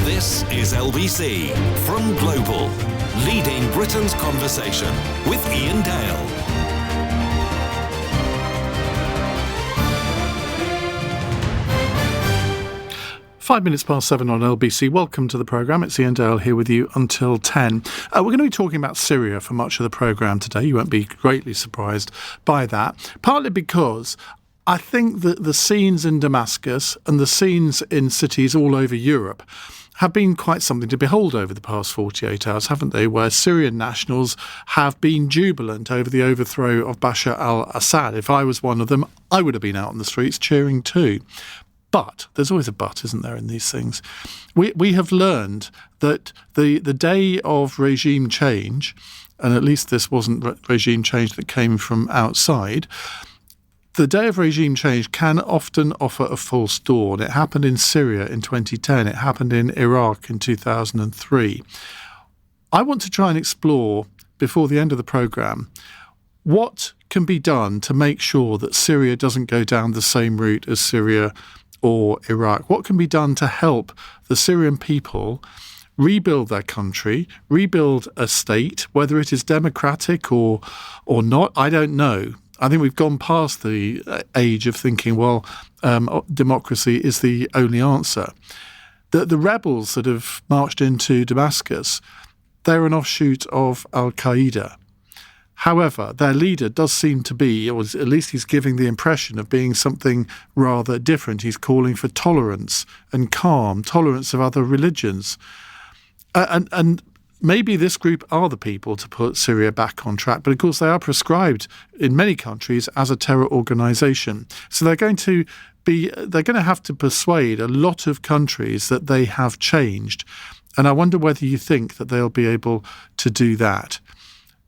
This is LBC from Global, leading Britain's conversation with Iain Dale. Five minutes past 7 on LBC. Welcome to the programme. It's Iain Dale here with you until 10. We're going to be talking about Syria for much of the programme today. You won't be greatly surprised by that, partly because I think that the scenes in Damascus and the scenes in cities all over Europe have been quite something to behold over the past 48 hours, haven't they, where Syrian nationals have been jubilant over the overthrow of Bashar al-Assad. If I was one of them, I would have been out on the streets cheering too. But there's always a but, isn't there, in these things? We have learned that the day of regime change, and at least this wasn't regime change that came from outside, the day of regime change can often offer a false dawn. It happened in Syria in 2010. It happened in Iraq in 2003. I want to try and explore, before the end of the programme, what can be done to make sure that Syria doesn't go down the same route as Syria or Iraq. What can be done to help the Syrian people rebuild their country, rebuild a state, whether it is democratic or not, I don't know. I think we've gone past the age of thinking, well, democracy is the only answer. The rebels that have marched into Damascus, they're an offshoot of al-Qaeda. However, their leader does seem to be, or at least he's giving the impression of being something rather different. He's calling for tolerance and calm, tolerance of other religions. And maybe this group are the people to put Syria back on track, but of course they are prescribed in many countries as a terror organisation. So they're going to have to persuade a lot of countries that they have changed. And I wonder whether you think that they'll be able to do that.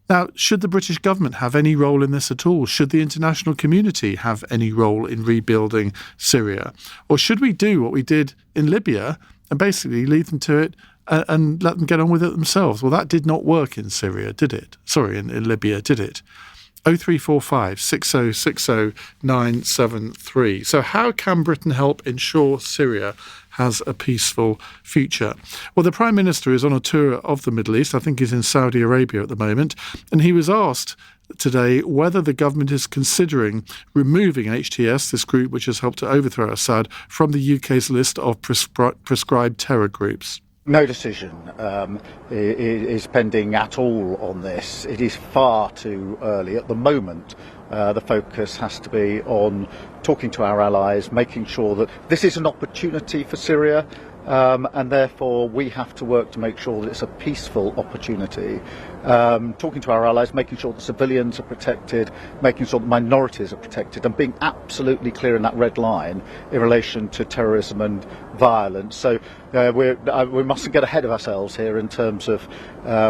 Now, should the British government have any role in this at all? Should the international community have any role in rebuilding Syria? Or should we do what we did in Libya and basically leave them to it and let them get on with it themselves? Well, that did not work in Syria, did it? Sorry, in Libya, did it? 0345 6060 973. So how can Britain help ensure Syria has a peaceful future? Well, the Prime Minister is on a tour of the Middle East. I think he's in Saudi Arabia at the moment. And he was asked today whether the government is considering removing HTS, this group which has helped to overthrow Assad, from the UK's list of prescribed terror groups. No decision is pending at all on this. It is far too early. At the moment, the focus has to be on talking to our allies, making sure that this is an opportunity for Syria, and therefore we have to work to make sure that it's a peaceful opportunity. Talking to our allies, making sure that civilians are protected, making sure that minorities are protected, and being absolutely clear in that red line in relation to terrorism and violence. So we mustn't get ahead of ourselves here in terms of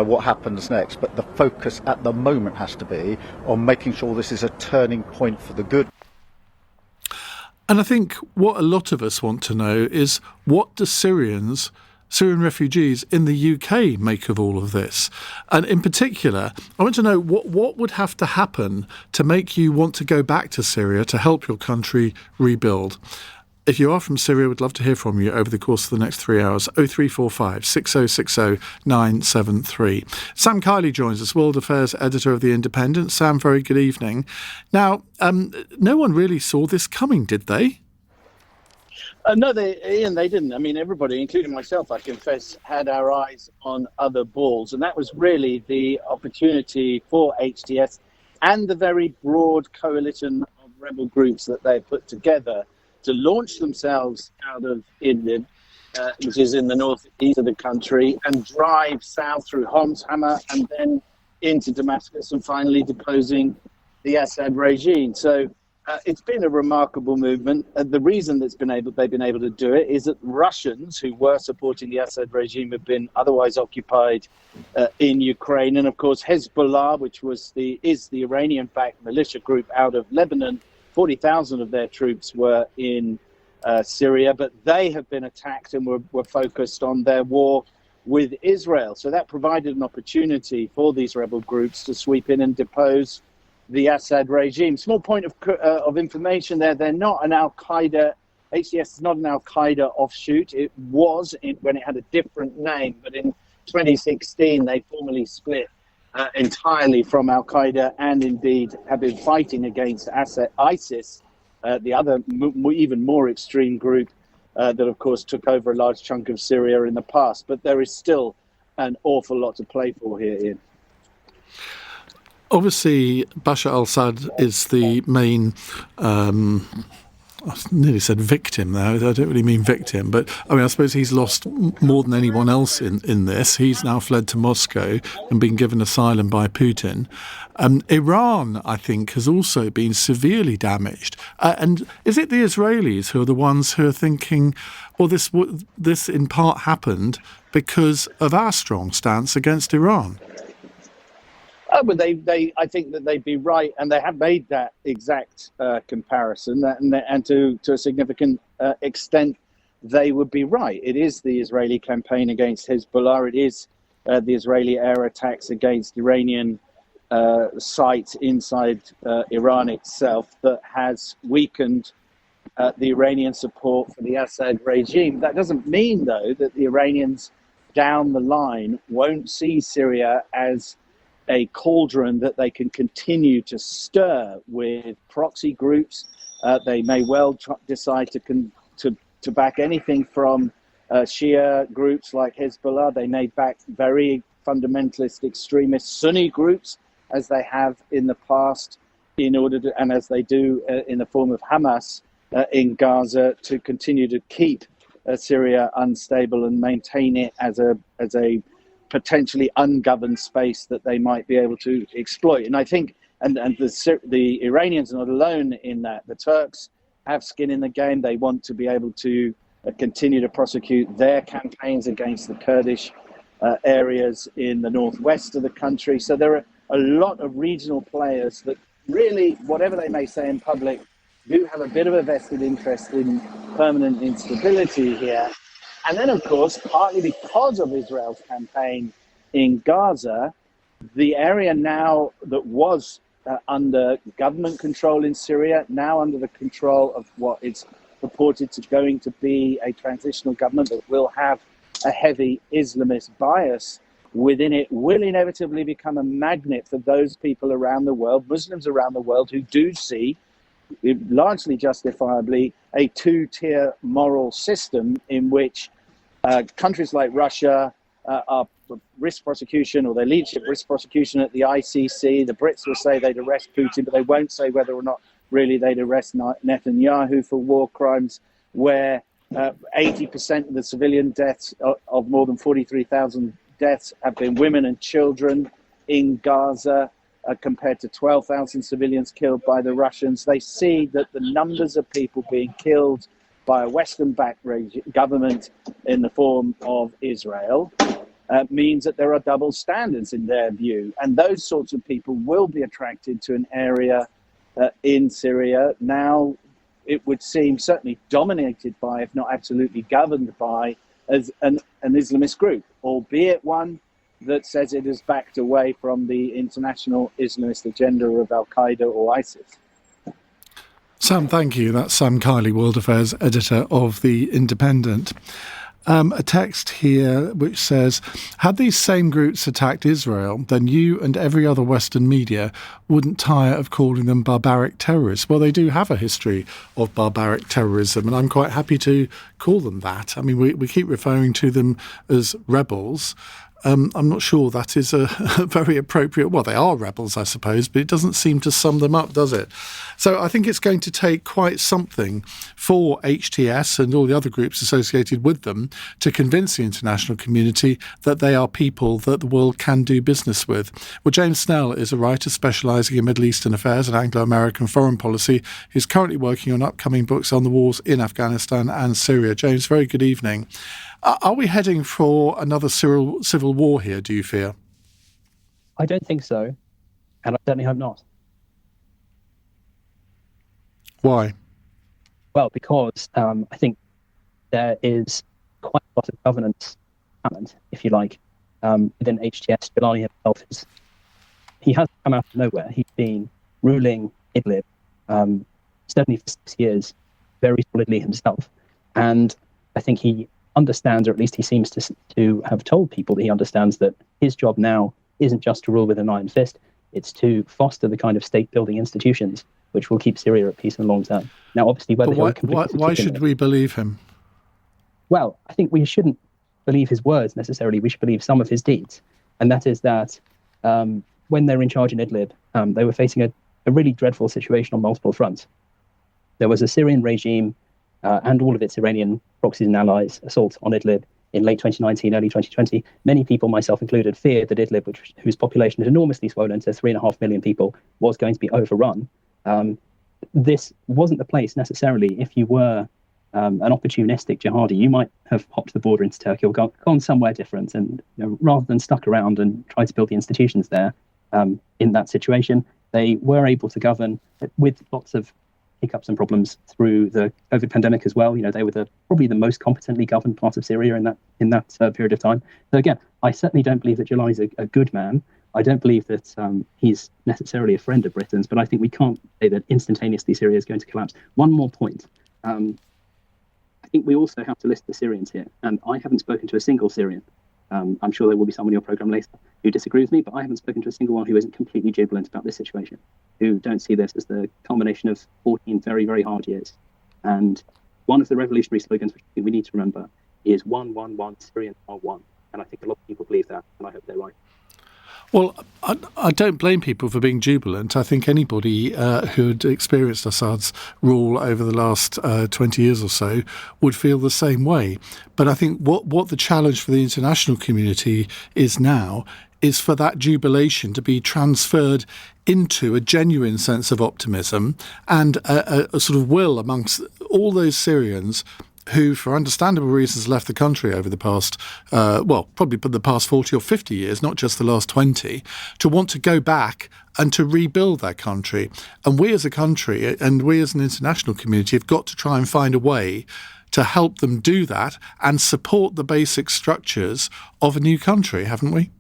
what happens next, but the focus at the moment has to be on making sure this is a turning point for the good. And I think what a lot of us want to know is, what do Syrian refugees in the UK make of all of this? And in particular, I want to know what would have to happen to make you want to go back to Syria to help your country rebuild. If you are from Syria, we'd love to hear from you over the course of the next 3 hours. 0345 6060 973. Sam Kiley joins us, World Affairs Editor of The Independent. Sam, very good evening. Now, no one really saw this coming, did they? No, Ian, they didn't. I mean, everybody, including myself, I confess, had our eyes on other balls. And that was really the opportunity for HTS and the very broad coalition of rebel groups that they put together to launch themselves out of Idlib, which is in the northeast of the country, and drive south through Homs, Hama, and then into Damascus, and finally deposing the Assad regime. So it's been a remarkable movement. The reason they've been able to do it is that Russians who were supporting the Assad regime have been otherwise occupied in Ukraine, and of course Hezbollah, which is the Iranian-backed militia group out of Lebanon. 40,000 of their troops were in Syria, but they have been attacked and were focused on their war with Israel. So that provided an opportunity for these rebel groups to sweep in and depose the Assad regime. Small point of information there: they're not an Al-Qaeda HTS is not an Al-Qaeda offshoot. It was when it had a different name, but in 2016 they formally split entirely from Al-Qaeda, and indeed have been fighting against ISIS, the other even more extreme group that of course took over a large chunk of Syria in the past. But there is still an awful lot to play for here, Ian. Obviously, Bashar al-Assad is the main, I nearly said victim there. I don't really mean victim, but I suppose he's lost more than anyone else in this. He's now fled to Moscow and been given asylum by Putin. Iran, I think, has also been severely damaged. And is it the Israelis who are the ones who are thinking, well, this in part happened because of our strong stance against Iran? But I think that they'd be right, and they have made that exact comparison, and to a significant extent, they would be right. It is the Israeli campaign against Hezbollah. It is the Israeli air attacks against Iranian sites inside Iran itself that has weakened the Iranian support for the Assad regime. That doesn't mean, though, that the Iranians down the line won't see Syria as a cauldron that they can continue to stir with proxy groups. They may well decide to back anything from Shia groups like Hezbollah. They may back very fundamentalist extremist Sunni groups, as they have in the past, in order to, and as they do in the form of Hamas in Gaza, to continue to keep Syria unstable and maintain it as a potentially ungoverned space that they might be able to exploit. And I think, and the Iranians are not alone in that. The Turks have skin in the game. They want to be able to continue to prosecute their campaigns against the Kurdish areas in the northwest of the country. So there are a lot of regional players that really, whatever they may say in public, do have a bit of a vested interest in permanent instability here. And then, of course, partly because of Israel's campaign in Gaza, the area now that was under government control in Syria, now under the control of what is purported to going to be a transitional government that will have a heavy Islamist bias within it, will inevitably become a magnet for those people around the world, Muslims around the world, who do see, largely justifiably, a two-tier moral system in which countries like Russia are risk prosecution, or their leadership risk prosecution at the ICC. The Brits will say they'd arrest Putin, but they won't say whether or not really they'd arrest Netanyahu for war crimes, where 80% of the civilian deaths of more than 43,000 deaths have been women and children in Gaza, compared to 12,000 civilians killed by the Russians. They see that the numbers of people being killed by a Western-backed government in the form of Israel means that there are double standards in their view. And those sorts of people will be attracted to an area in Syria, now it would seem certainly dominated by, if not absolutely governed by, as an Islamist group, albeit one that says it has backed away from the international Islamist agenda of Al-Qaeda or ISIS. Sam, thank you. That's Sam Kiley, World Affairs editor of The Independent. A text here which says, had these same groups attacked Israel, then you and every other Western media wouldn't tire of calling them barbaric terrorists. Well, they do have a history of barbaric terrorism, and I'm quite happy to call them that. I mean, we keep referring to them as rebels. I'm not sure that is a very appropriate... Well, they are rebels, I suppose, but it doesn't seem to sum them up, does it? So I think it's going to take quite something for HTS and all the other groups associated with them to convince the international community that they are people that the world can do business with. Well, James Snell is a writer specialising in Middle Eastern affairs and Anglo-American foreign policy. He's currently working on upcoming books on the wars in Afghanistan and Syria. James, very good evening. Are we heading for another civil war here, do you fear? I don't think so, and I certainly hope not. Why? Well, because I think there is quite a lot of governance talent, if you like, within HTS. Jalali himself he has come out of nowhere. He's been ruling Idlib, certainly for 6 years, very solidly himself. And I think he understands, or at least he seems to have told people that he understands that his job now isn't just to rule with an iron fist, it's to foster the kind of state-building institutions which will keep Syria at peace in the long term. Now, obviously, why should we believe him? Well, I think we shouldn't believe his words necessarily. We should believe some of his deeds. And that is that when they were in charge in Idlib, they were facing a really dreadful situation on multiple fronts. There was a Syrian regime and all of its Iranian proxies and allies assault on Idlib in late 2019, early 2020. Many people, myself included, feared that Idlib, whose population had enormously swollen to 3.5 million people, was going to be overrun. This wasn't the place necessarily. If you were an opportunistic jihadi, you might have popped the border into Turkey or gone somewhere different, and rather than stuck around and tried to build the institutions there. In that situation, they were able to govern with lots of hiccups and problems through the COVID pandemic as well. They were probably the most competently governed part of Syria in that period of time. So again, I certainly don't believe that Jalal is a good man. I don't believe that he's necessarily a friend of Britain's, but I think we can't say that instantaneously Syria is going to collapse. One more point. I think we also have to list the Syrians here, and I haven't spoken to a single Syrian. I'm sure there will be someone in your programme later who disagrees with me, but I haven't spoken to a single one who isn't completely jubilant about this situation, who don't see this as the culmination of 14 very, very hard years. And one of the revolutionary slogans which I think we need to remember is 111 Syrians are one. And I think a lot of people believe that, and I hope they're right. Well, I don't blame people for being jubilant. I think anybody who'd experienced Assad's rule over the last 20 years or so would feel the same way. But I think what the challenge for the international community is now is for that jubilation to be transferred into a genuine sense of optimism and a sort of will amongst all those Syrians who, for understandable reasons, left the country over the past, probably the past 40 or 50 years, not just the last 20, to want to go back and to rebuild that country. And we as a country and we as an international community have got to try and find a way to help them do that and support the basic structures of a new country, haven't we?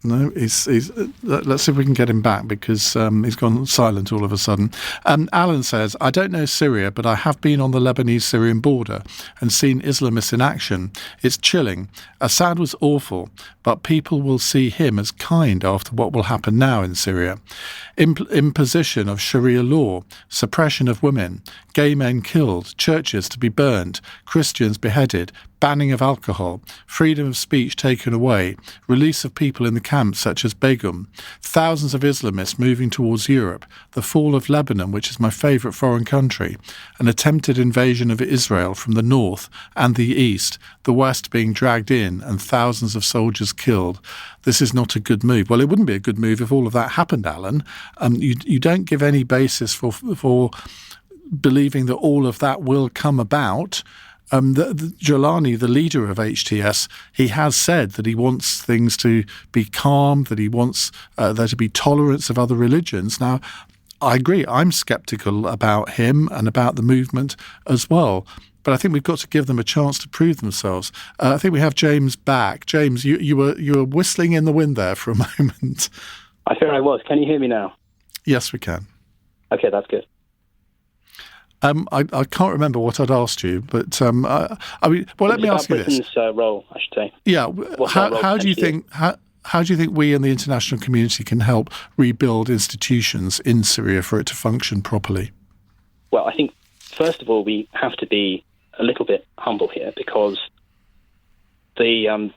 No, let's see if we can get him back because he's gone silent all of a sudden. Alan says, I don't know Syria, but I have been on the Lebanese-Syrian border and seen Islamists in action. It's chilling. Assad was awful, but people will see him as kind after what will happen now in Syria. Imposition of Sharia law, suppression of women, gay men killed, churches to be burned, Christians beheaded, banning of alcohol, freedom of speech taken away, release of people in the camps such as Begum, thousands of Islamists moving towards Europe, the fall of Lebanon, which is my favourite foreign country, an attempted invasion of Israel from the north and the east, the west being dragged in and thousands of soldiers killed. This is not a good move. Well, it wouldn't be a good move if all of that happened, Alan. You don't give any basis for believing that all of that will come about. Jalani, the leader of HTS, he has said that he wants things to be calm, that he wants there to be tolerance of other religions. Now, I agree. I'm sceptical about him and about the movement as well. But I think we've got to give them a chance to prove themselves. I think we have James back. James, you were whistling in the wind there for a moment. I fear I was. Can you hear me now? Yes, we can. Okay, that's good. I can't remember what I'd asked you, but let me ask you this. Britain's role, I should say. Yeah, how do you think we in the international community can help rebuild institutions in Syria for it to function properly? Well, I think first of all we have to be a little bit humble here because a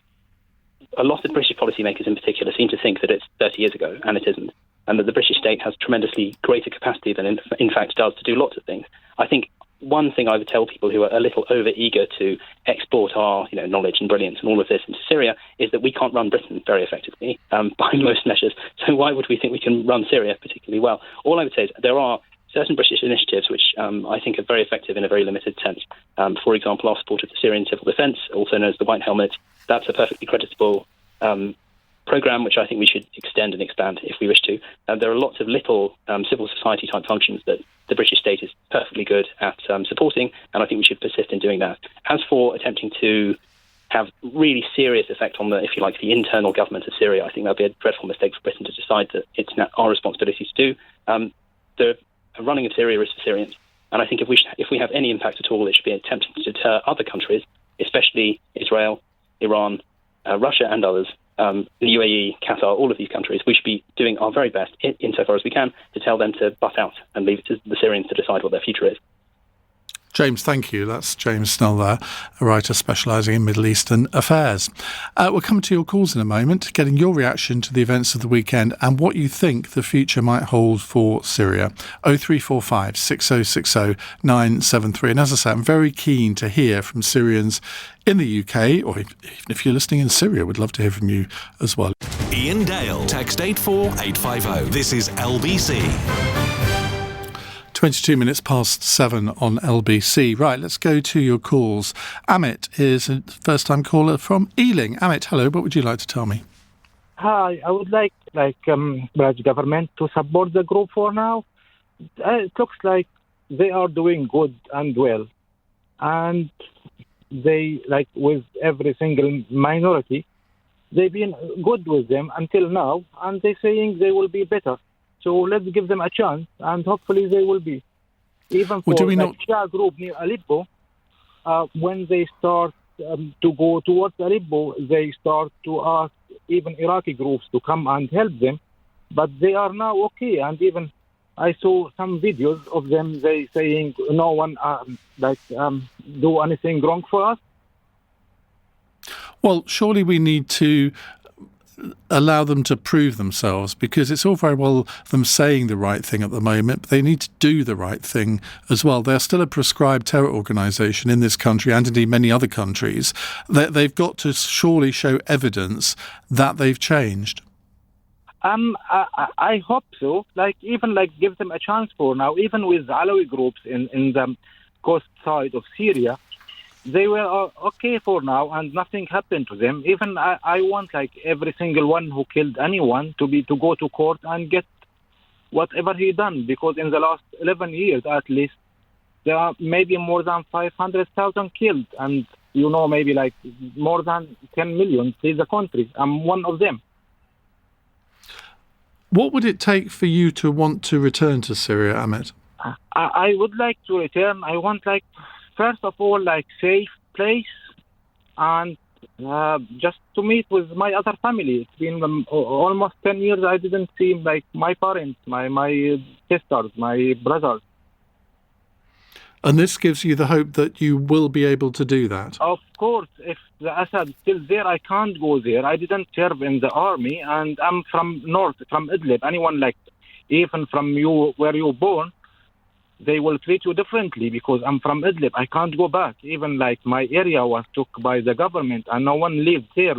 lot of British policymakers in particular seem to think that it's 30 years ago, and it isn't, and that the British state has tremendously greater capacity than in fact does to do lots of things. I think one thing I would tell people who are a little over-eager to export our knowledge and brilliance and all of this into Syria is that we can't run Britain very effectively by most measures. So why would we think we can run Syria particularly well? All I would say is there are certain British initiatives which I think are very effective in a very limited sense. For example, our support of the Syrian Civil Defence, also known as the White Helmet, that's a perfectly creditable programme which I think we should extend and expand if we wish to. There are lots of little civil society type functions that the British state is perfectly good at supporting, and I think we should persist in doing that. As for attempting to have really serious effect on the, if you like, the internal government of Syria, I think that would be a dreadful mistake for Britain to decide that it's our responsibility to do. The running of Syria is for Syrians. And I think if we have any impact at all, it should be attempting to deter other countries, especially Israel, Iran, Russia and others, the UAE, Qatar, all of these countries. We should be doing our very best, insofar as we can, to tell them to butt out and leave it to the Syrians to decide what their future is. James, thank you. That's James Snell there, a writer specialising in Middle Eastern affairs. We'll come to your calls in a moment, getting your reaction to the events of the weekend and what you think the future might hold for Syria. 0345 6060 973. And as I say, I'm very keen to hear from Syrians in the UK, or even if you're listening in Syria, we'd love to hear from you as well. Iain Dale, text 84850. This is LBC. 22 minutes past 7 on LBC. Right, let's go to your calls. Amit is a first-time caller from Ealing. Amit, hello, what would you like to tell me? Hi, I would like British government to support the group for now. It looks like they are doing good and well. And they, like with every single minority, they've been good with them until now, and they're saying they will be better. So let's give them a chance, and hopefully they will be. Even for the Shia group near Aleppo, when they start to go towards Aleppo, they start to ask even Iraqi groups to come and help them. But they are now okay, and even I saw some videos of them they saying no one do anything wrong for us. Well, surely we need to allow them to prove themselves, because it's all very well them saying the right thing at the moment, but they need to do the right thing as well. They're still a proscribed terror organisation in this country and indeed many other countries. They've got to surely show evidence that they've changed. I hope so. Even give them a chance for now. Even with Alawi groups in the coast side of Syria, they were okay for now, and nothing happened to them. Even I want every single one who killed anyone to go to court and get whatever he done, because in the last 11 years at least there are maybe more than 500,000 killed, and maybe more than 10 million in the country. I'm one of them. What would it take for you to want to return to Syria, Amit? I would like to return. I want first of all, safe place, and just to meet with my other family. It's been almost 10 years I didn't see my parents, my sisters, my brothers. And this gives you the hope that you will be able to do that? Of course. If the Assad is still there, I can't go there. I didn't serve in the army, and I'm from north, from Idlib. Anyone even from you, where you're born, they will treat you differently because I'm from Idlib. I can't go back. Even my area was took by the government, and no one lived there.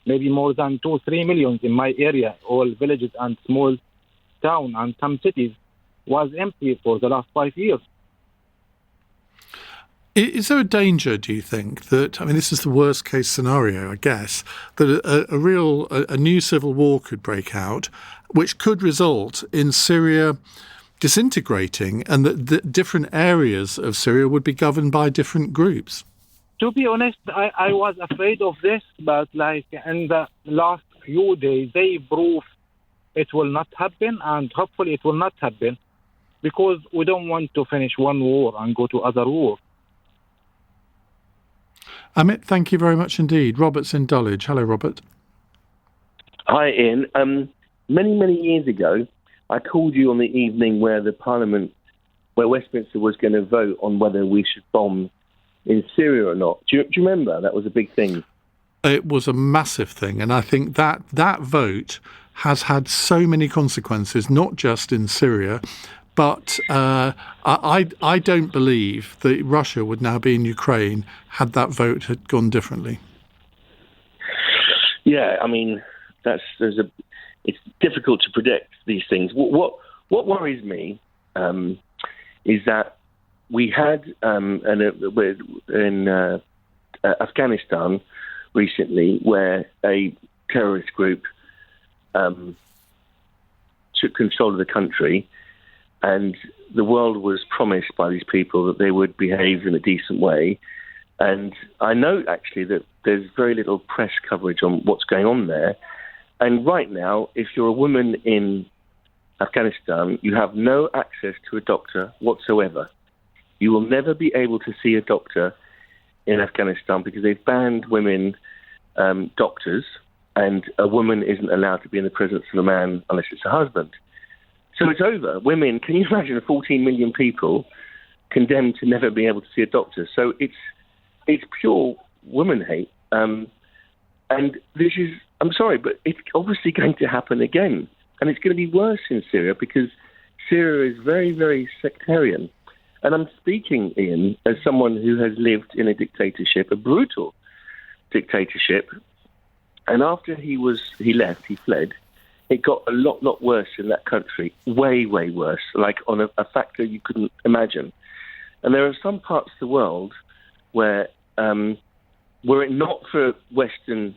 Maybe more than 2-3 million in my area, all villages and small town and some cities was empty for the last 5 years. Is there a danger, do you think, that, this is the worst case scenario, I guess, that a new civil war could break out, which could result in Syria disintegrating, and that the different areas of Syria would be governed by different groups? To be honest, I was afraid of this, but in the last few days, they prove it will not happen, and hopefully it will not happen, because we don't want to finish one war and go to other war. Amit, thank you very much indeed. Robert's in Dulwich. Hello, Robert. Hi, Ian. Many, many years ago, I called you on the evening where Westminster was going to vote on whether we should bomb in Syria or not. Do you remember? That was a big thing. It was a massive thing, and I think that vote has had so many consequences, not just in Syria, but I don't believe that Russia would now be in Ukraine had that vote had gone differently. Yeah, it's difficult to predict these things. What worries me is that we had in Afghanistan recently, where a terrorist group took control of the country, and the world was promised by these people that they would behave in a decent way. And I know, actually, that there's very little press coverage on what's going on there. And right now, if you're a woman in Afghanistan, you have no access to a doctor whatsoever. You will never be able to see a doctor in Afghanistan because they've banned women doctors, and a woman isn't allowed to be in the presence of a man unless it's her husband. So it's over. Women, can you imagine 14 million people condemned to never be able to see a doctor? So it's pure woman hate. And this is, I'm sorry, but it's obviously going to happen again. And it's going to be worse in Syria because Syria is very, very sectarian. And I'm speaking, Ian, as someone who has lived in a dictatorship, a brutal dictatorship. And after he fled, it got a lot worse in that country. Way, way worse, like on a factor you couldn't imagine. And there are some parts of the world where, were it not for Western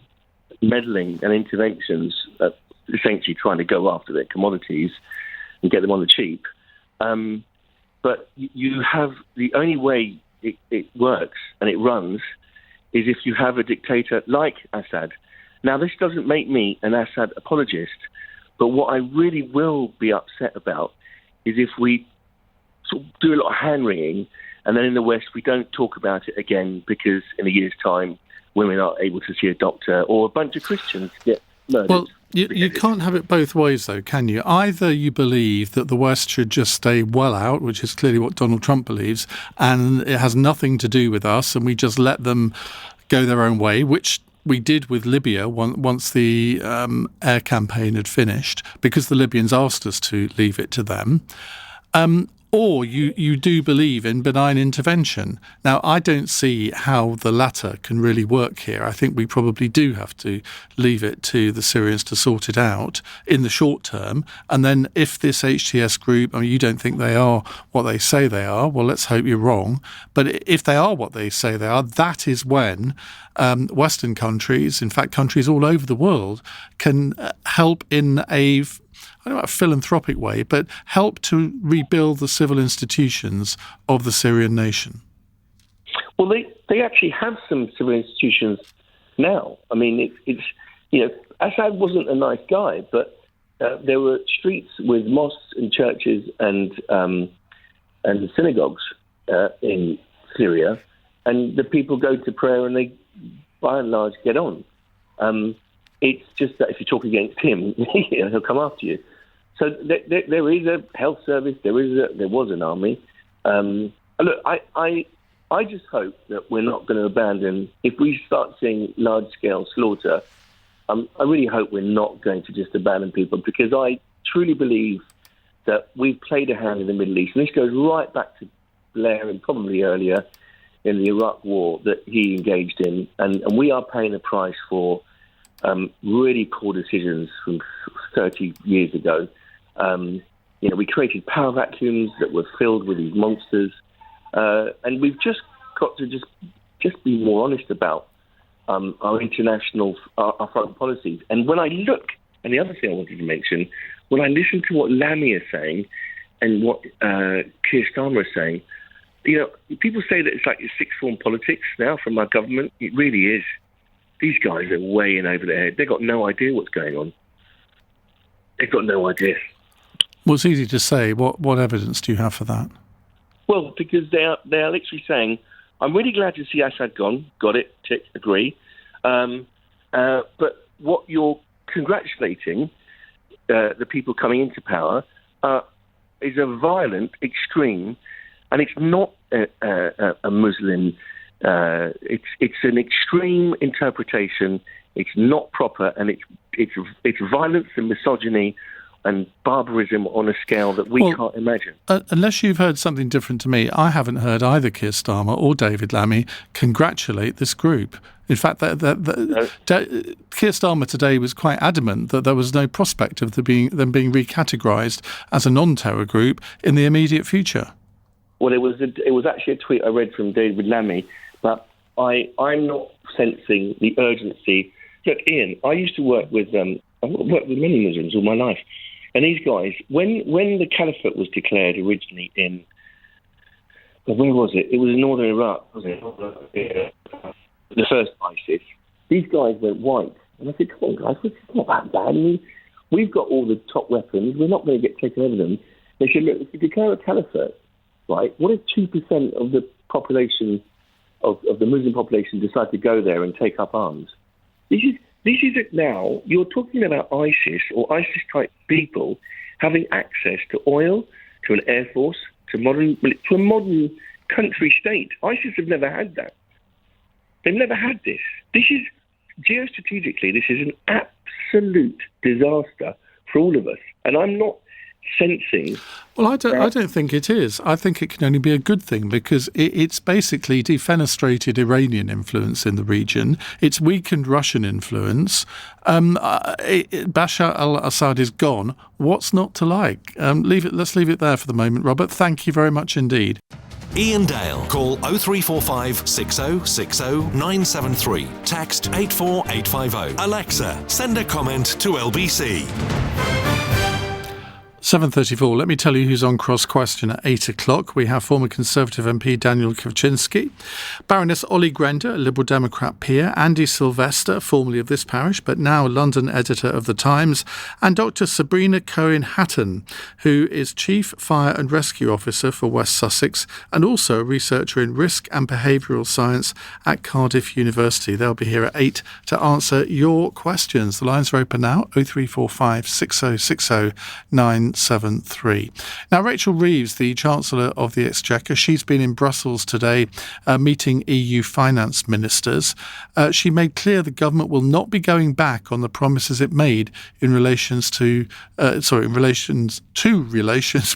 meddling and interventions, essentially trying to go after their commodities and get them on the cheap, but you have the only way it works and it runs is if you have a dictator like Assad. Now, this doesn't make me an Assad apologist, but what I really will be upset about is if we sort of do a lot of hand-wringing and then in the West we don't talk about it again because in a year's time women aren't able to see a doctor or a bunch of Christians get murdered. Well, you can't have it both ways, though, can you? Either you believe that the West should just stay well out, which is clearly what Donald Trump believes, and it has nothing to do with us, and we just let them go their own way, which we did with Libya once the air campaign had finished, because the Libyans asked us to leave it to them. Or you do believe in benign intervention. Now, I don't see how the latter can really work here. I think we probably do have to leave it to the Syrians to sort it out in the short term. And then if this HTS group, I mean, you don't think they are what they say they are, well, let's hope you're wrong. But if they are what they say they are, that is when Western countries, in fact, countries all over the world, can help in I don't know, a philanthropic way, but help to rebuild the civil institutions of the Syrian nation. Well, they actually have some civil institutions now. I mean, it's Assad wasn't a nice guy, but there were streets with mosques and churches and synagogues in Syria, and the people go to prayer and they, by and large, get on. It's just that if you talk against him, he'll come after you. So there is a health service. There was an army. Look, I just hope that we're not going to abandon. If we start seeing large-scale slaughter, I really hope we're not going to just abandon people, because I truly believe that we've played a hand in the Middle East, and this goes right back to Blair and probably earlier in the Iraq War that he engaged in, and we are paying a price for really poor decisions from 30 years ago. We created power vacuums that were filled with these monsters, and we've just got to just be more honest about our international, our foreign policies. And when I look, and the other thing I wanted to mention, when I listen to what Lamy is saying and what Keir Starmer is saying, people say that it's like sixth form politics now from our government. It really is. These guys are way in over their head. They've got no idea what's going on. They've got no idea. Well, it's easy to say. What evidence do you have for that? Well, because they are literally saying, I'm really glad to see Assad gone. Got it. Tick. Agree. But what you're congratulating the people coming into power is a violent, extreme, and it's not a Muslim. It's an extreme interpretation. It's not proper, and it's violence and misogyny and barbarism on a scale that we can't imagine. Unless you've heard something different to me, I haven't heard either Keir Starmer or David Lammy congratulate this group. In fact, Keir Starmer today was quite adamant that there was no prospect of them being recategorised as a non-terror group in the immediate future. Well, it was actually a tweet I read from David Lammy, but I'm not sensing the urgency. Look, Ian, I used to work with I've worked with many Muslims all my life. And these guys, when the caliphate was declared originally in, where was it? It was in northern Iraq, wasn't it? The first ISIS. These guys went white. And I said, come on, guys, it's not that bad. We've got all the top weapons. We're not going to get taken over them. They said, look, if you declare a caliphate, right? What if 2% of the population, of the Muslim population, decide to go there and take up arms? This is it now. You're talking about ISIS or ISIS-type people having access to oil, to an air force, to a modern country state. ISIS have never had that. They've never had this. This is, geostrategically, this is an absolute disaster for all of us. And I'm not sensing... Well, I don't think it is. I think it can only be a good thing because it's basically defenestrated Iranian influence in the region. It's weakened Russian influence. Bashar al-Assad is gone. What's not to like? Let's leave it there for the moment, Robert. Thank you very much indeed. Iain Dale. Call 0345 6060 973. Text 84850. Alexa, send a comment to LBC. 7:34. Let me tell you who's on Cross Question at 8 o'clock. We have former Conservative MP Daniel Kawczynski, Baroness Ollie Grender, a Liberal Democrat peer, Andy Sylvester, formerly of this parish, but now London editor of The Times, and Dr. Sabrina Cohen-Hatton, who is Chief Fire and Rescue Officer for West Sussex and also a researcher in risk and behavioural science at Cardiff University. They'll be here at 8 to answer your questions. The lines are open now, 0345 6060 973. Now, Rachel Reeves, the Chancellor of the Exchequer, she's been in Brussels today meeting EU finance ministers. She made clear the government will not be going back on the promises it made in relations to relations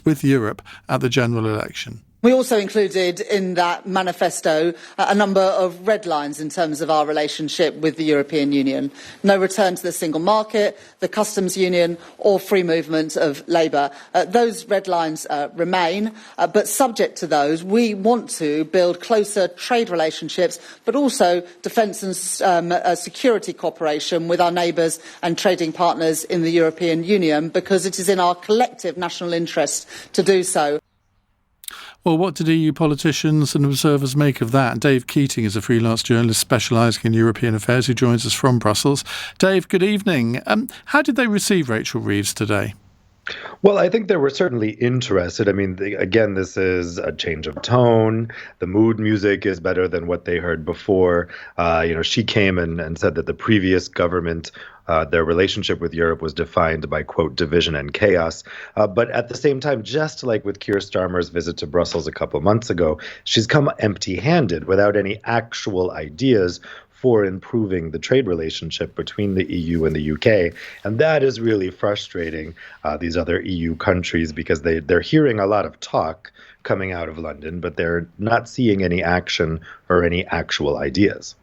with Europe at the general election. We also included in that manifesto a number of red lines in terms of our relationship with the European Union. No return to the single market, the customs union or free movement of labour. Those red lines remain, but subject to those, we want to build closer trade relationships, but also defence and security cooperation with our neighbours and trading partners in the European Union, because it is in our collective national interest to do so. Well, what did EU politicians and observers make of that? Dave Keating is a freelance journalist specialising in European affairs who joins us from Brussels. Dave, good evening. How did they receive Rachel Reeves today? Well, I think they were certainly interested. I mean, again, this is a change of tone. The mood music is better than what they heard before. She came and said that the previous government, their relationship with Europe was defined by, quote, division and chaos. But at the same time, just like with Keir Starmer's visit to Brussels a couple months ago, she's come empty-handed without any actual ideas for improving the trade relationship between the EU and the UK. And that is really frustrating these other EU countries, because they're hearing a lot of talk coming out of London, but they're not seeing any action or any actual ideas.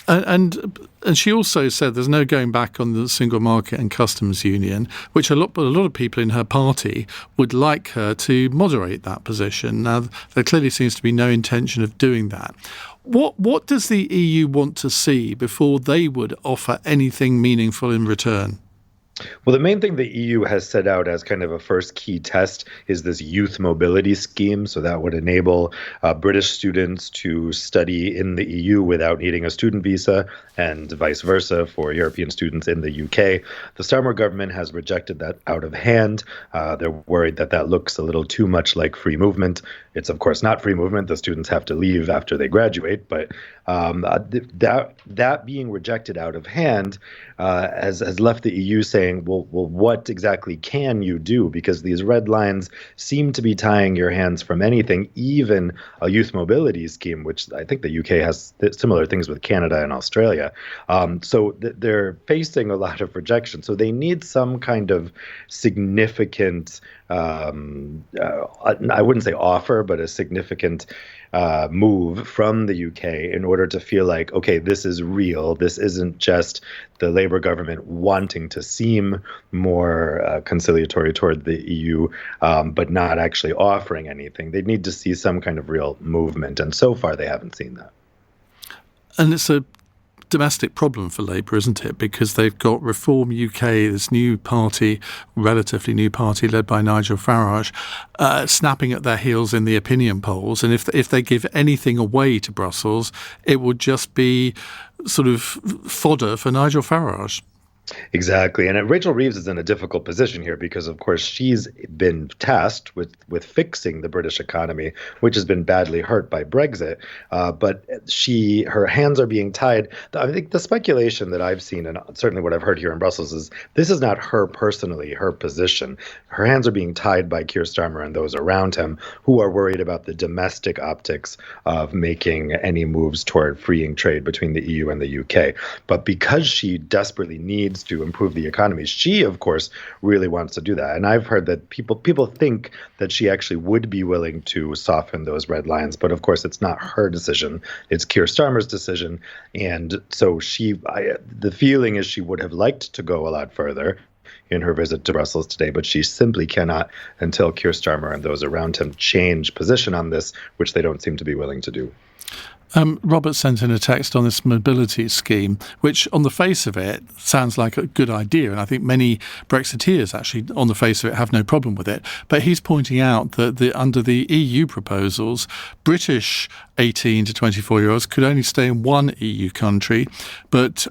And she also said there's no going back on the single market and customs union, which a lot of people in her party would like her to moderate that position. Now, there clearly seems to be no intention of doing that. What does the EU want to see before they would offer anything meaningful in return? Well, the main thing the EU has set out as kind of a first key test is this youth mobility scheme. So that would enable British students to study in the EU without needing a student visa, and vice versa for European students in the UK. The Starmer government has rejected that out of hand. They're worried that that looks a little too much like free movement. It's, of course, not free movement. The students have to leave after they graduate. But that being rejected out of hand has left the EU saying, well, what exactly can you do? Because these red lines seem to be tying your hands from anything, even a youth mobility scheme, which I think the UK has similar things with Canada and Australia. So they're facing a lot of rejection. So they need some kind of significant, I wouldn't say offer, but a significant move from the UK in order to feel like, okay, this is real. This isn't just the Labour government wanting to seem more conciliatory toward the EU, but not actually offering anything. They need to see some kind of real movement. And so far, they haven't seen that. And it's a domestic problem for Labour, isn't it? Because they've got Reform UK, this new party, relatively new party led by Nigel Farage, snapping at their heels in the opinion polls. And if they give anything away to Brussels, it would just be sort of fodder for Nigel Farage. Exactly. And Rachel Reeves is in a difficult position here because, of course, she's been tasked with fixing the British economy, which has been badly hurt by Brexit. But her hands are being tied. I think the speculation that I've seen, and certainly what I've heard here in Brussels, is this is not her personally, her position. Her hands are being tied by Keir Starmer and those around him who are worried about the domestic optics of making any moves toward freeing trade between the EU and the UK. But because she desperately needs to improve the economy, she, of course, really wants to do that. And I've heard that people think that she actually would be willing to soften those red lines. But of course, it's not her decision. It's Keir Starmer's decision. And so the feeling is she would have liked to go a lot further in her visit to Brussels today, but she simply cannot until Keir Starmer and those around him change position on this, which they don't seem to be willing to do. Robert sent in a text on this mobility scheme, which on the face of it sounds like a good idea. And I think many Brexiteers actually on the face of it have no problem with it. But he's pointing out that under the EU proposals, British 18 to 24-year-olds could only stay in one EU country, but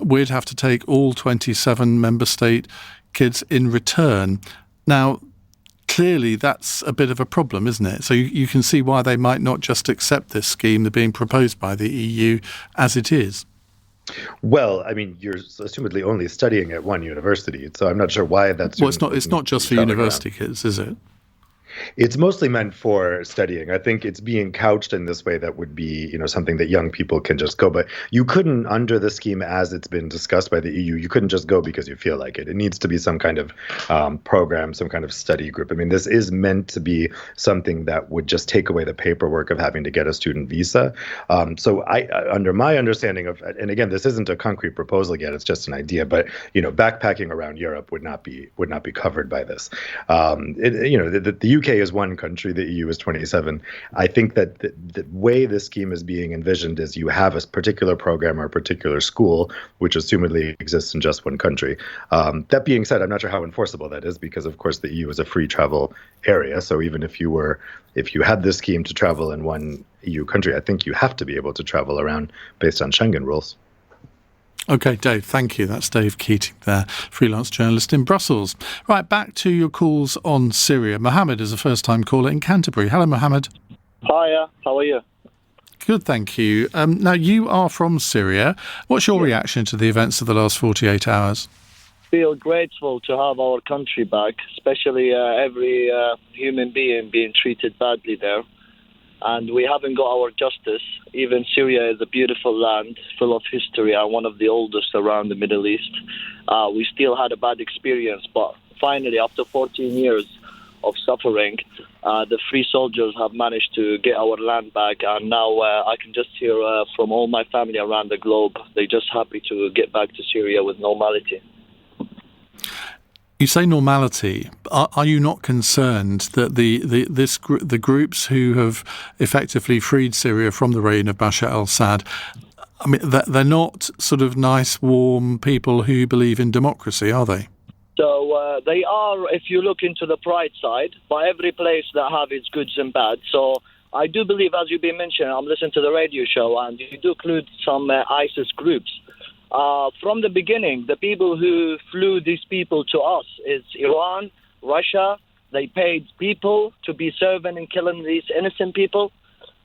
we'd have to take all 27 member state kids in return. Now, clearly, that's a bit of a problem, isn't it? So you can see why they might not just accept this scheme that's being proposed by the EU as it is. Well, I mean, you're assumedly only studying at one university, so I'm not sure why that's... Well, it's not just for university kids, is it? It's mostly meant for studying. I think it's being couched in this way that would be, something that young people can just go. But you couldn't, under the scheme as it's been discussed by the EU, you couldn't just go because you feel like it. It needs to be some kind of program, some kind of study group. I mean, this is meant to be something that would just take away the paperwork of having to get a student visa. So under my understanding of, and again, this isn't a concrete proposal yet, it's just an idea, but, backpacking around Europe would not be covered by this. The UK is one country, the EU is 27. I think that the way this scheme is being envisioned is you have a particular program or a particular school, which assumedly exists in just one country. That being said, I'm not sure how enforceable that is because, of course, the EU is a free travel area. So even if you had this scheme to travel in one EU country, I think you have to be able to travel around based on Schengen rules. OK, Dave, thank you. That's Dave Keating there, freelance journalist in Brussels. Right, back to your calls on Syria. Mohammed is a first-time caller in Canterbury. Hello, Mohammed. Hiya, how are you? Good, thank you. Now, you are from Syria. What's your reaction to the events of the last 48 hours? Feel grateful to have our country back, especially every human being being treated badly there. And we haven't got our justice. Even Syria is a beautiful land full of history and one of the oldest around the Middle East. We still had a bad experience, but finally, after 14 years of suffering, the free soldiers have managed to get our land back. And now I can just hear from all my family around the globe, they're just happy to get back to Syria with normality. You say normality. Are you not concerned that the groups who have effectively freed Syria from the reign of Bashar al-Assad, I mean, they're not sort of nice, warm people who believe in democracy, are they? So they are, if you look into the bright side, but every place that have its goods and bad. So I do believe, as you've been mentioning, I'm listening to the radio show, and you do include some ISIS groups. From the beginning, the people who flew these people to us is Iran, Russia. They paid people to be serving and killing these innocent people.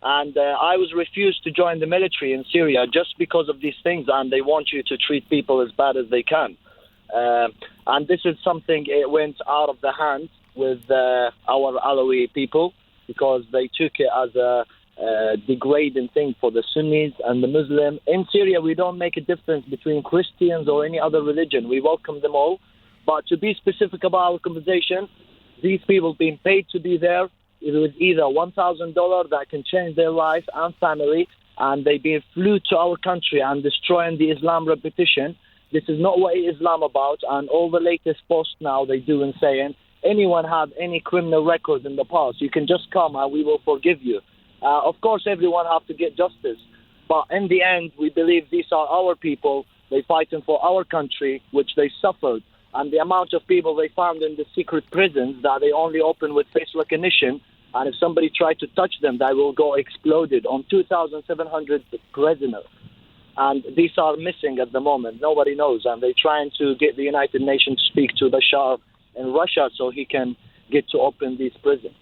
And I was refused to join the military in Syria just because of these things. And they want you to treat people as bad as they can. And this is something, it went out of the hands with our Alawi people because they took it as a degrading thing for the Sunnis and the Muslim. In Syria, we don't make a difference between Christians or any other religion. We welcome them all. But to be specific about our conversation, these people being paid to be there, it was either $1,000 that can change their life and family, and they being flew to our country and destroying the Islam repetition. This is not what Islam about, and all the latest posts now they do and saying, anyone have any criminal record in the past, you can just come and we will forgive you. Of course, everyone have to get justice. But in the end, we believe these are our people. They're fighting for our country, which they suffered. And the amount of people they found in the secret prisons that they only open with face recognition. And if somebody tried to touch them, they will go exploded on 2,700 prisoners. And these are missing at the moment. Nobody knows. And they're trying to get the United Nations to speak to Bashar in Russia so he can get to open these prisons.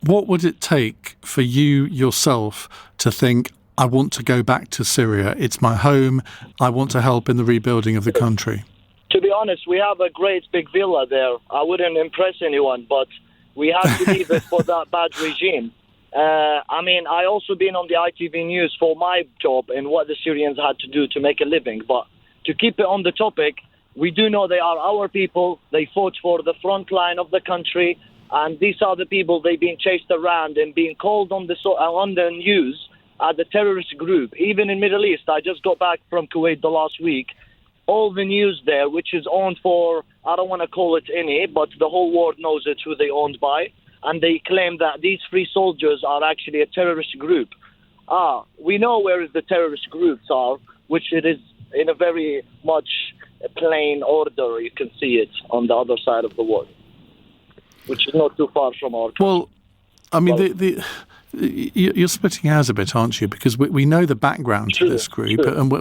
What would it take for you yourself to think, I want to go back to Syria? It's my home. I want to help in the rebuilding of the country. To be honest, we have a great big villa there. I wouldn't impress anyone, but we have to leave it for that bad regime. I also been on the ITV News for my job and what the Syrians had to do to make a living. But to keep it on the topic, we do know they are our people. They fought for the front line of the country. And these are the people they've been chased around and being called on the news as a terrorist group. Even in Middle East, I just got back from Kuwait the last week. All the news there, which is owned for, I don't want to call it any, but the whole world knows it who they owned by. And they claim that these free soldiers are actually a terrorist group. We know where the terrorist groups are, which it is in a very much plain order. You can see it on the other side of the world, which is not too far from our country. Well, I mean, you're splitting hairs a bit, aren't you? Because we know the background to this group, and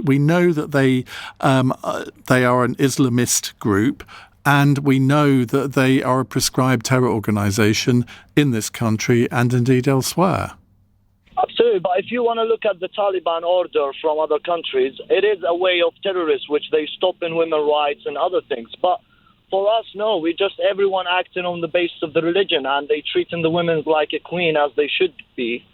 we know that they are an Islamist group, and we know that they are a prescribed terror organisation in this country and indeed elsewhere. Absolutely, but if you want to look at the Taliban order from other countries, it is a way of terrorists, which they stop in women's rights and other things. But for us, no, we just everyone acting on the basis of the religion, and they treating the women like a queen as they should be.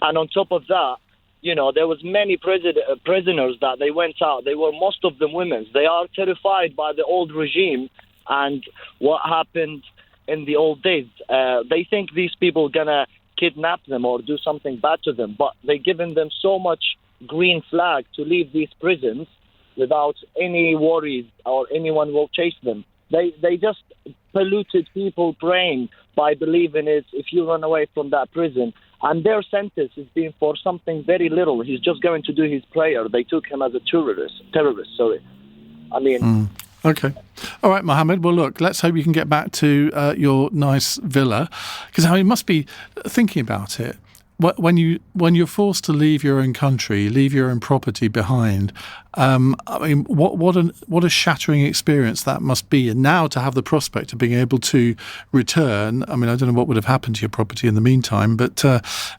And on top of that, there was many prisoners that they went out. They were most of them women. They are terrified by the old regime and what happened in the old days. They think these people gonna kidnap them or do something bad to them, but they given them so much green flag to leave these prisons without any worries or anyone will chase them. They just polluted people's brain by believing it if you run away from that prison. And their sentence is being for something very little. He's just going to do his prayer. They took him as a terrorist. Okay. All right, Mohammed. Well, look, let's hope you can get back to your nice villa. Because you must be thinking about it. When you're forced to leave your own country, leave your own property behind, what a shattering experience that must be. And now to have the prospect of being able to return, I don't know what would have happened to your property in the meantime, but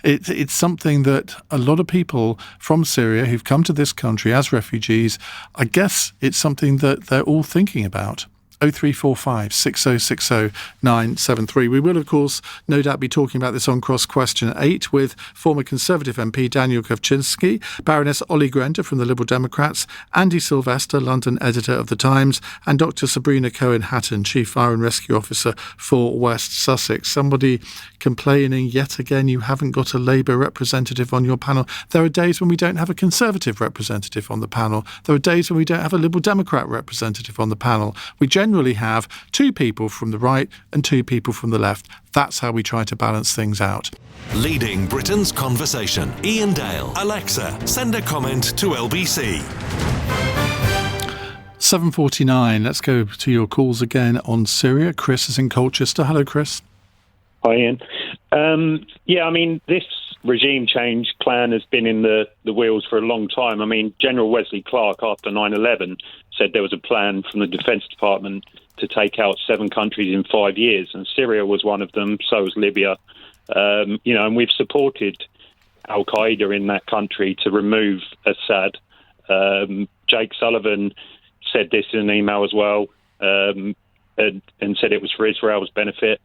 it's something that a lot of people from Syria who've come to this country as refugees, I guess it's something that they're all thinking about. 0345 6060 973. We will, of course, no doubt be talking about this on Cross Question 8 with former Conservative MP Daniel Kowczynski, Baroness Ollie Grender from the Liberal Democrats, Andy Sylvester, London editor of The Times, and Dr. Sabrina Cohen-Hatton, Chief Fire and Rescue Officer for West Sussex. Somebody complaining yet again you haven't got a Labour representative on your panel. There are days when we don't have a Conservative representative on the panel. There are days when we don't have a Liberal Democrat representative on the panel. We generally have two people from the right and two people from the left. That's how we try to balance things out. Leading Britain's conversation. Iain Dale. Alexa, send a comment to LBC. 7:49. Let's go to your calls again on Syria. Chris is in Colchester. Hello, Chris. Hi, Ian. This regime change plan has been in the wheels for a long time. General Wesley Clark, after 9/11, said there was a plan from the Defence Department to take out 7 countries in 5 years, and Syria was one of them, so was Libya. And we've supported Al-Qaeda in that country to remove Assad. Jake Sullivan said this in an email as well, and said it was for Israel's benefit.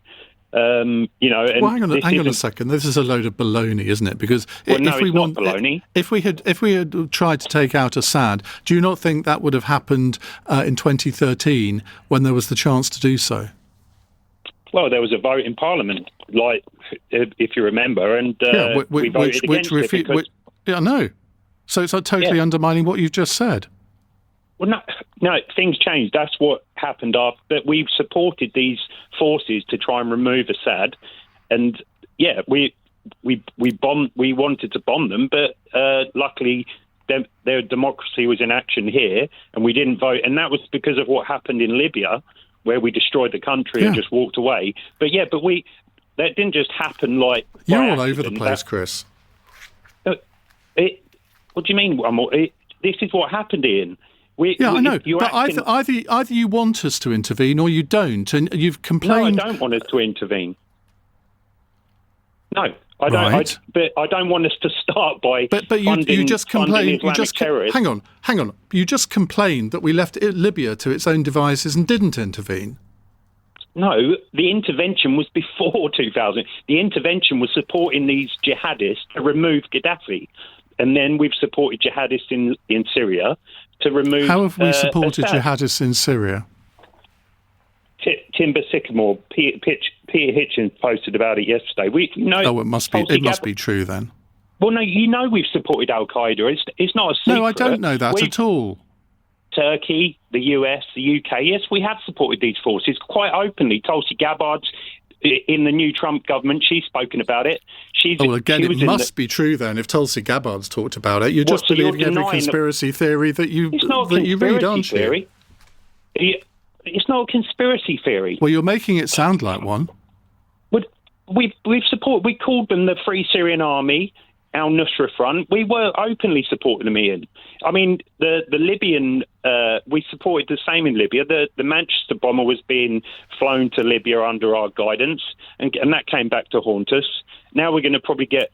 Hang on a second. This is a load of baloney, isn't it? Because if we had tried to take out Assad, do you not think that would have happened in 2013 when there was the chance to do so? Well, there was a vote in Parliament, if you remember, and we voted against it. No. So it's totally undermining what you've just said. Well, no, things changed. That's what happened after. We supported these forces to try and remove Assad, and we wanted to bomb them, but luckily their democracy was in action here, and we didn't vote, and that was because of what happened in Libya, where we destroyed the country and just walked away. But that didn't just happen like you're all over the place, Chris. What do you mean? This is what happened, Ian. I know, but either you want us to intervene or you don't, and you've complained. No, I don't want us to intervene. No, I don't. Right. But I don't want us to start by. But you just complained. Hang on. You just complained that we left Libya to its own devices and didn't intervene. No, the intervention was before 2000. The intervention was supporting these jihadists to remove Gaddafi. And then we've supported jihadists in Syria to remove... How have we supported Assad. jihadists in Syria? Timber Sycamore, Peter Hitchens posted about it yesterday. It must be true then. Well, no, we've supported Al-Qaeda. It's not a secret. No, I don't know that at all. Turkey, the US, the UK, yes, we have supported these forces quite openly. Tulsi Gabbard's in the new Trump government, she's spoken about it. It must be true then if Tulsi Gabbard's talked about it. You're just believing every conspiracy theory that you read, aren't you? It's not a conspiracy theory. Well, you're making it sound like one. We called them the Free Syrian Army, al-Nusra Front. We were openly supporting them, Ian. I mean, the Libyan, we supported the same in Libya. The Manchester bomber was being flown to Libya under our guidance, and that came back to haunt us. Now we're going to probably get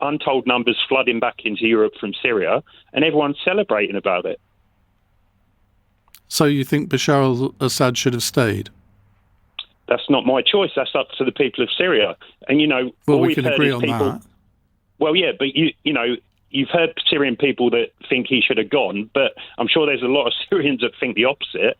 untold numbers flooding back into Europe from Syria, and everyone's celebrating about it. So you think Bashar al-Assad should have stayed? That's not my choice. That's up to the people of Syria. And, we can agree on that. Well, yeah, but you've heard Syrian people that think he should have gone, but I'm sure there's a lot of Syrians that think the opposite.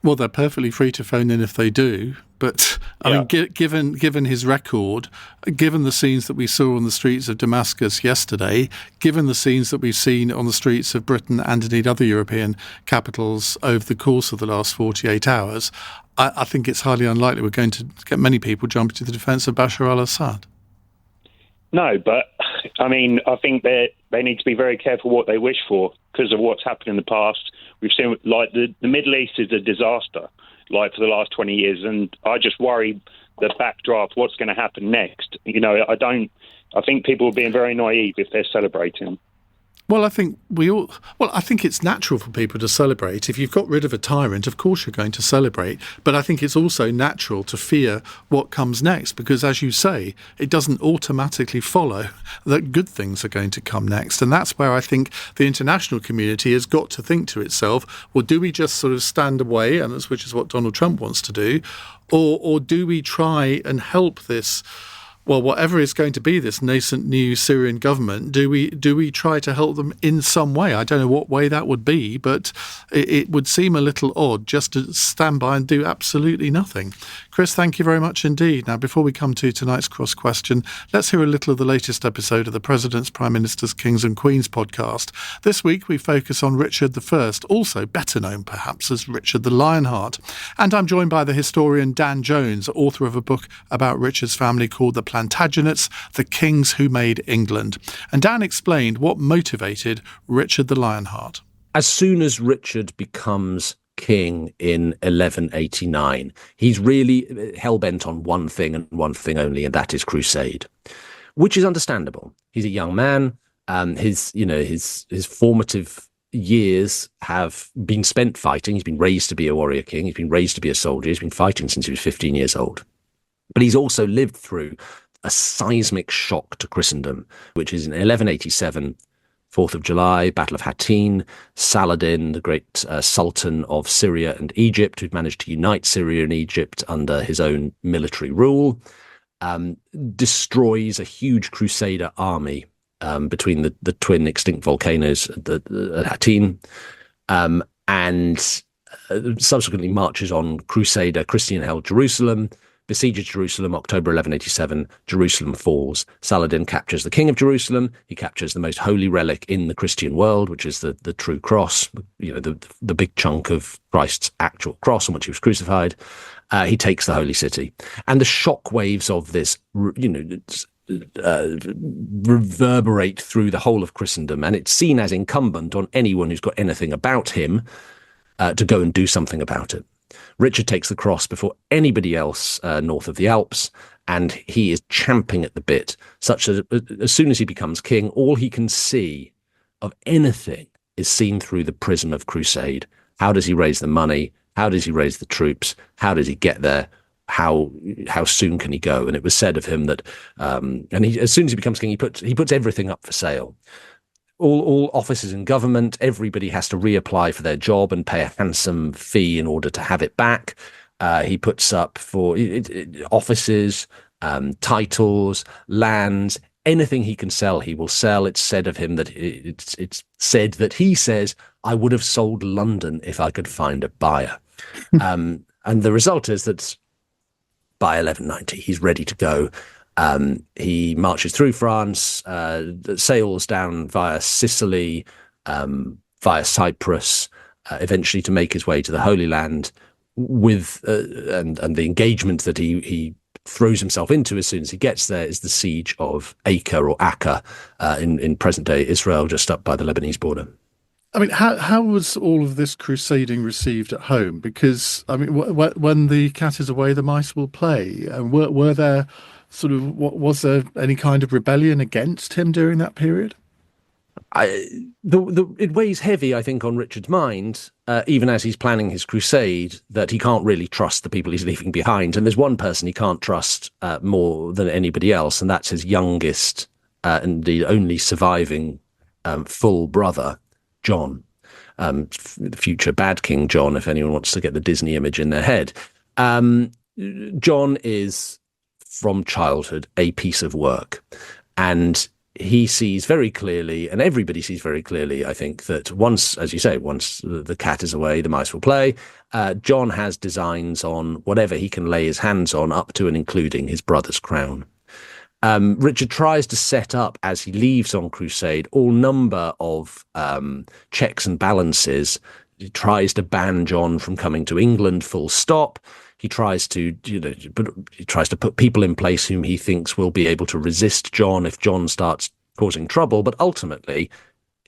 Well, they're perfectly free to phone in if they do, but I mean, given his record, given the scenes that we saw on the streets of Damascus yesterday, given the scenes that we've seen on the streets of Britain and indeed other European capitals over the course of the last 48 hours, I think it's highly unlikely we're going to get many people jumping to the defence of Bashar al-Assad. No, but I mean, I think they need to be very careful what they wish for because of what's happened in the past. We've seen like the Middle East is a disaster, like for the last 20 years, and I just worry the backdraft, what's going to happen next. I think people are being very naive if they're celebrating. Well, I think it's natural for people to celebrate. If you've got rid of a tyrant, of course you're going to celebrate. But I think it's also natural to fear what comes next, because as you say, it doesn't automatically follow that good things are going to come next. And that's where I think the international community has got to think to itself, well, do we just sort of stand away, which is what Donald Trump wants to do, or do we try and help this? Well, whatever is going to be this nascent new Syrian government, do we try to help them in some way? I don't know what way that would be, but it would seem a little odd just to stand by and do absolutely nothing. Chris, thank you very much indeed. Now, before we come to tonight's cross question, let's hear a little of the latest episode of the President's, Prime Minister's, Kings and Queens podcast. This week, we focus on Richard I, also better known perhaps as Richard the Lionheart. And I'm joined by the historian Dan Jones, author of a book about Richard's family called The Plantagenets, the Kings Who Made England. And Dan explained what motivated Richard the Lionheart. As soon as Richard becomes king in 1189, he's really hell-bent on one thing and one thing only, and that is crusade, which is understandable. He's a young man. His formative years have been spent fighting. He's been raised to be a warrior king. He's been raised to be a soldier. He's been fighting since he was 15 years old. But he's also lived through a seismic shock to Christendom, which is in 1187, 4th of July, Battle of Hattin. Saladin, the great Sultan of Syria and Egypt, who'd managed to unite Syria and Egypt under his own military rule, destroys a huge crusader army between the twin extinct volcanoes at Hattin, and subsequently marches on crusader Christian-held Jerusalem, besieges Jerusalem, October 1187, Jerusalem falls. Saladin captures the king of Jerusalem. He captures the most holy relic in the Christian world, which is the true cross, the big chunk of Christ's actual cross on which he was crucified. He takes the holy city. And the shock waves of this, reverberate through the whole of Christendom. And it's seen as incumbent on anyone who's got anything about him to go and do something about it. Richard takes the cross before anybody else north of the Alps, and he is champing at the bit, such that as soon as he becomes king, all he can see of anything is seen through the prism of crusade. How does he raise the money? How does he raise the troops? How does he get there? How soon can he go? And it was said of him that, as soon as he becomes king, he puts everything up for sale. All offices in government, everybody has to reapply for their job and pay a handsome fee in order to have it back. He puts up for offices, titles, lands, anything he can sell, he will sell. It's said of him that it's said that he says, "I would have sold London if I could find a buyer." And the result is that by 1190, he's ready to go. He marches through France, sails down via Sicily, via Cyprus, eventually to make his way to the Holy Land, with and the engagement that he throws himself into as soon as he gets there is the siege of Acre in present-day Israel, just up by the Lebanese border. I mean, how was all of this crusading received at home? Because, I mean, when the cat is away, the mice will play. And were there was there any kind of rebellion against him during that period? It weighs heavy, I think, on Richard's mind, even as he's planning his crusade, that he can't really trust the people he's leaving behind. And there's one person he can't trust more than anybody else, and that's his youngest and the only surviving full brother, John, the future bad King John, if anyone wants to get the Disney image in their head. John is, from childhood, a piece of work. And he sees very clearly, and everybody sees very clearly, I think, that once, as you say, once the cat is away, the mice will play. John has designs on whatever he can lay his hands on, up to and including his brother's crown. Richard tries to set up, as he leaves on crusade, all number of checks and balances. He tries to ban John from coming to England, full stop. He tries to, put people in place whom he thinks will be able to resist John if John starts causing trouble. But ultimately,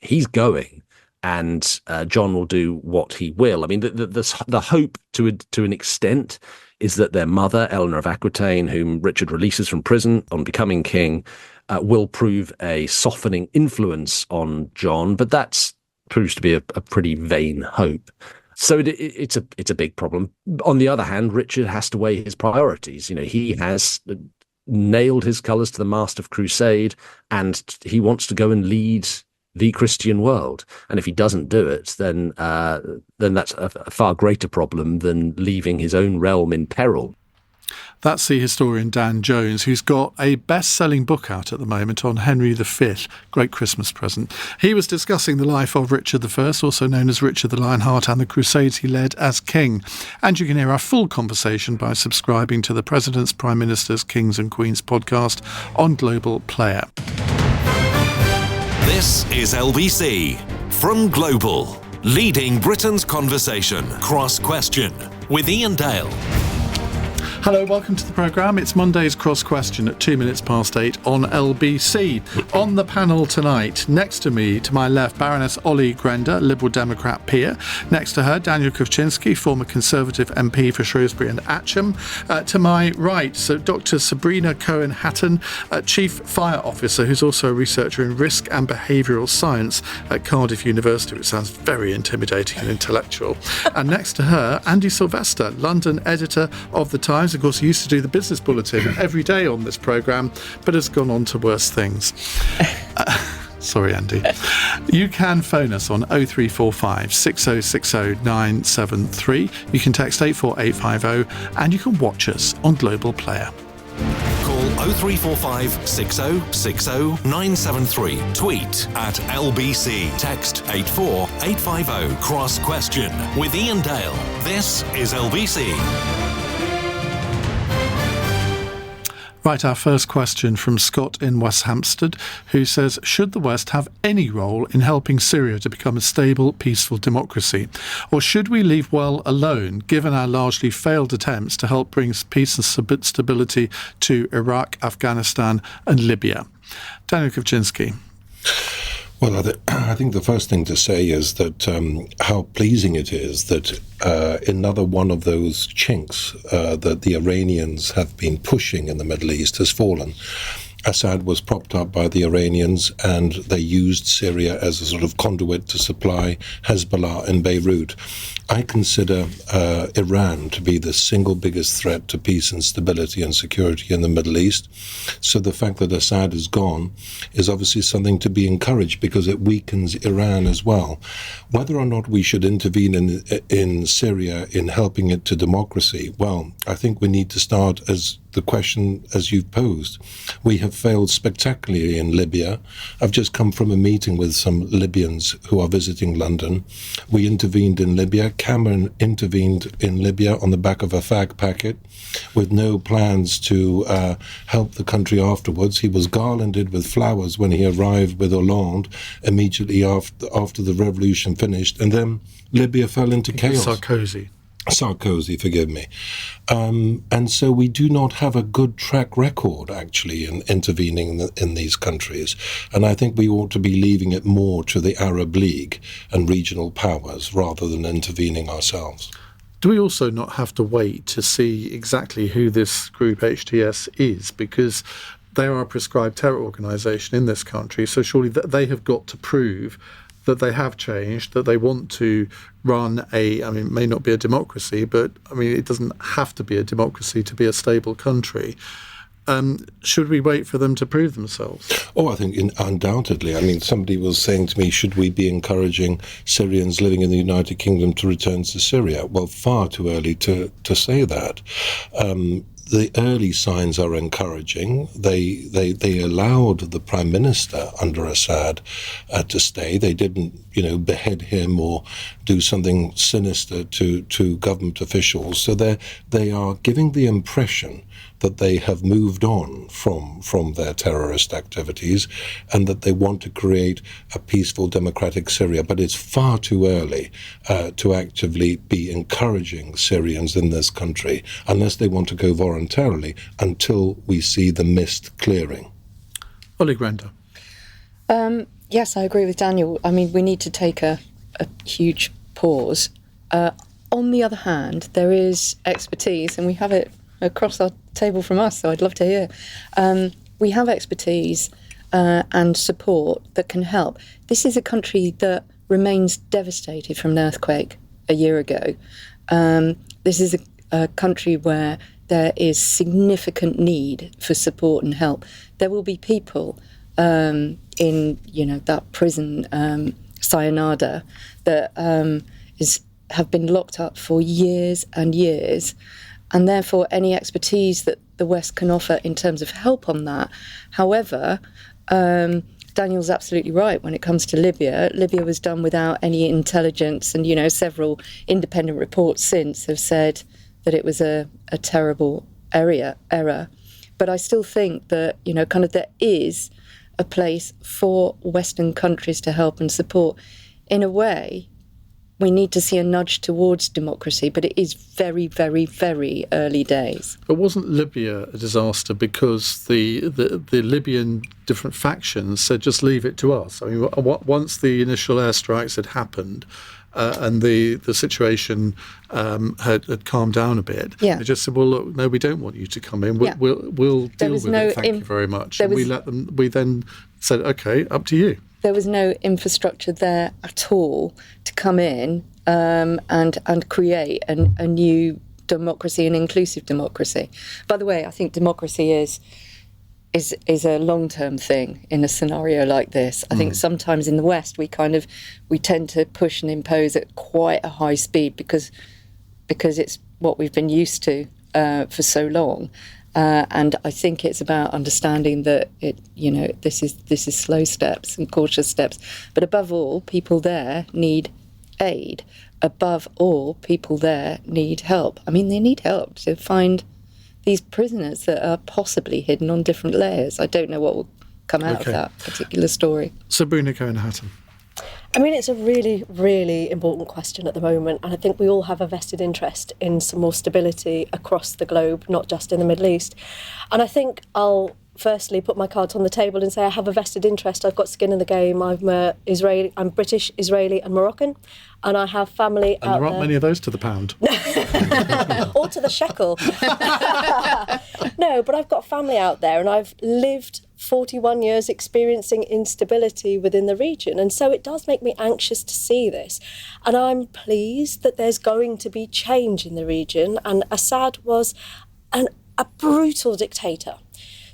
he's going, and John will do what he will. I mean, the hope to an extent is that their mother, Eleanor of Aquitaine, whom Richard releases from prison on becoming king, will prove a softening influence on John. But that proves to be a pretty vain hope. So it's a big problem. On the other hand, Richard has to weigh his priorities. He has nailed his colours to the mast of crusade, and he wants to go and lead the Christian world. And if he doesn't do it, then that's a far greater problem than leaving his own realm in peril. That's the historian Dan Jones, who's got a best-selling book out at the moment on Henry V, great Christmas present. He was discussing the life of Richard I, also known as Richard the Lionheart, and the crusades he led as king. And you can hear our full conversation by subscribing to the President's, Prime Minister's, Kings and Queens podcast on Global Player. This is LBC from Global, leading Britain's conversation. Cross Question with Iain Dale. Hello, welcome to the programme. It's Monday's Cross Question at 8:02 on LBC. On the panel tonight, next to me, to my left, Baroness Ollie Grender, Liberal Democrat peer. Next to her, Daniel Kowczynski, former Conservative MP for Shrewsbury and Atcham. To my right, so Dr. Sabrina Cohen-Hatton, Chief Fire Officer, who's also a researcher in risk and behavioural science at Cardiff University, which sounds very intimidating and intellectual. And next to her, Andy Sylvester, London editor of The Times. Of course, he used to do the business bulletin every day on this programme, but has gone on to worse things. Sorry, Andy. You can phone us on 0345 6060 973. You can text 84850, and you can watch us on Global Player. Call 0345 6060 973. Tweet at LBC. Text 84850. Cross Question with Iain Dale. This is LBC. Right, our first question from Scott in West Hampstead, who says, should the West have any role in helping Syria to become a stable, peaceful democracy? Or should we leave well alone, given our largely failed attempts to help bring peace and stability to Iraq, Afghanistan and Libya? Daniel Kowczynski. Well, I think the first thing to say is that how pleasing it is that another one of those chinks that the Iranians have been pushing in the Middle East has fallen. Assad was propped up by the Iranians, and they used Syria as a sort of conduit to supply Hezbollah in Beirut. I consider Iran to be the single biggest threat to peace and stability and security in the Middle East. So the fact that Assad is gone is obviously something to be encouraged, because it weakens Iran as well. Whether or not we should intervene in Syria in helping it to democracy, well, I think we need to start as the question as you've posed. We have failed spectacularly in Libya. I've just come from a meeting with some Libyans who are visiting London. We intervened in Libya. Cameron intervened in Libya on the back of a fag packet with no plans to help the country afterwards. He was garlanded with flowers when he arrived with Hollande immediately after the revolution finished, and then Libya fell into chaos. Sarkozy, forgive me. And so we do not have a good track record, actually, in intervening in these countries. And I think we ought to be leaving it more to the Arab League and regional powers rather than intervening ourselves. Do we also not have to wait to see exactly who this group HTS is? Because they are a prescribed terror organisation in this country, so surely they have got to prove that they have changed, that they want to run it may not be a democracy, but it doesn't have to be a democracy to be a stable country. Should we wait for them to prove themselves? Oh, I think undoubtedly. Somebody was saying to me, should we be encouraging Syrians living in the United Kingdom to return to Syria? Well, far too early to say that. The early signs are encouraging. They allowed the Prime Minister under Assad to stay. They didn't, behead him or do something sinister to government officials. So they are giving the impression that they have moved on from their terrorist activities and that they want to create a peaceful democratic Syria. But it's far too early to actively be encouraging Syrians in this country unless they want to go voluntarily until we see the mist clearing. Ollie Granda. Yes, I agree with Daniel. We need to take a huge pause. On the other hand, there is expertise, and we have it across our table from us, so I'd love to hear. We have expertise and support that can help. This is a country that remains devastated from an earthquake a year ago. This is a country where there is significant need for support and help. There will be people in that prison, Sayonara, that have been locked up for years and years, and therefore any expertise that the West can offer in terms of help on that. However, Daniel's absolutely right when it comes to Libya. Libya was done without any intelligence, and several independent reports since have said that it was a terrible error. But I still think that there is a place for Western countries to help and support. In a way, we need to see a nudge towards democracy, but it is very, very, very early days. But wasn't Libya a disaster because the Libyan different factions said, just leave it to us? Once the initial airstrikes had happened and the situation had calmed down a bit, they just said, well, look, no, we don't want you to come in. We'll deal with it, thank you very much. And we then said, OK, up to you. There was no infrastructure there at all to come in and create a new democracy, an inclusive democracy. By the way, I think democracy is a long-term thing in a scenario like this. I think sometimes in the West we tend to push and impose at quite a high speed because it's what we've been used to for so long. And I think it's about understanding that this is slow steps and cautious steps. But above all, people there need aid. Above all, people there need help. They need help to find these prisoners that are possibly hidden on different layers. I don't know what will come out of that particular story. Sabrina Cohen-Hatton. It's a really, really important question at the moment, and I think we all have a vested interest in some more stability across the globe, not just in the Middle East. And I think I'll firstly put my cards on the table and say I have a vested interest. I've got skin in the game. I'm British, Israeli, and Moroccan, and I have family out there. And there aren't many of those to the pound. Or to the shekel. No, but I've got family out there, and I've lived 41 years experiencing instability within the region, and so it does make me anxious to see this. And I'm pleased that there's going to be change in the region, and Assad was a brutal dictator.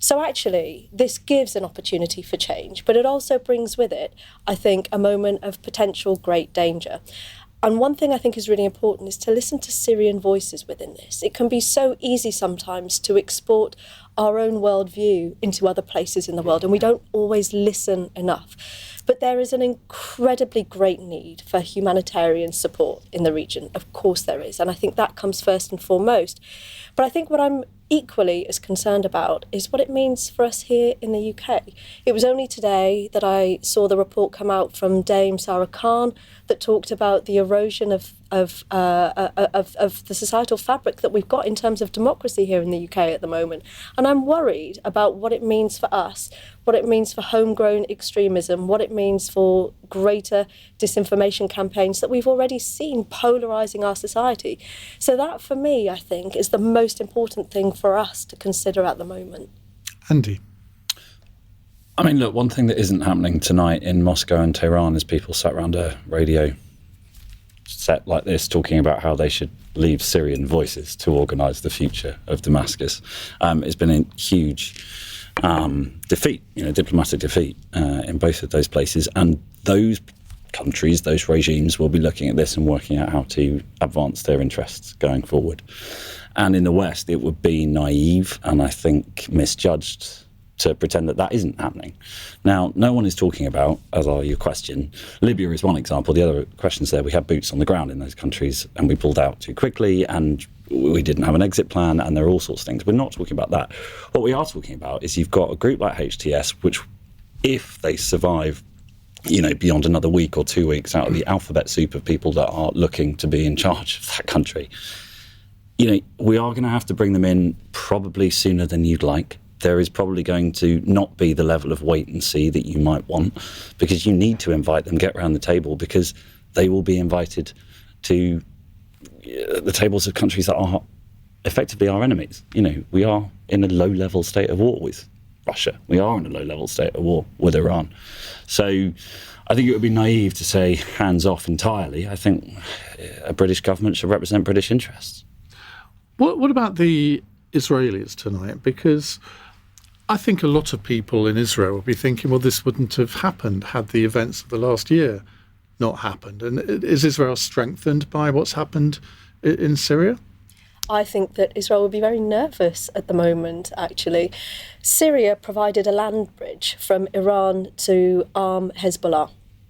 So actually, this gives an opportunity for change, but it also brings with it, I think, a moment of potential great danger. And one thing I think is really important is to listen to Syrian voices within this. It can be so easy sometimes to export our own worldview into other places in the world, and we don't always listen enough. But there is an incredibly great need for humanitarian support in the region. Of course there is, and I think that comes first and foremost. But I think what I'm equally as concerned about is what it means for us here in the UK. It was only today that I saw the report come out from Dame Sarah Khan that talked about the erosion of the societal fabric that we've got in terms of democracy here in the UK at the moment. And I'm worried about what it means for us, what it means for homegrown extremism, what it means for greater disinformation campaigns that we've already seen polarising our society. So that, for me, I think, is the most important thing for us to consider at the moment. Andy? I mean, look, one thing that isn't happening tonight in Moscow and Tehran is people sat around a radio set like this talking about how they should leave Syrian voices to organise the future of Damascus. It's been a huge defeat, diplomatic defeat in both of those places. And those countries, those regimes will be looking at this and working out how to advance their interests going forward. And in the West, it would be naive and I think misjudged to pretend that that isn't happening. Now, no one is talking about, as are your question, Libya is one example. The other questions there, we had boots on the ground in those countries and we pulled out too quickly and we didn't have an exit plan and there are all sorts of things. We're not talking about that. What we are talking about is you've got a group like HTS, which if they survive, beyond another week or 2 weeks out of the alphabet soup of people that are looking to be in charge of that country, we are going to have to bring them in probably sooner than you'd like. There is probably going to not be the level of wait and see that you might want because you need to invite them, get around the table because they will be invited to the tables of countries that are effectively our enemies. We are in a low-level state of war with Russia. We are in a low-level state of war with Iran. So I think it would be naive to say hands off entirely. I think a British government should represent British interests. What about the Israelis tonight? Because I think a lot of people in Israel will be thinking, well, this wouldn't have happened had the events of the last year not happened. And is Israel strengthened by what's happened in Syria? I think that Israel would be very nervous at the moment, actually. Syria provided a land bridge from Iran to arm Hezbollah,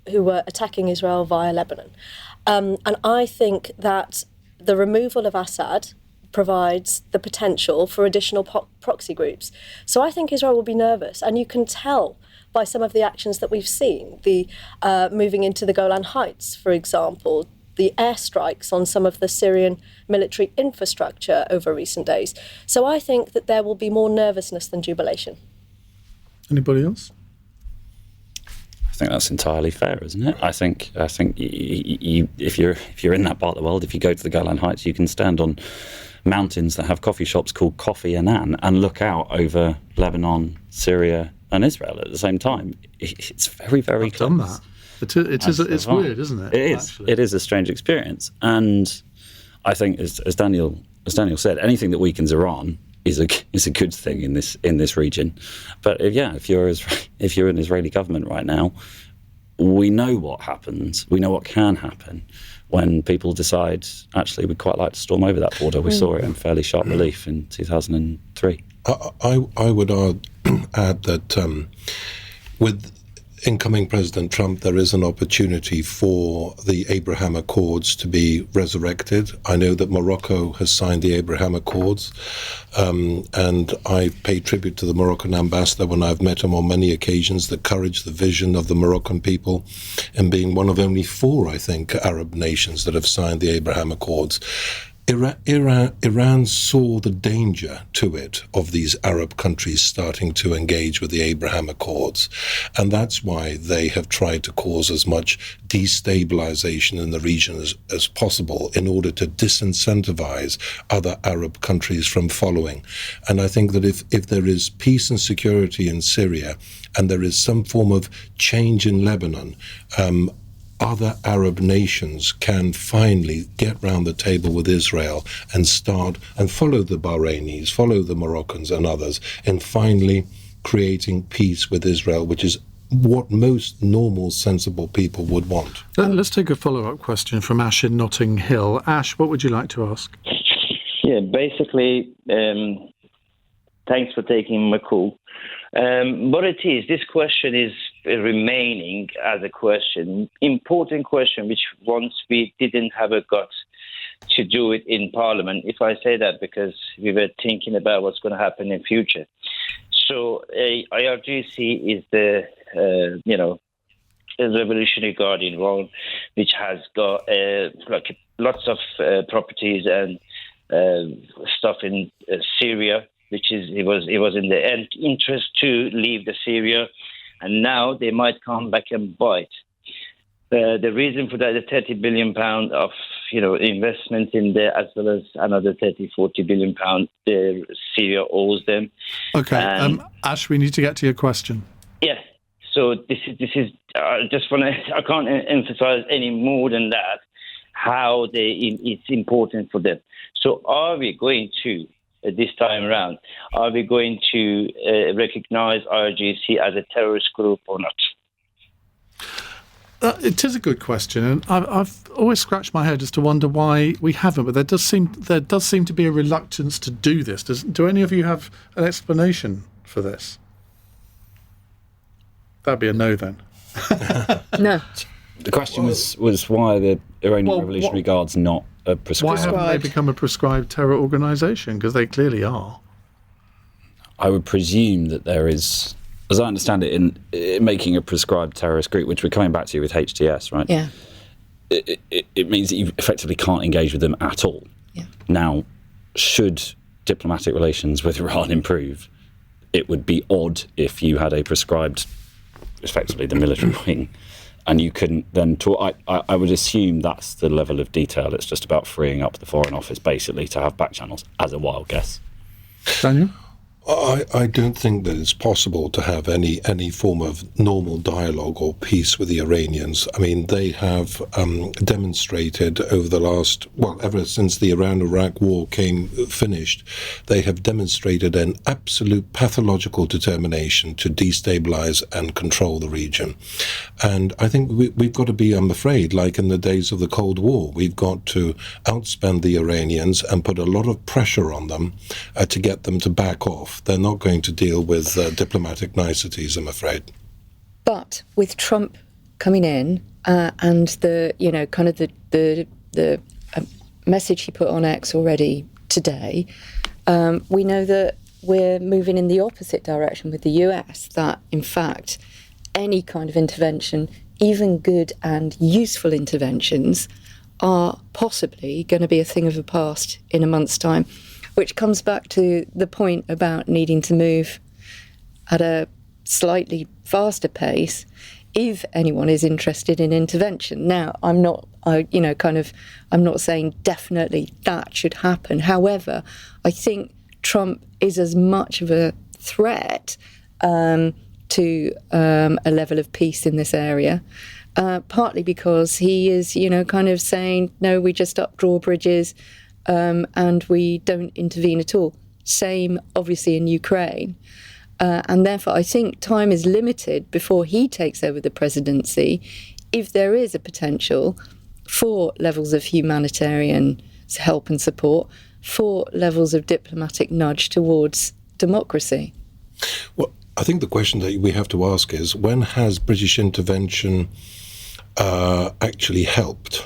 who were attacking Israel via Lebanon. And I think that the removal of Assad provides the potential for additional proxy groups. So I think Israel will be nervous, and you can tell by some of the actions that we've seen, the moving into the Golan Heights, for example, the airstrikes on some of the Syrian military infrastructure over recent days. So I think that there will be more nervousness than jubilation. Anybody else? I think that's entirely fair, isn't it? I think you, if you're in that part of the world, if you go to the Golan Heights, you can stand on mountains that have coffee shops called Coffee Annan and look out over Lebanon, Syria, and Israel at the same time. It's very, very close. I've done that. It's weird, isn't it? It is. Actually. It is a strange experience, and I think, as Daniel said, anything that weakens Iran is a good thing in this region. But if you're an Israeli government right now, we know what happens. We know what can happen when people decide, actually, we'd quite like to storm over that border. We saw it in fairly sharp relief in 2003. I would add that with incoming President Trump, there is an opportunity for the Abraham Accords to be resurrected. I know that Morocco has signed the Abraham Accords, and I pay tribute to the Moroccan ambassador when I've met him on many occasions, the courage, the vision of the Moroccan people, and being one of only 4, I think, Arab nations that have signed the Abraham Accords. Iran saw the danger to it of these Arab countries starting to engage with the Abraham Accords, and that's why they have tried to cause as much destabilization in the region as possible in order to disincentivize other Arab countries from following. And I think that if there is peace and security in Syria, and there is some form of change in Lebanon, other Arab nations can finally get round the table with Israel and start and follow the Bahrainis, follow the Moroccans and others in finally creating peace with Israel, which is what most normal, sensible people would want. Let's take a follow-up question from Ash in Notting Hill. Ash, what would you like to ask? Yeah, basically, thanks for taking my call. But this question is remaining as a question, important question, which once we didn't have a guts to do it in Parliament. If I say that because we were thinking about what's going to happen in future. So IRGC is the, Revolutionary Guard in Iran, which has got lots of properties and stuff in Syria, which is it was in the interest to leave the Syria, and now they might come back and bite. The reason for that, the £30 billion of investment in there, as well as another £40 billion Syria owes them. Okay, Ash, we need to get to your question. Yeah. So this is. I just want to. I can't emphasize any more than that how it's important for them. So are we going to? This time around, are we going to recognise IRGC as a terrorist group or not? It is a good question, and I've always scratched my head as to wonder why we haven't. But there does seem to be a reluctance to do this. Do any of you have an explanation for this? That'd be a no then. No. The question was why the Iranian Revolutionary Guard's not a prescribed. Why haven't they become a prescribed terror organisation? Because they clearly are. I would presume that there is, as I understand it, in making a prescribed terrorist group, which we're coming back to with HTS, right? Yeah. It means that you effectively can't engage with them at all. Yeah. Now, should diplomatic relations with Iran improve, it would be odd if you had a prescribed, effectively the military wing, and you couldn't then talk. I would assume that's the level of detail. It's just about freeing up the Foreign Office, basically, to have back channels, as a wild guess. Daniel? I don't think that it's possible to have any form of normal dialogue or peace with the Iranians. I mean, they have demonstrated over the last, ever since the Iran-Iraq war finished, they have demonstrated an absolute pathological determination to destabilize and control the region. And I think we've got to be, I'm afraid, like in the days of the Cold War, we've got to outspend the Iranians and put a lot of pressure on them to get them to back off. They're not going to deal with diplomatic niceties, I'm afraid. But with Trump coming in and the message he put on X already today, we know that we're moving in the opposite direction with the US, that in fact any kind of intervention, even good and useful interventions, are possibly going to be a thing of the past in a month's time. Which comes back to the point about needing to move at a slightly faster pace if anyone is interested in intervention. Now, I'm not saying definitely that should happen. However, I think Trump is as much of a threat to a level of peace in this area, partly because he is, saying, no, we just up drawbridges. And we don't intervene at all. Same, obviously, in Ukraine. And therefore, I think time is limited before he takes over the presidency if there is a potential for levels of humanitarian help and support, for levels of diplomatic nudge towards democracy. Well, I think the question that we have to ask is, when has British intervention actually helped?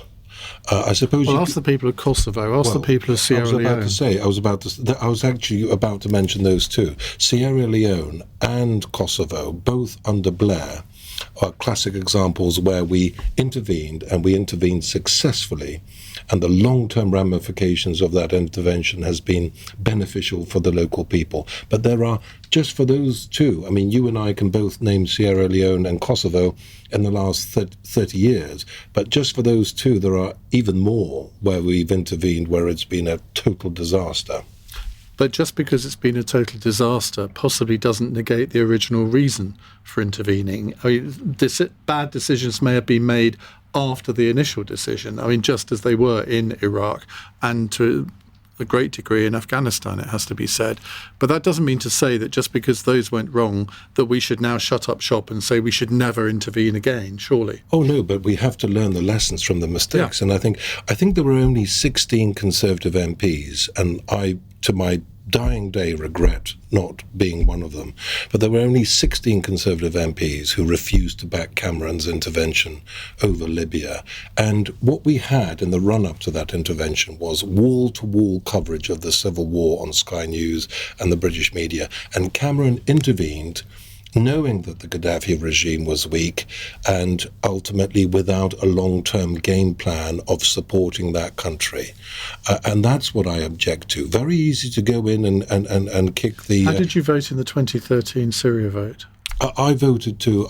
I suppose. Well, ask the people of Kosovo. Ask the people of Sierra Leone. I was actually about to mention those two. Sierra Leone and Kosovo, both under Blair, are classic examples where we intervened, and we intervened successfully, and the long-term ramifications of that intervention has been beneficial for the local people. But there are, just for those two, I mean, you and I can both name Sierra Leone and Kosovo in the last 30 years, but just for those two, there are even more where we've intervened where it's been a total disaster. But just because it's been a total disaster possibly doesn't negate the original reason for intervening. I mean, bad decisions may have been made after the initial decision. I mean, just as they were in Iraq and to a great degree in Afghanistan, it has to be said. But that doesn't mean to say that just because those went wrong, that we should now shut up shop and say we should never intervene again, surely. Oh, no, but we have to learn the lessons from the mistakes. Yeah. And I think there were only 16 Conservative MPs, and I, to my dying day, regret not being one of them. But there were only 16 Conservative MPs who refused to back Cameron's intervention over Libya. And what we had in the run-up to that intervention was wall-to-wall coverage of the civil war on Sky News and the British media. And Cameron intervened knowing that the Gaddafi regime was weak and ultimately without a long-term game plan of supporting that country. And that's what I object to. Very easy to go in and kick the... How did you vote in the 2013 Syria vote? I voted to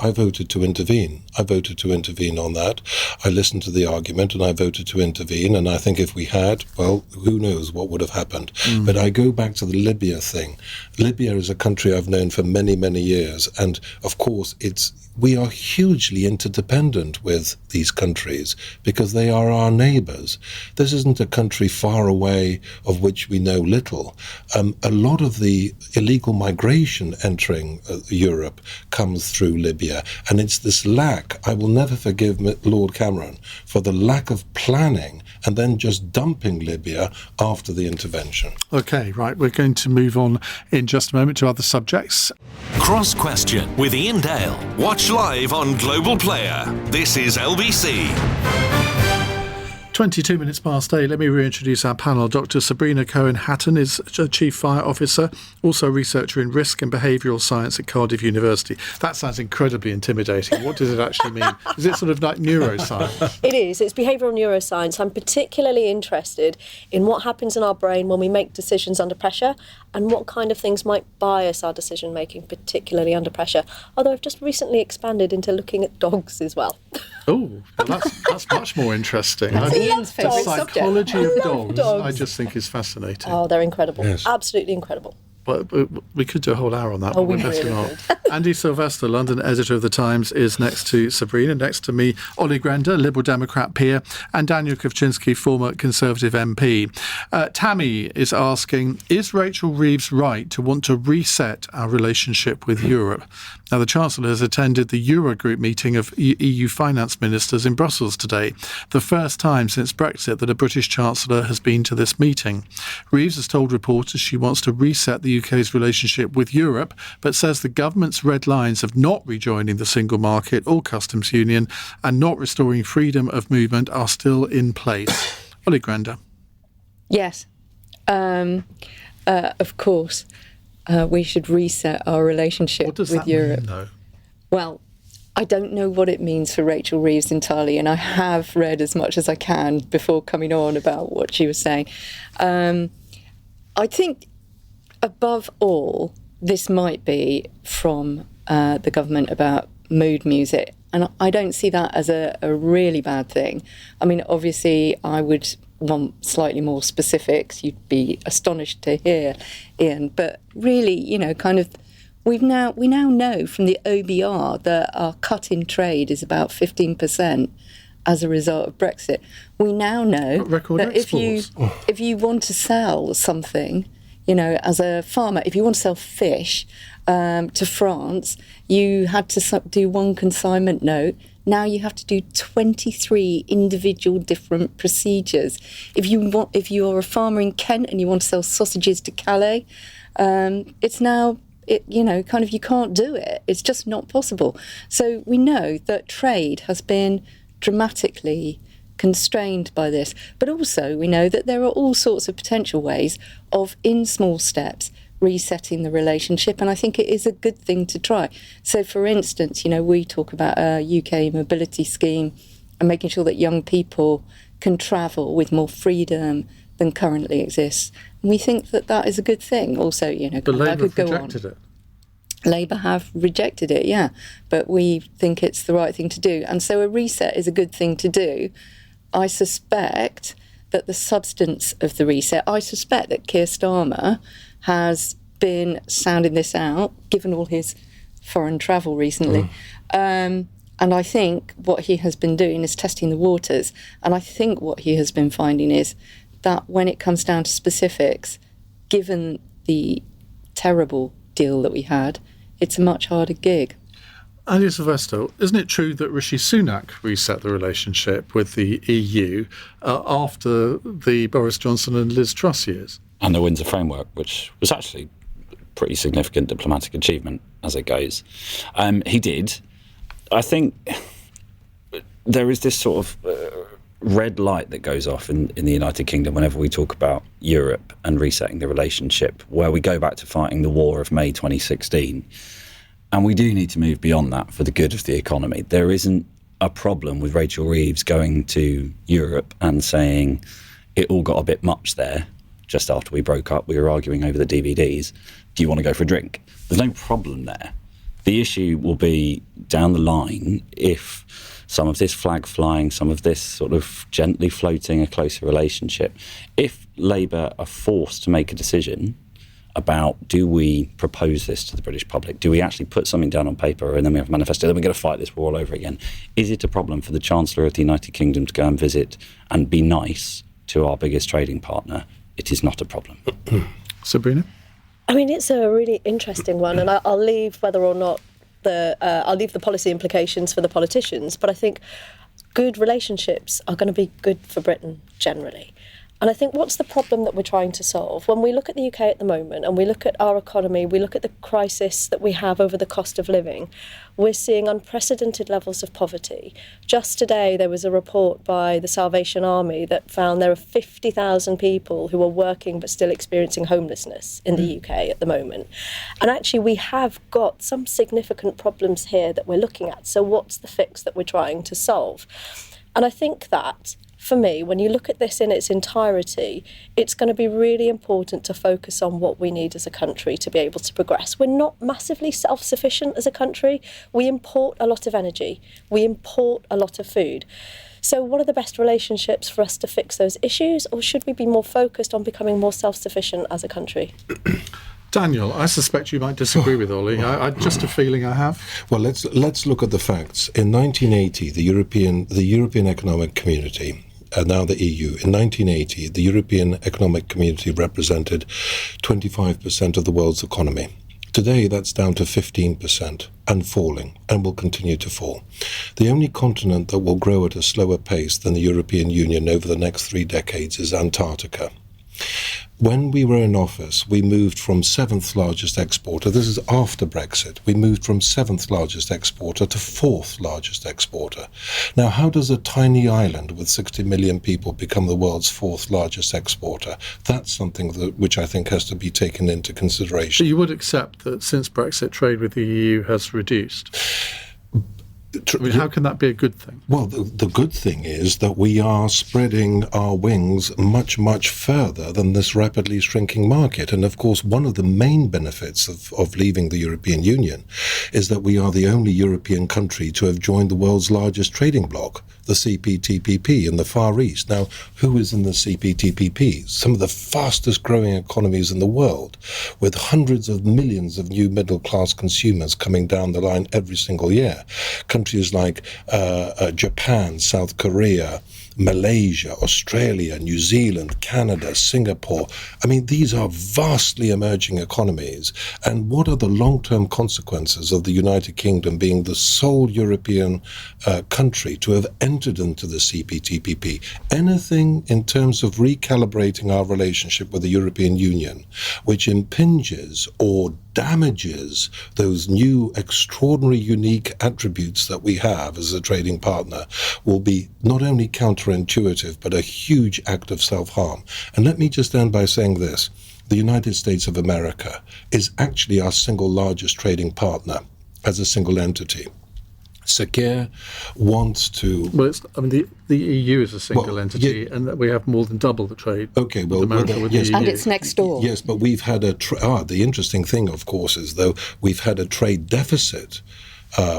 intervene. I voted to intervene on that. I listened to the argument and I voted to intervene. And I think if we had, well, who knows what would have happened. But I go back to the Libya thing. Libya is a country I've known for many, many years. And of course, we are hugely interdependent with these countries because they are our neighbours. This isn't a country far away of which we know little. A lot of the illegal migration entering Europe comes through Libya. And it's this lack, I will never forgive Lord Cameron for the lack of planning and then just dumping Libya after the intervention. OK, right, we're going to move on in just a moment to other subjects. Cross Question with Iain Dale. Watch live on Global Player. This is LBC. 22 minutes past 8. Let me reintroduce our panel. Dr. Sabrina Cohen-Hatton is a Chief Fire Officer, also a researcher in risk and behavioural science at Cardiff University. That sounds incredibly intimidating. What does it actually mean? Is it sort of like neuroscience? It is. It's behavioural neuroscience. I'm particularly interested in what happens in our brain when we make decisions under pressure and what kind of things might bias our decision-making, particularly under pressure. Although I've just recently expanded into looking at dogs as well. Oh, well, that's much more interesting. Iain's favourite subject. The psychology of dogs, I just think is fascinating. Oh, they're incredible. Yes. Absolutely incredible. Well, we could do a whole hour on that, but we we're better really not. Andy Sylvester, London editor of The Times, is next to Sabrina. Next to me, Ollie Grenda, Liberal Democrat peer, and Daniel Kawczynski, former Conservative MP. Tammy is asking, is Rachel Reeves right to want to reset our relationship with Europe? Now, the Chancellor has attended the Eurogroup meeting of EU finance ministers in Brussels today, the first time since Brexit that a British Chancellor has been to this meeting. Reeves has told reporters she wants to reset the UK's relationship with Europe, but says the government's red lines of not rejoining the single market or customs union and not restoring freedom of movement are still in place. Ollie Grenda. Yes, of course. We should reset our relationship with Europe. Mean, though? Well, I don't know what it means for Rachel Reeves entirely, and I have read as much as I can before coming on about what she was saying. I think, above all, this might be from the government about mood music, and I don't see that as a really bad thing. I mean, obviously, I would want slightly more specifics. You'd be astonished to hear, Iain. But really, kind of, we now know from the OBR that our cut in trade is about 15% as a result of Brexit. We now know that if you want to sell something, as a farmer, if you want to sell fish to France, you had to do one consignment note. Now you have to do 23 individual different procedures. If you are a farmer in Kent and you want to sell sausages to Calais, it's now, you can't do it. It's just not possible. So we know that trade has been dramatically constrained by this. But also we know that there are all sorts of potential ways of, in small steps, resetting the relationship, and I think it is a good thing to try. So, for instance, we talk about a UK mobility scheme and making sure that young people can travel with more freedom than currently exists. And we think that that is a good thing. Also, but Labour could go rejected it. Labour have rejected it, yeah, but we think it's the right thing to do. And so a reset is a good thing to do. I suspect that the substance of the reset, I suspect that Keir Starmer has been sounding this out, given all his foreign travel recently. And I think what he has been doing is testing the waters. And I think what he has been finding is that when it comes down to specifics, given the terrible deal that we had, it's a much harder gig. Andy Silvestro, isn't it true that Rishi Sunak reset the relationship with the EU after the Boris Johnson and Liz Truss years? And the Windsor Framework, which was actually a pretty significant diplomatic achievement as it goes. He did. I think there is this sort of red light that goes off in the United Kingdom whenever we talk about Europe and resetting the relationship, where we go back to fighting the war of May 2016. And we do need to move beyond that for the good of the economy. There isn't a problem with Rachel Reeves going to Europe and saying it all got a bit much there. Just after we broke up, we were arguing over the DVDs. Do you want to go for a drink? There's no problem there. The issue will be down the line if some of this flag flying, some of this sort of gently floating a closer relationship, if Labour are forced to make a decision about, do we propose this to the British public? Do we actually put something down on paper and then we have a manifesto, then we're going to fight this war all over again? Is it a problem for the Chancellor of the United Kingdom to go and visit and be nice to our biggest trading partner? It is not a problem. Sabrina? I mean, it's a really interesting one, and I'll leave whether or not I'll leave the policy implications for the politicians, but I think good relationships are going to be good for Britain generally. And I think what's the problem that we're trying to solve? When we look at the UK at the moment and we look at our economy, we look at the crisis that we have over the cost of living, we're seeing unprecedented levels of poverty. Just today there was a report by the Salvation Army that found there are 50,000 people who are working but still experiencing homelessness in the UK at the moment. And actually we have got some significant problems here that we're looking at. So what's the fix that we're trying to solve? And I think that, for me, when you look at this in its entirety, it's going to be really important to focus on what we need as a country to be able to progress. We're not massively self-sufficient as a country. We import a lot of energy. We import a lot of food. So what are the best relationships for us to fix those issues? Or should we be more focused on becoming more self-sufficient as a country? Daniel, I suspect you might disagree with Ollie. I just a feeling I have. Well, let's look at the facts. In 1980, the European Economic Community, now the EU, in 1980, the European Economic Community represented 25% of the world's economy. Today, that's down to 15% and falling, and will continue to fall. The only continent that will grow at a slower pace than the European Union over the next 3 decades is Antarctica. When we were in office, we moved from 7th largest exporter, this is after Brexit, we moved from 7th largest exporter to 4th largest exporter. Now, how does a tiny island with 60 million people become the world's 4th largest exporter? That's something which I think has to be taken into consideration. So you would accept that since Brexit, trade with the EU has reduced? I mean, how can that be a good thing? Well, the good thing is that we are spreading our wings much, much further than this rapidly shrinking market. And of course, one of the main benefits of leaving the European Union is that we are the only European country to have joined the world's largest trading bloc, the CPTPP in the Far East. Now, who is in the CPTPP? Some of the fastest growing economies in the world, with hundreds of millions of new middle-class consumers coming down the line every single year. Countries like Japan, South Korea, Malaysia, Australia, New Zealand, Canada, Singapore. I mean, these are vastly emerging economies. And what are the long-term consequences of the United Kingdom being the sole European country to have entered into the CPTPP? Anything in terms of recalibrating our relationship with the European Union, which impinges or damages those new extraordinary unique attributes that we have as a trading partner, will be not only counterintuitive but a huge act of self-harm. And let me just end by saying this. the United States of America is actually our single largest trading partner as a single entity. Sakir wants to... Well, the EU is a single entity, and that we have more than double the trade. Okay, well, with America with the EU. And it's next door. Yes, but we've had the interesting thing, of course, is though we've had a trade deficit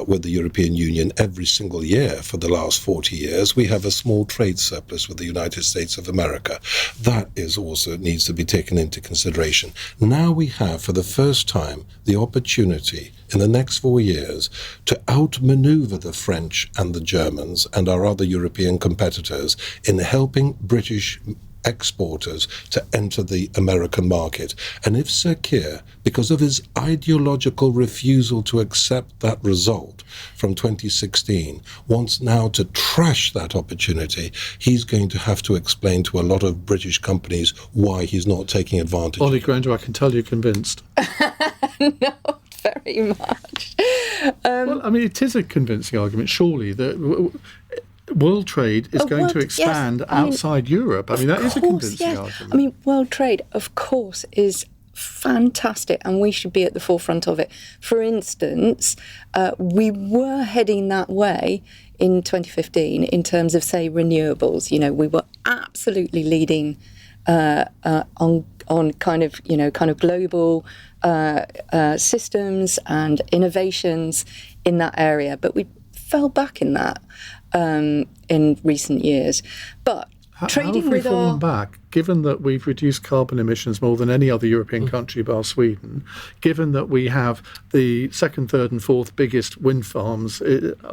with the European Union every single year for the last 40 years. We have a small trade surplus with the United States of America. That is also needs to be taken into consideration. Now we have, for the first time, the opportunity in the next 4 years to outmaneuver the French and the Germans and our other European competitors in helping British exporters to enter the American market. And if Sakir, because of his ideological refusal to accept that result from 2016, wants now to trash that opportunity, he's going to have to explain to a lot of British companies why he's not taking advantage. Ollie Grander, I can tell you're convinced. Not very much. Well, I mean, it is a convincing argument, surely, that world trade is going to expand outside Europe. I mean, that is a convincing argument. I mean, world trade, of course, is fantastic, and we should be at the forefront of it. For instance, we were heading that way in 2015 in terms of, say, renewables. You know, we were absolutely leading on kind of global systems and innovations in that area, but we fell back in that in recent years. But trading how have we fallen back, given that we've reduced carbon emissions more than any other European country bar Sweden, given that we have the second, third and fourth biggest wind farms,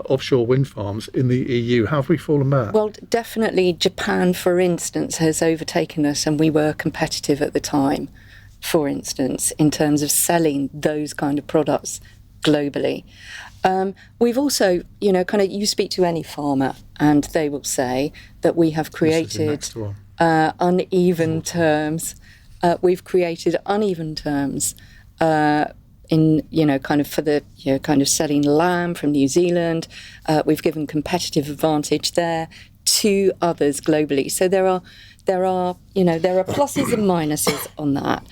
offshore wind farms in the EU? How have we fallen back? Well, definitely Japan, for instance, has overtaken us, and we were competitive at the time, for instance, in terms of selling those kind of products globally. We've also, you speak to any farmer and they will say that we have created uneven terms. We've created uneven terms in, for the, selling lamb from New Zealand. We've given competitive advantage there to others globally. So there are pluses and minuses on that.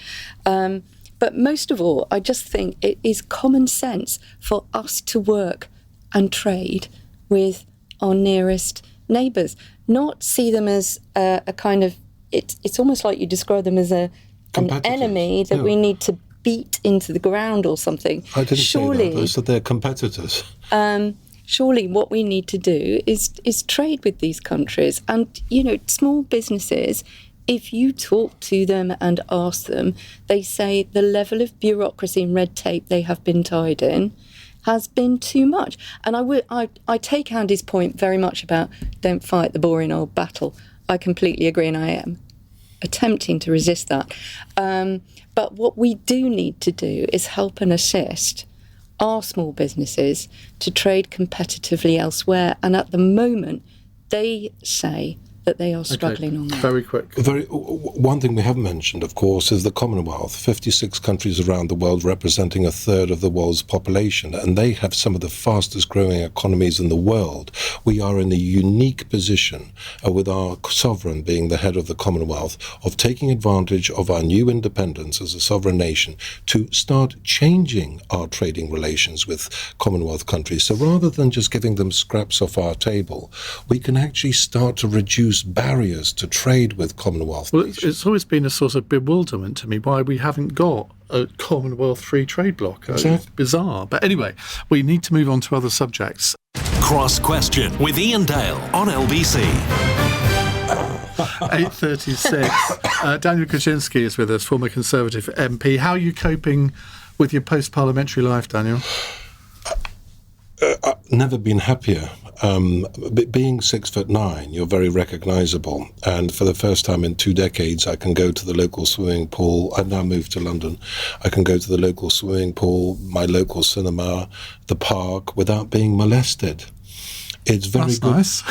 But most of all, I just think it is common sense for us to work and trade with our nearest neighbours, not see them as a kind of... It's almost like you describe them as an enemy that we need to beat into the ground or something. I didn't say that. I said they're competitors. Surely what we need to do is trade with these countries. And, small businesses... If you talk to them and ask them, they say the level of bureaucracy and red tape they have been tied in has been too much. And I take Andy's point very much about don't fight the boring old battle. I completely agree, and I am attempting to resist that. But what we do need to do is help and assist our small businesses to trade competitively elsewhere. And at the moment, they say that they are struggling on that. Very quick. One thing we haven't mentioned, of course, is the Commonwealth. 56 countries around the world representing a third of the world's population, and they have some of the fastest growing economies in the world. We are in a unique position, with our sovereign being the head of the Commonwealth, of taking advantage of our new independence as a sovereign nation to start changing our trading relations with Commonwealth countries. So rather than just giving them scraps off our table, we can actually start to reduce barriers to trade with Commonwealth nations. It's always been a sort of bewilderment to me why we haven't got a Commonwealth free trade bloc. It's bizarre. But anyway, we need to move on to other subjects. Cross Question with Iain Dale on LBC. 8:36. Daniel Kaczynski is with us, former Conservative MP. How are you coping with your post-parliamentary life, Daniel? I've never been happier. Being 6'9", you're very recognisable. And for the first time in 2 decades, I can go to the local swimming pool. I've now moved to London. I can go to the local swimming pool, my local cinema, the park, without being molested. It's very good. Nice.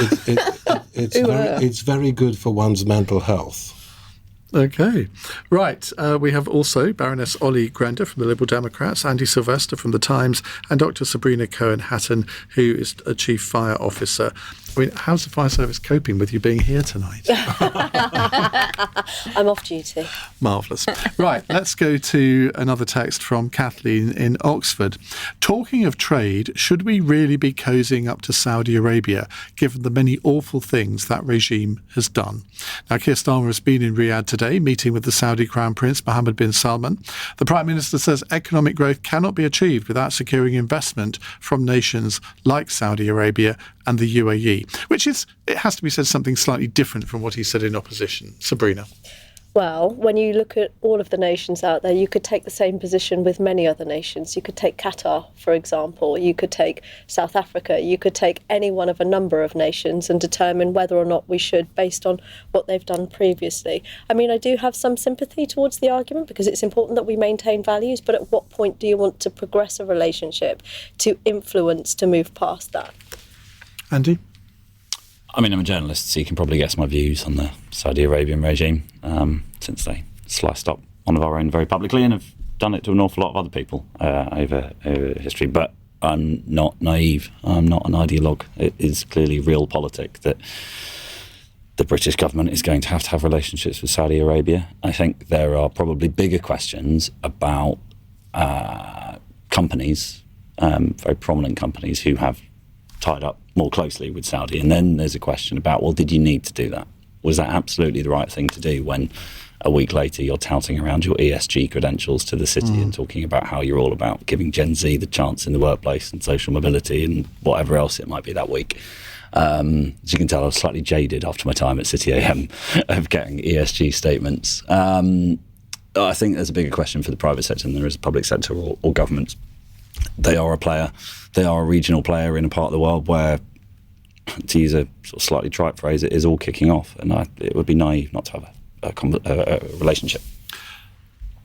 It's very good for one's mental health. Okay. Right. We have also Baroness Ollie Grander from the Liberal Democrats, Andy Sylvester from The Times, and Dr. Sabrina Cohen-Hatton, who is a Chief Fire Officer. I mean, how's the fire service coping with you being here tonight? I'm off duty. Marvellous. Right, let's go to another text from Kathleen in Oxford. Talking of trade, should we really be cozying up to Saudi Arabia, given the many awful things that regime has done? Now, Keir Starmer has been in Riyadh today, meeting with the Saudi Crown Prince Mohammed bin Salman. The Prime Minister says economic growth cannot be achieved without securing investment from nations like Saudi Arabia and the UAE, which is, it has to be said, something slightly different from what he said in opposition. Sabrina. Well, when you look at all of the nations out there, you could take the same position with many other nations. You could take Qatar, for example. You could take South Africa. You could take any one of a number of nations and determine whether or not we should, based on what they've done previously. I mean, I do have some sympathy towards the argument because it's important that we maintain values, but at what point do you want to progress a relationship, to influence, to move past that? Andy? I mean, I'm a journalist, so you can probably guess my views on the Saudi Arabian regime, since they sliced up one of our own very publicly and have done it to an awful lot of other people over history. But I'm not naive. I'm not an ideologue. It is clearly realpolitik that the British government is going to have relationships with Saudi Arabia. I think there are probably bigger questions about companies, very prominent companies who have tied up more closely with Saudi. And then there's a question about, well, did you need to do that? Was that absolutely the right thing to do when a week later you're touting around your ESG credentials to the city and talking about how you're all about giving Gen Z the chance in the workplace and social mobility and whatever else it might be that week? As you can tell, I was slightly jaded after my time at City AM of getting ESG statements. I think there's a bigger question for the private sector than there is the public sector or governments. They are a player. They are a regional player in a part of the world where, to use a sort of slightly trite phrase, it is all kicking off, and it would be naive not to have a relationship.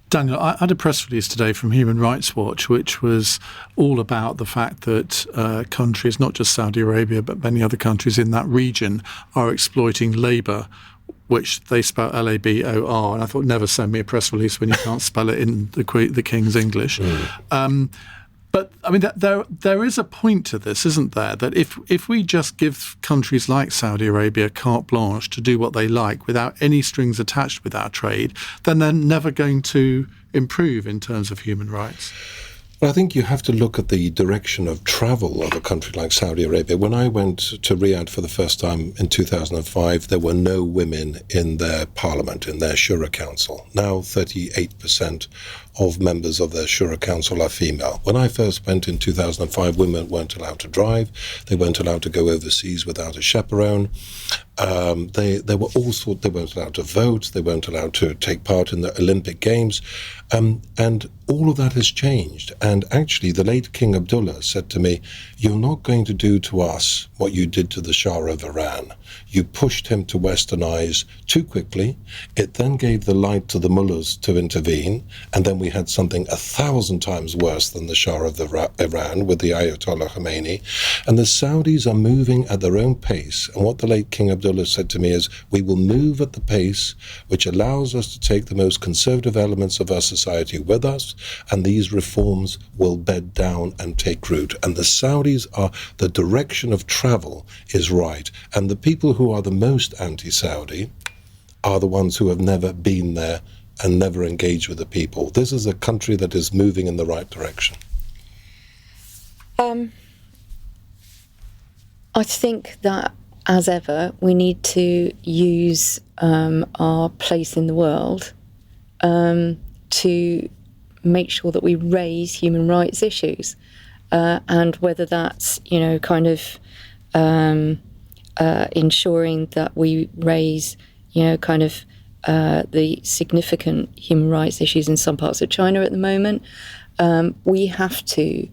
Daniel, I had a press release today from Human Rights Watch, which was all about the fact that countries, not just Saudi Arabia, but many other countries in that region, are exploiting labour, which they spell LABOR. And I thought, never send me a press release when you can't spell it in the King's English. But I mean, there is a point to this, isn't there? That if we just give countries like Saudi Arabia carte blanche to do what they like without any strings attached with our trade, then they're never going to improve in terms of human rights. Well, I think you have to look at the direction of travel of a country like Saudi Arabia. When I went to Riyadh for the first time in 2005, there were no women in their parliament, in their Shura Council. Now 38% of members of their Shura Council are female. When I first went in 2005, women weren't allowed to drive. They weren't allowed to go overseas without a chaperone. They weren't allowed to vote. They weren't allowed to take part in the Olympic Games. And all of that has changed. And actually, the late King Abdullah said to me, "You're not going to do to us what you did to the Shah of Iran. You pushed him to westernize too quickly. It then gave the light to the mullahs to intervene. And then we had something 1,000 times worse than the Shah of Iran with the Ayatollah Khomeini. And the Saudis are moving at their own pace. And what the late King Abdullah said to me is, we will move at the pace which allows us to take the most conservative elements of our society with us, and these reforms will bed down and take root. And the Saudis are, the direction of travel is right. And the people who are the most anti-Saudi are the ones who have never been there and never engaged with the people. This is a country that is moving in the right direction. I think that, as ever, we need to use our place in the world to make sure that we raise human rights issues, and whether that's, ensuring that we raise, the significant human rights issues in some parts of China at the moment. We have to,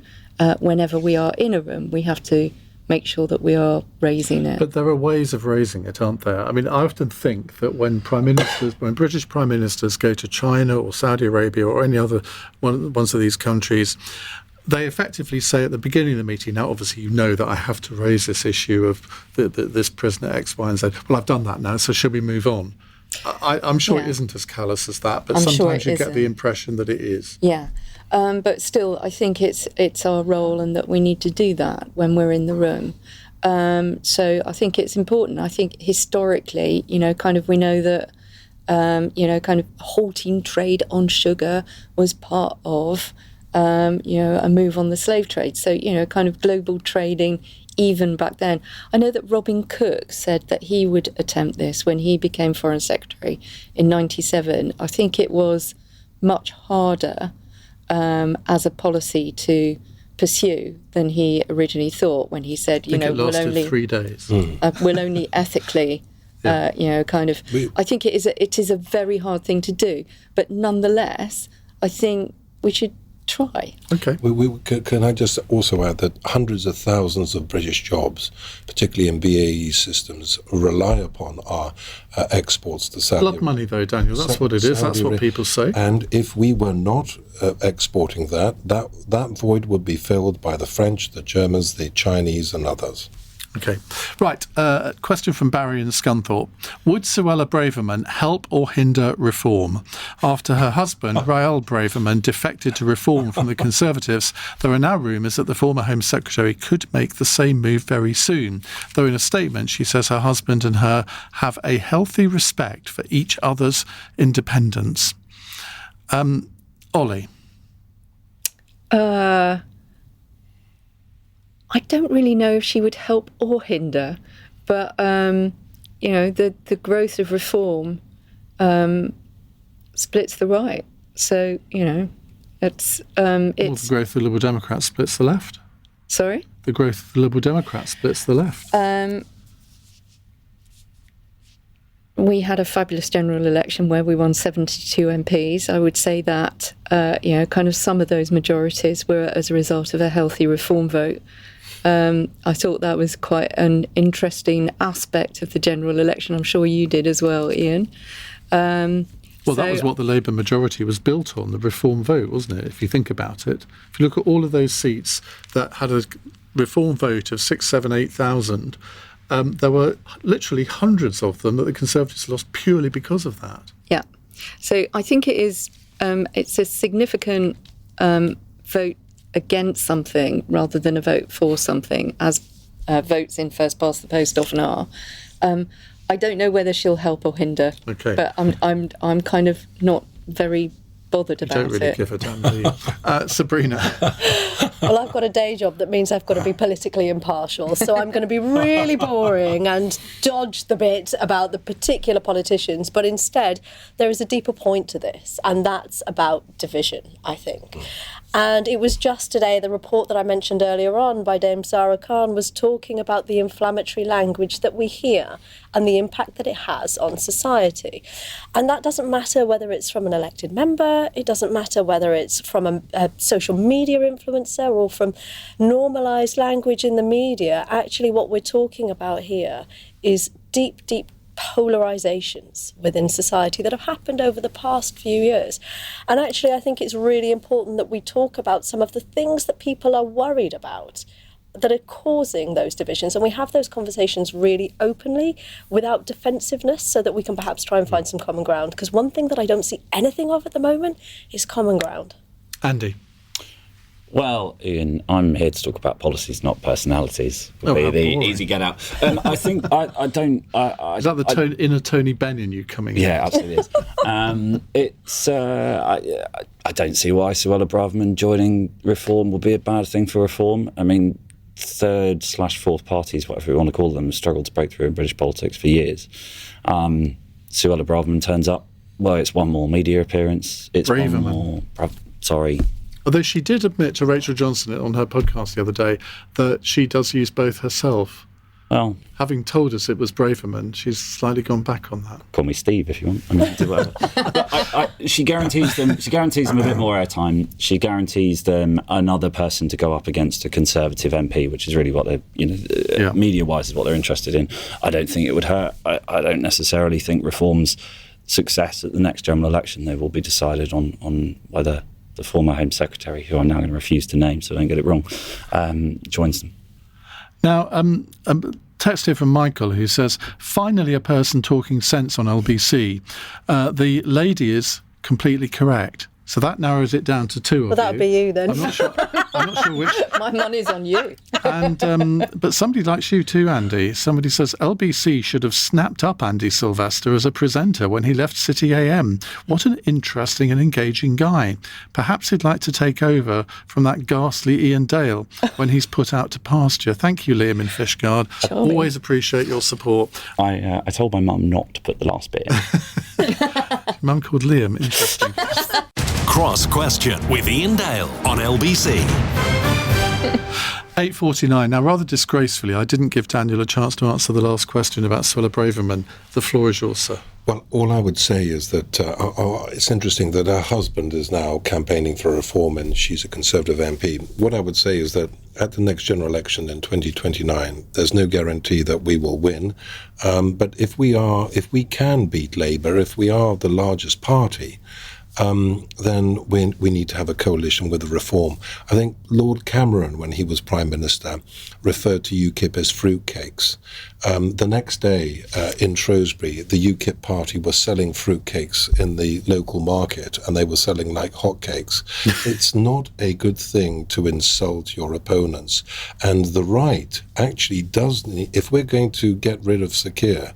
whenever we are in a room, we have to make sure that we are raising it. But there are ways of raising it, aren't there? I mean, I often think that when British prime ministers go to China or Saudi Arabia or any other ones of these countries, they effectively say at the beginning of the meeting, now obviously you know that I have to raise this issue of this prisoner X, Y and Z. Well, I've done that now, so should we move on? I'm sure it isn't as callous as that, but sometimes you get the impression that it is. Yeah. But still, I think it's our role, and that we need to do that when we're in the room. So I think it's important. I think historically, kind of we know that, kind of halting trade on sugar was part of, a move on the slave trade. So, kind of global trading even back then. I know that Robin Cook said that he would attempt this when he became Foreign Secretary in 1997. I think it was much harder as a policy to pursue than he originally thought when he said, it lasted 3 days. We'll only ethically, kind of. I think it is a very hard thing to do, but nonetheless, I think we should try. Okay. Can I just also add that hundreds of thousands of British jobs, particularly in BAE systems, rely upon our exports to Saudi Arabia. Blood money, though, Daniel. That's what it is. That's what people say. And if we were not exporting that void would be filled by the French, the Germans, the Chinese, and others. Okay. Right. Question from Barry in Scunthorpe. Would Suella Braverman help or hinder reform? After her husband, Rael Braverman, defected to reform from the Conservatives, there are now rumours that the former Home Secretary could make the same move very soon. Though in a statement, she says her husband and her have a healthy respect for each other's independence. Ollie? I don't really know if she would help or hinder, but the growth of reform splits the right. So it's the growth of the Liberal Democrats splits the left. Sorry? The growth of the Liberal Democrats splits the left. We had a fabulous general election where we won 72 MPs. I would say that kind of some of those majorities were as a result of a healthy reform vote. I thought that was quite an interesting aspect of the general election. I'm sure you did as well, Iain. That was what the Labour majority was built on, the reform vote, wasn't it, if you think about it? If you look at all of those seats that had a reform vote of 6, 7, 8,000, there were literally hundreds of them that the Conservatives lost purely because of that. Yeah. So I think it is, it's a significant vote against something rather than a vote for something, as votes in first past the post often are. I don't know whether she'll help or hinder, but I'm kind of not very bothered about it. You don't really give a damn, do you? Sabrina? Well, I've got a day job that means I've got to be politically impartial, so I'm going to be really boring and dodge the bit about the particular politicians, but instead there is a deeper point to this, and that's about division, I think. And it was just today, the report that I mentioned earlier on by Dame Sarah Khan was talking about the inflammatory language that we hear and the impact that it has on society. And that doesn't matter whether it's from an elected member, it doesn't matter whether it's from a social media influencer or from normalised language in the media. Actually, what we're talking about here is deep, deep polarizations within society that have happened over the past few years. And actually, I think it's really important that we talk about some of the things that people are worried about that are causing those divisions, and we have those conversations really openly without defensiveness, so that we can perhaps try and find some common ground. Because one thing that I don't see anything of at the moment is common ground. Andy? Well, Iain, I'm here to talk about policies, not personalities. Would be the easy get out. I think I don't. Is that the inner Tony Benn in you coming in? Yeah, absolutely is. It's. I don't see why Suella Braverman joining Reform will be a bad thing for Reform. I mean, third/fourth parties, whatever you want to call them, have struggled to break through in British politics for years. Suella Braverman turns up. Well, it's one more media appearance. It's Braverman. One more. Sorry. Although she did admit to Rachel Johnson on her podcast the other day that she does use both herself. Well, having told us it was Braverman, she's slightly gone back on that. Call me Steve if you want. I mean, do whatever. She guarantees them. She guarantees them a bit more airtime. She guarantees them another person to go up against a Conservative MP, which is really what they're, media-wise, is what they're interested in. I don't think it would hurt. I don't necessarily think Reform's success at the next general election, they will be decided on whether the former Home Secretary, who I'm now going to refuse to name so I don't get it wrong, joins them. Now, a text here from Michael who says, finally a person talking sense on LBC. The lady is completely correct. So that narrows it down to two of you. Well, that'd be you then. I'm not sure which. My money's on you. And but somebody likes you too, Andy. Somebody says LBC should have snapped up Andy Sylvester as a presenter when he left City AM. What an interesting and engaging guy. Perhaps he'd like to take over from that ghastly Iain Dale when he's put out to pasture. Thank you, Liam in Fishguard. Charming. Always appreciate your support. I told my mum not to put the last bit in. Mum called Liam. Interesting. Cross Question with Iain Dale on LBC. 8:49. Now, rather disgracefully, I didn't give Daniel a chance to answer the last question about Suella Braverman. The floor is yours, sir. Well, all I would say is that it's interesting that her husband is now campaigning for reform and she's a Conservative MP. What I would say is that at the next general election in 2029, there's no guarantee that we will win. But if we can beat Labour, if we are the largest party, then we need to have a coalition with a reform. I think Lord Cameron, when he was Prime Minister, referred to UKIP as fruitcakes. The next day in Shrewsbury, the UKIP party was selling fruitcakes in the local market, and they were selling like hotcakes. It's not a good thing to insult your opponents. And the right actually does need, if we're going to get rid of Sir Keir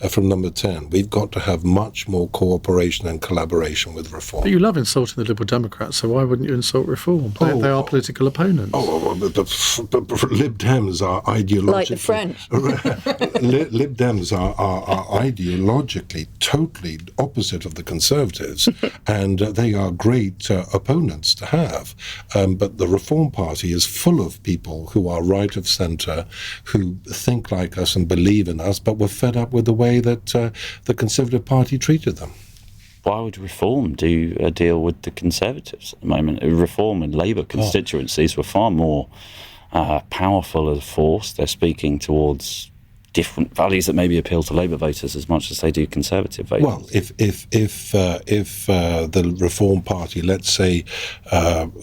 from number 10, we've got to have much more cooperation and collaboration with reform. But you love insulting the Liberal Democrats, so why wouldn't you insult reform? They are political opponents. The Lib Dems are ideologically... Like the French. Lib Dems are ideologically totally opposite of the Conservatives, and they are great opponents to have. But the Reform Party is full of people who are right of centre, who think like us and believe in us, but were fed up with the way that the Conservative Party treated them. Why would Reform do a deal with the Conservatives at the moment? Reform and Labour constituencies were far more powerful as a force. They're speaking towards different values that maybe appeal to Labour voters as much as they do Conservative voters. Well, if the Reform Party, let's say,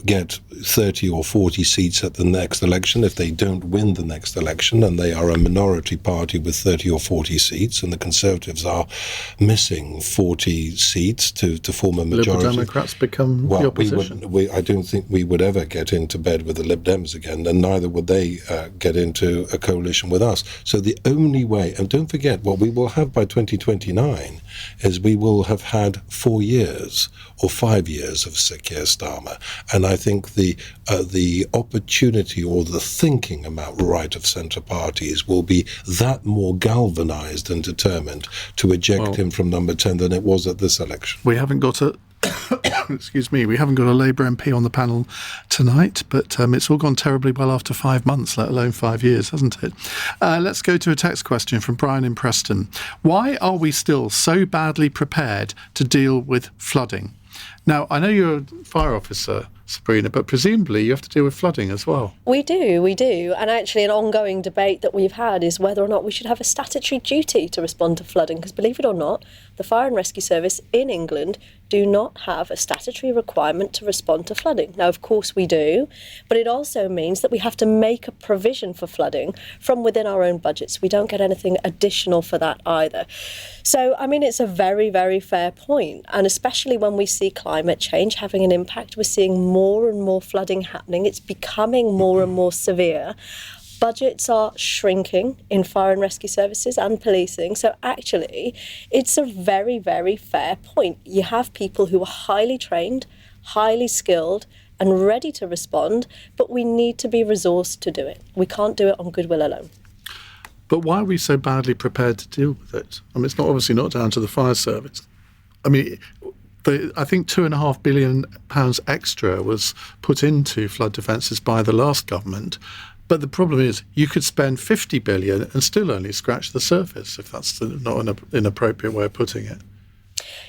get 30 or 40 seats at the next election, if they don't win the next election and they are a minority party with 30 or 40 seats, and the Conservatives are missing 40 seats to form a majority, Liberal Democrats become the opposition. I don't think we would ever get into bed with the Lib Dems again, and neither would they get into a coalition with us. So the only way, and don't forget, what we will have by 2029 is we will have had 4 years or 5 years of Sir Keir Starmer, and I think the opportunity or the thinking about right of centre parties will be that more galvanised and determined to eject him from number 10 than it was at this election. We haven't got a excuse me, we haven't got a Labour MP on the panel tonight, but it's all gone terribly well after 5 months, let alone 5 years, hasn't it? Let's go to a text question from Brian in Preston. Why are we still so badly prepared to deal with flooding? Now, I know you're a fire officer, Sabrina, but presumably you have to deal with flooding as well. We do. And actually an ongoing debate that we've had is whether or not we should have a statutory duty to respond to flooding, because believe it or not, the Fire and Rescue Service in England do not have a statutory requirement to respond to flooding. Now, of course we do, but it also means that we have to make a provision for flooding from within our own budgets. We don't get anything additional for that either. So, I mean, it's a very, very fair point. And especially when we see climate change having an impact, we're seeing more and more flooding happening. It's becoming more and more severe. Budgets are shrinking in fire and rescue services and policing. So actually, it's a very, very fair point. You have people who are highly trained, highly skilled, and ready to respond, but we need to be resourced to do it. We can't do it on goodwill alone. But why are we so badly prepared to deal with it? I mean, it's not obviously not down to the fire service. I mean, I think £2.5 billion extra was put into flood defences by the last government. But the problem is you could spend 50 billion and still only scratch the surface, if that's not an inappropriate way of putting it.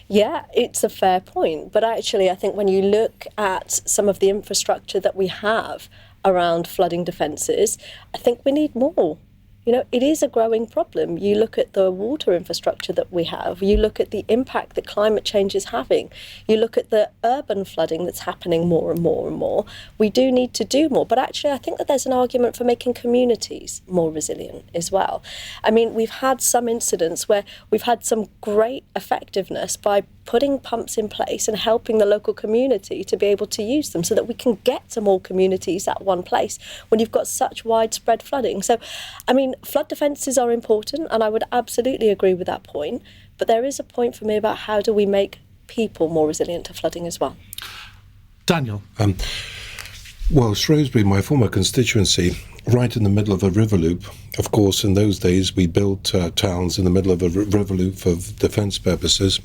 Yeah, it's a fair point. But actually, I think when you look at some of the infrastructure that we have around flooding defences, I think we need more. You know, it is a growing problem. You look at the water infrastructure that we have, you look at the impact that climate change is having, you look at the urban flooding that's happening more and more and more. We do need to do more. But actually, I think that there's an argument for making communities more resilient as well. I mean, we've had some incidents where we've had some great effectiveness by putting pumps in place and helping the local community to be able to use them so that we can get to more communities at one place when you've got such widespread flooding. So, I mean, flood defences are important, and I would absolutely agree with that point. But there is a point for me about how do we make people more resilient to flooding as well. Daniel. Well, Shrewsbury, my former constituency, right in the middle of a river loop. Of course, in those days, we built towns in the middle of a river loop for defence purposes.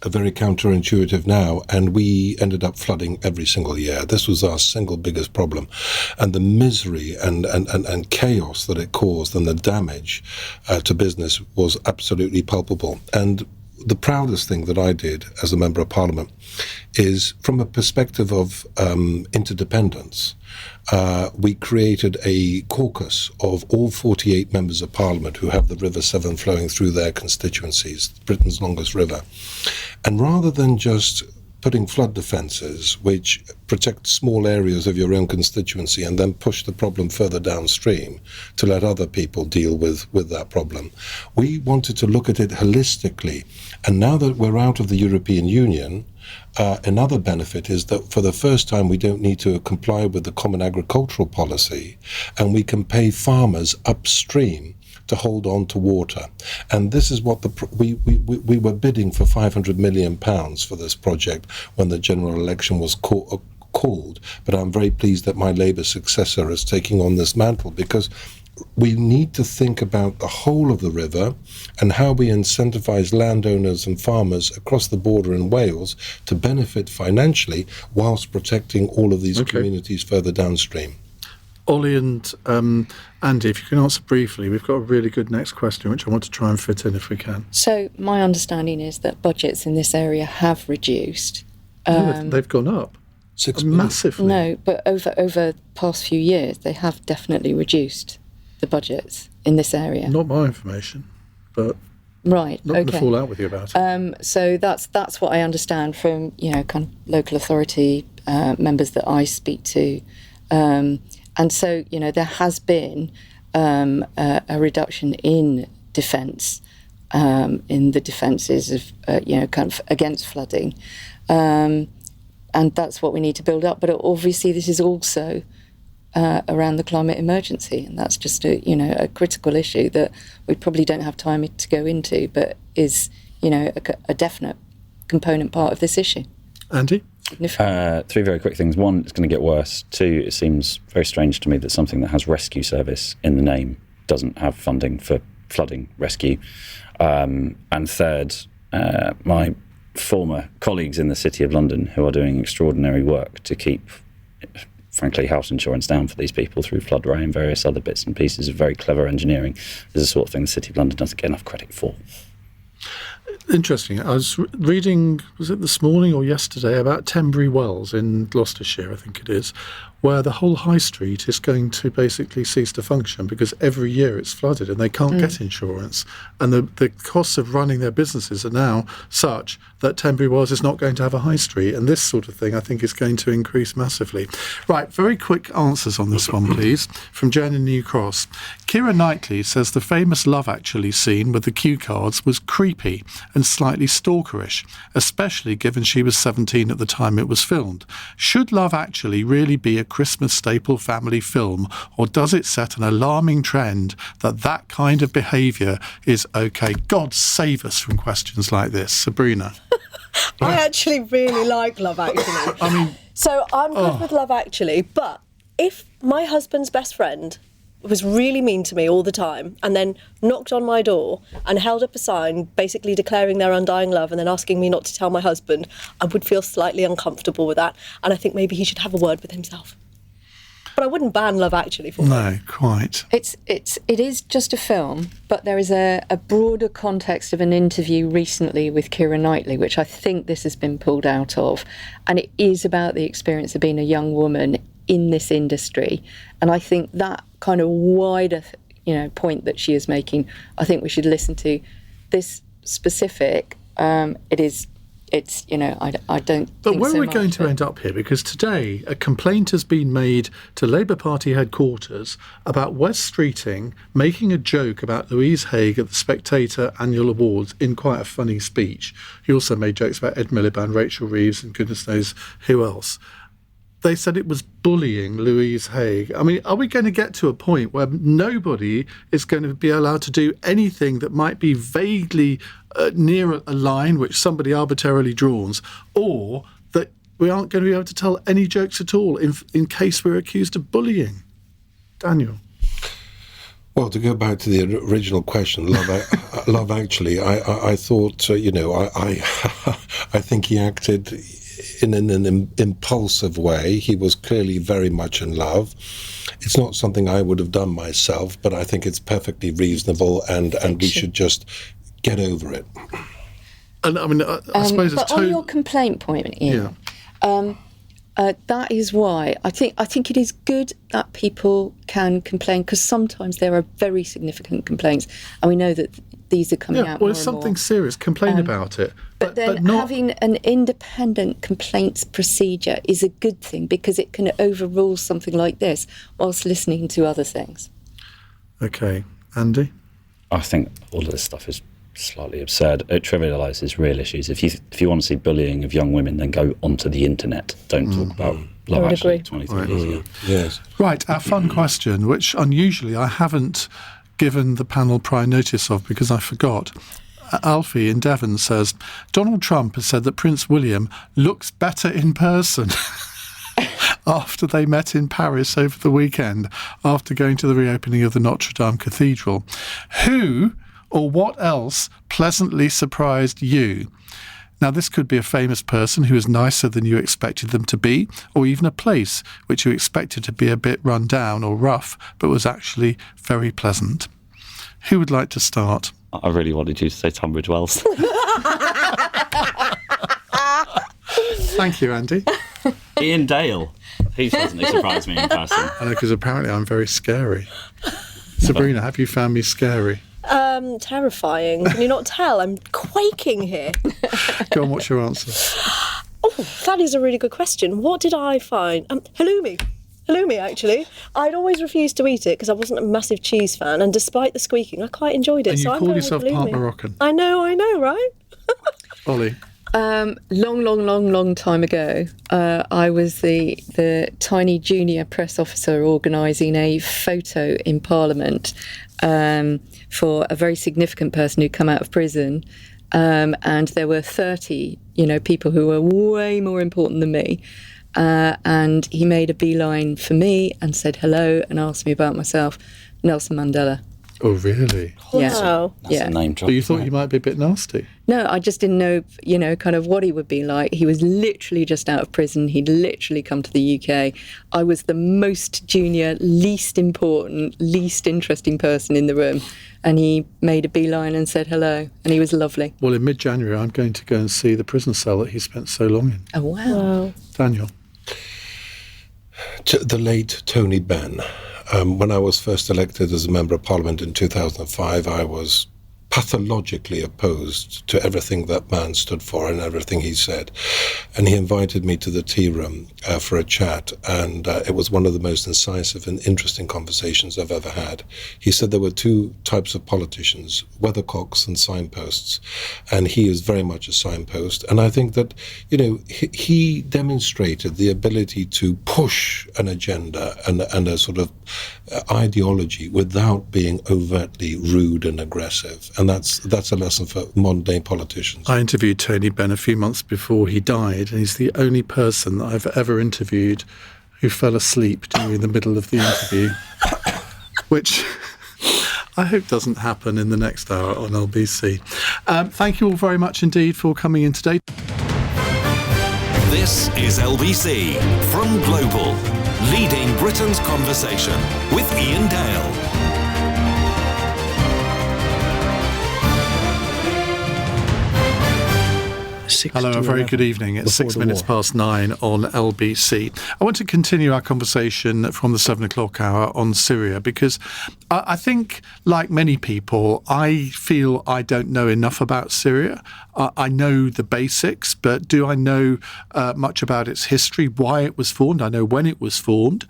Very counterintuitive now, and we ended up flooding every single year. This was our single biggest problem, and the misery and chaos that it caused and the damage to business was absolutely palpable. And the proudest thing that I did as a Member of Parliament is, from a perspective of interdependence, we created a caucus of all 48 members of Parliament who have the River Severn flowing through their constituencies, Britain's longest river. And rather than just putting flood defences, which protect small areas of your own constituency and then push the problem further downstream to let other people deal with that problem, we wanted to look at it holistically. And now that we're out of the European Union, another benefit is that for the first time we don't need to comply with the Common Agricultural Policy, and we can pay farmers upstream to hold on to water. And this is what we were bidding for £500 million for this project when the general election was called. But I'm very pleased that my Labour successor is taking on this mantle, because we need to think about the whole of the river and how we incentivise landowners and farmers across the border in Wales to benefit financially whilst protecting all of these communities further downstream. Ollie and Andy, if you can answer briefly, we've got a really good next question, which I want to try and fit in if we can. So my understanding is that budgets in this area have reduced. They've gone up. Massively. No, but over the past few years, they have definitely reduced the budgets in this area. Not my information, but right. Not going to fall out with you about it. So that's what I understand from kind of local authority members that I speak to. And so, there has been a reduction in defence, in the defences of, kind of against flooding. And that's what we need to build up. But obviously this is also around the climate emergency. And that's just a critical issue that we probably don't have time to go into, but is, a definite component part of this issue. Andy? Three very quick things. One, it's going to get worse. Two, it seems very strange to me that something that has rescue service in the name doesn't have funding for flooding rescue. And third, my former colleagues in the City of London who are doing extraordinary work to keep, frankly, house insurance down for these people through flood ray and various other bits and pieces of very clever engineering is the sort of thing the City of London doesn't get enough credit for. Interesting. I was reading, was it this morning or yesterday, about Tenbury Wells in Gloucestershire, I think it is, where the whole high street is going to basically cease to function because every year it's flooded and they can't get insurance. And the costs of running their businesses are now such that Tenbury Wells is not going to have a high street. And this sort of thing, I think, is going to increase massively. Right, very quick answers on this one, please, from Jen in New Cross. Keira Knightley says the famous Love Actually scene with the cue cards was creepy and slightly stalkerish, especially given she was 17 at the time it was filmed. Should Love Actually really be a Christmas staple family film, or does it set an alarming trend that kind of behaviour is okay? God save us from questions like this. Sabrina? I actually really like Love Actually. So I'm good with Love Actually, but if my husband's best friend was really mean to me all the time and then knocked on my door and held up a sign basically declaring their undying love and then asking me not to tell my husband, I would feel slightly uncomfortable with that, and I think maybe he should have a word with himself. But I wouldn't ban Love Actually for No, quite. It is just a film, but there is a broader context of an interview recently with Keira Knightley, which I think this has been pulled out of, and it is about the experience of being a young woman in this industry. And I think that kind of wider, point that she is making, I think we should listen to. This specific, it it's, I don't But think where so are we much, going to end up here? Because today a complaint has been made to Labour Party headquarters about West Streeting making a joke about Louise Haigh at the Spectator Annual Awards in quite a funny speech. He also made jokes about Ed Miliband, Rachel Reeves and goodness knows who else. They said it was bullying Louise Haigh. I mean, are we going to get to a point where nobody is going to be allowed to do anything that might be vaguely near a line which somebody arbitrarily draws, or that we aren't going to be able to tell any jokes at all in case we're accused of bullying? Daniel? Well, to go back to the original question, Love Actually, I thought, I think he acted in an impulsive way. He was clearly very much in love. It's not something I would have done myself, but I think it's perfectly reasonable, and we should just get over it. And I mean, I suppose it's on your complaint point, Ian, that is why I think it is good that people can complain, because sometimes there are very significant complaints, and we know that these are coming out. Well, more it's and something more. serious. Complain about it. But then having an independent complaints procedure is a good thing, because it can overrule something like this whilst listening to other things. Okay. Andy? I think all of this stuff is slightly absurd. It trivialises real issues. If you want to see bullying of young women, then go onto the internet. Don't talk about Love Actually 23 years ago. Yes. Right, our fun question, which unusually I haven't given the panel prior notice of because I forgot. Alfie in Devon says, Donald Trump has said that Prince William looks better in person after they met in Paris over the weekend, after going to the reopening of the Notre Dame Cathedral. Who or what else pleasantly surprised you? Now, this could be a famous person who is nicer than you expected them to be, or even a place which you expected to be a bit run down or rough, but was actually very pleasant. Who would like to start? I really wanted you to say Tunbridge Wells. Thank you, Andy. Iain Dale. He pleasantly surprised me in person. I know, because apparently I'm very scary. Sabrina, have you found me scary? Terrifying. Can you not tell? I'm quaking here. Go on, what's your answer? Oh, that is a really good question. What did I find? Halloumi. Halloumi, actually. I'd always refused to eat it because I wasn't a massive cheese fan, and despite the squeaking, I quite enjoyed it. And you so call yourself part Moroccan. I know, right? Ollie? Long time ago, I was the tiny junior press officer organising a photo in Parliament for a very significant person who'd come out of prison, and there were 30, people who were way more important than me. And he made a beeline for me and said hello and asked me about myself. Nelson Mandela. Oh, really? Yeah. That's a name drop. But you thought he might be a bit nasty? No, I just didn't know, kind of what he would be like. He was literally just out of prison. He'd literally come to the UK. I was the most junior, least important, least interesting person in the room. And he made a beeline and said hello. And he was lovely. Well, in mid-January, I'm going to go and see the prison cell that he spent so long in. Oh, wow. Daniel? The late Tony Benn. When I was first elected as a Member of Parliament in 2005, I was pathologically opposed to everything that man stood for and everything he said. And he invited me to the tea room for a chat, and it was one of the most incisive and interesting conversations I've ever had. He said there were two types of politicians, weathercocks and signposts, and he is very much a signpost. And I think that, he demonstrated the ability to push an agenda and a sort of ideology without being overtly rude and aggressive. And that's a lesson for modern-day politicians. I interviewed Tony Benn a few months before he died, and he's the only person that I've ever interviewed who fell asleep during the middle of the interview, which I hope doesn't happen in the next hour on LBC. Thank you all very much indeed for coming in today. This is LBC from Global, leading Britain's conversation with Iain Dale. 6 Hello, to a very 11 good evening. It's before 6 the minutes war. past 9 on LBC. I want to continue our conversation from the 7 o'clock hour on Syria because I think, like many people, I feel I don't know enough about Syria. I know the basics, but do I know much about its history, why it was formed? I know when it was formed.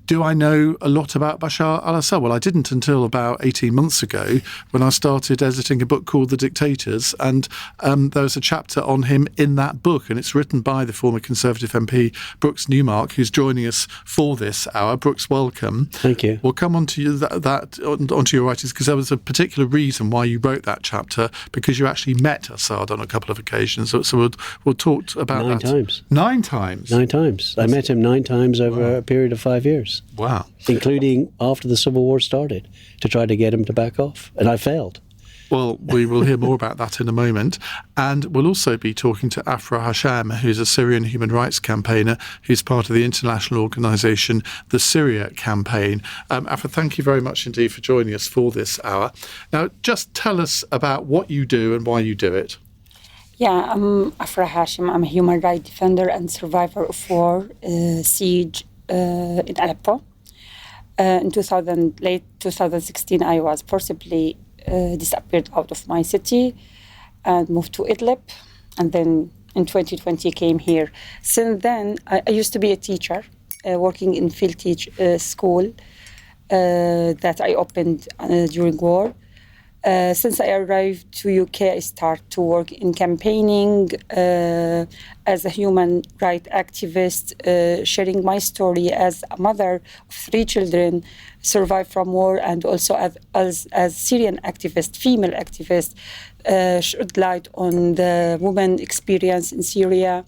Do I know a lot about Bashar al-Assad? Well, I didn't until about 18 months ago when I started editing a book called The Dictators, and there was a chapter on him in that book, and it's written by the former Conservative MP Brooks Newmark, who's joining us for this hour. Brooks, welcome. Thank you. We'll come on to you onto your writings because there was a particular reason why you wrote that chapter, because you actually met Assad on a couple of occasions. So we'll talk about 9 that. times. 9 times? 9 times. I met him 9 times over a period of 5 years. Wow. Including after the Civil War started, to try to get him to back off. And I failed. Well, we will hear more about that in a moment. And we'll also be talking to Afra Hasham, who's a Syrian human rights campaigner, who's part of the international organisation, the Syria Campaign. Afra, thank you very much indeed for joining us for this hour. Now, just tell us about what you do and why you do it. Yeah, I'm Afra Hashim. I'm a human rights defender and survivor of war, siege in Aleppo. In late 2016, I was forcibly disappeared out of my city and moved to Idlib, and then in 2020 came here. Since then, I used to be a teacher, working in field school that I opened during war. Since I arrived to UK, I started to work in campaigning as a human rights activist, sharing my story as a mother of 3 children, survived from war, and also as Syrian activist, female activist, shed light on the women experience in Syria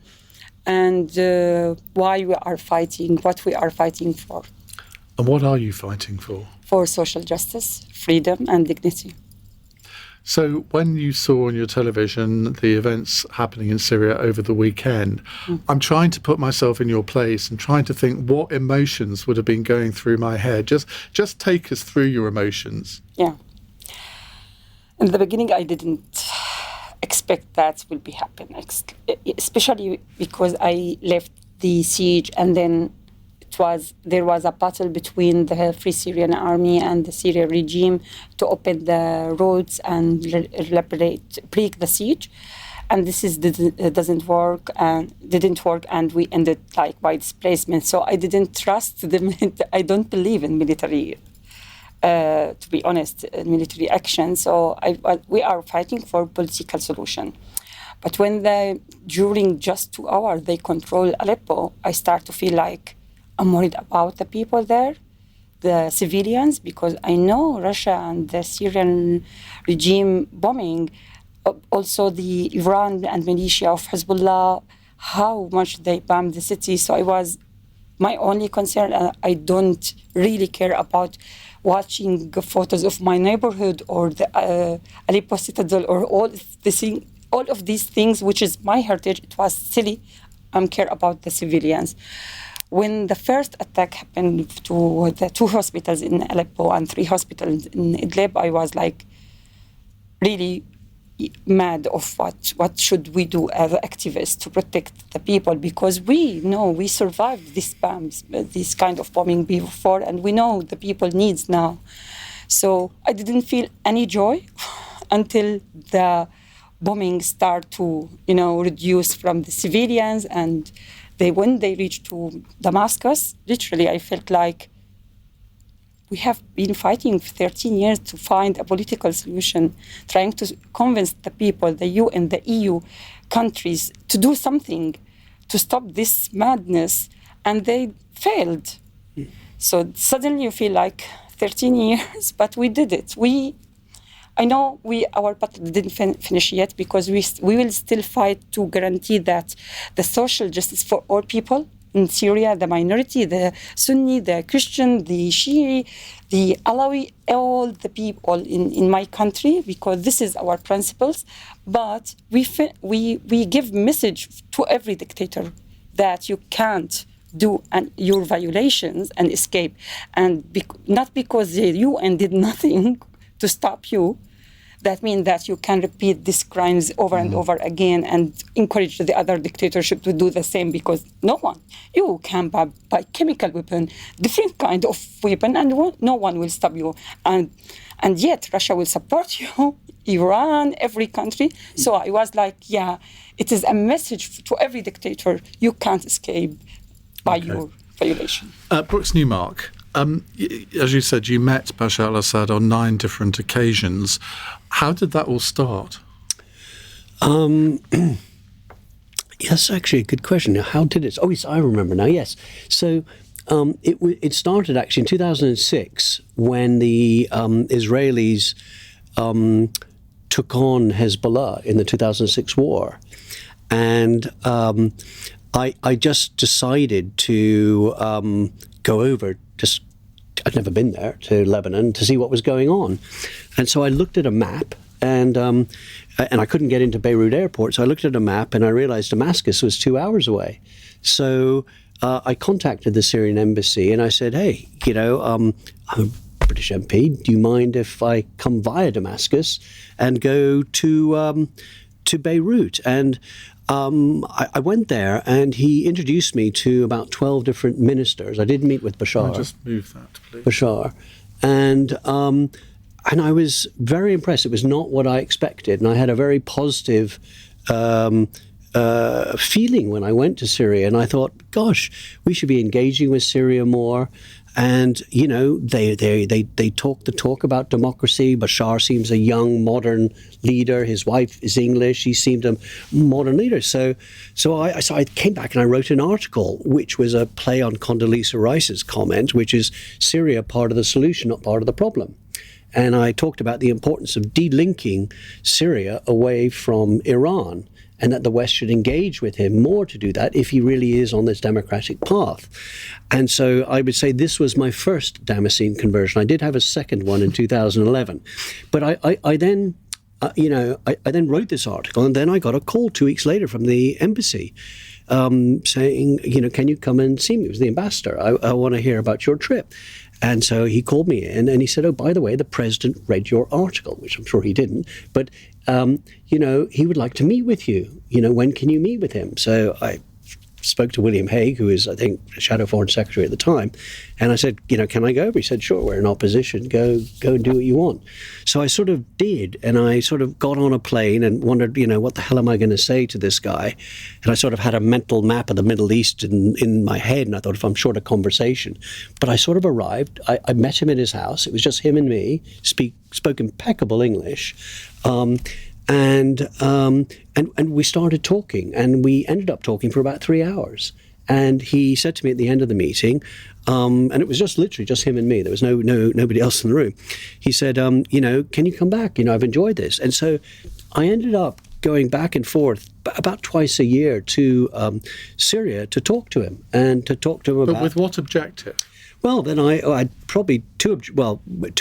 and why we are fighting, what we are fighting for. And what are you fighting for? For social justice, freedom and dignity. So when you saw on your television the events happening in Syria over the weekend, I'm trying to put myself in your place and trying to think what emotions would have been going through my head. Just take us through your emotions. Yeah. In the beginning, I didn't expect that will be happen, especially because I left the siege and then there was a battle between the Free Syrian Army and the Syrian regime to open the roads and break the siege. And this didn't work, and we ended by displacement. So I didn't trust I don't believe in military, to be honest, military action. So we are fighting for political solution. But when during just 2 hours they control Aleppo, I start to feel like I'm worried about the people there, the civilians, because I know Russia and the Syrian regime bombing, also the Iran and militia of Hezbollah, how much they bombed the city. So my only concern, I don't really care about watching photos of my neighborhood or the Aleppo citadel or all of these things, which is my heritage. It was silly. I care about the civilians. When the first attack happened to the 2 hospitals in Aleppo and 3 hospitals in Idlib, I was really mad of what should we do as activists to protect the people, because we know we survived these bombs, this kind of bombing before, and we know the people needs now. So I didn't feel any joy until the bombing start to reduce from the civilians, and when they reached to Damascus, literally I felt like we have been fighting for 13 years to find a political solution, trying to convince the people, the UN, the EU countries to do something to stop this madness, and they failed. So suddenly you feel like 13 years, but we did it. I know our battle didn't finish yet, because we will still fight to guarantee that the social justice for all people in Syria, the minority, the Sunni, the Christian, the Shia, the Alawi, all the people in my country, because this is our principles. But we give message to every dictator that you can't do your violations and escape, and not because the UN did nothing to stop you, that means that you can repeat these crimes over and over again and encourage the other dictatorship to do the same, because you can buy chemical weapon, different kind of weapon, and no one will stop you. And yet Russia will support you, Iran, every country. So I was like, it is a message to every dictator, you can't escape by your violation. Brooks Newmark, as you said, you met Bashar al-Assad on 9 different occasions. How did that all start? Yes, actually, a good question. How did it? Oh, yes, I remember now. Yes, so it started actually in 2006 when the Israelis took on Hezbollah in the 2006 war, and I just decided to go over. I'd never been there, to Lebanon to see what was going on, and so I looked at a map. And I couldn't get into Beirut airport, so I looked at a map and I realized Damascus was 2 hours away. So I contacted the Syrian embassy and I said, hey, I'm a British MP. Do you mind if I come via Damascus and go to Beirut? And I went there and he introduced me to about 12 different ministers. I did meet with Bashar. Can I just move that, please? Bashar. And I was very impressed. It was not what I expected. And I had a very positive feeling when I went to Syria. And I thought, gosh, we should be engaging with Syria more. And, they talk the talk about democracy. Bashar seems a young, modern leader. His wife is English. He seemed a modern leader. So I came back and I wrote an article, which was a play on Condoleezza Rice's comment, which is Syria part of the solution, not part of the problem. And I talked about the importance of delinking Syria away from Iran, and that the West should engage with him more to do that if he really is on this democratic path. And so I would say this was my first Damascene conversion. I did have a second one in 2011. But I then wrote this article, and then I got a call 2 weeks later from the embassy saying, can you come and see me? It was the ambassador. I want to hear about your trip. And so he called me in and he said, oh, by the way, the president read your article, which I'm sure he didn't. But, he would like to meet with you. When can you meet with him? So I spoke to William Hague, who is, I think, Shadow Foreign Secretary at the time. And I said, can I go over? He said, sure, we're in opposition. Go and do what you want. So I sort of did. And I sort of got on a plane and wondered, what the hell am I going to say to this guy? And I sort of had a mental map of the Middle East in my head. And I thought, if I'm short a conversation. But I sort of arrived. I met him at his house. It was just him and me, spoke impeccable English. And we started talking, and we ended up talking for about 3 hours. And he said to me at the end of the meeting, and it was just literally just him and me. There was nobody else in the room. He said, can you come back? I've enjoyed this. And so I ended up going back and forth about twice a year to Syria to talk to him about. But with what objective? Well, then I probably two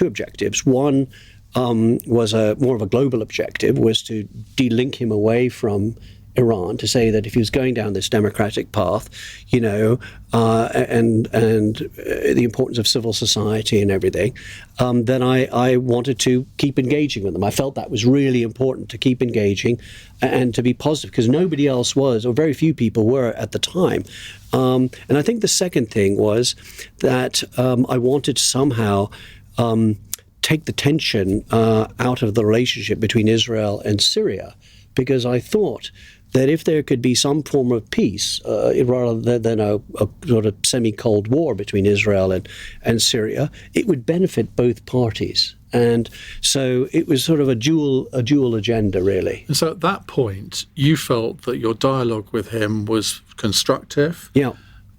objectives. One was more of a global objective, was to delink him away from Iran, to say that if he was going down this democratic path, and the importance of civil society and everything, then I wanted to keep engaging with them. I felt that was really important, to keep engaging and to be positive, because nobody else was, or very few people were at the time. And I think the second thing was that I wanted to somehow take the tension out of the relationship between Israel and Syria, because I thought that if there could be some form of peace, rather than a sort of semi-cold war between Israel and Syria, it would benefit both parties. And so it was sort of a dual agenda, really. And so at that point, you felt that your dialogue with him was constructive? Yeah.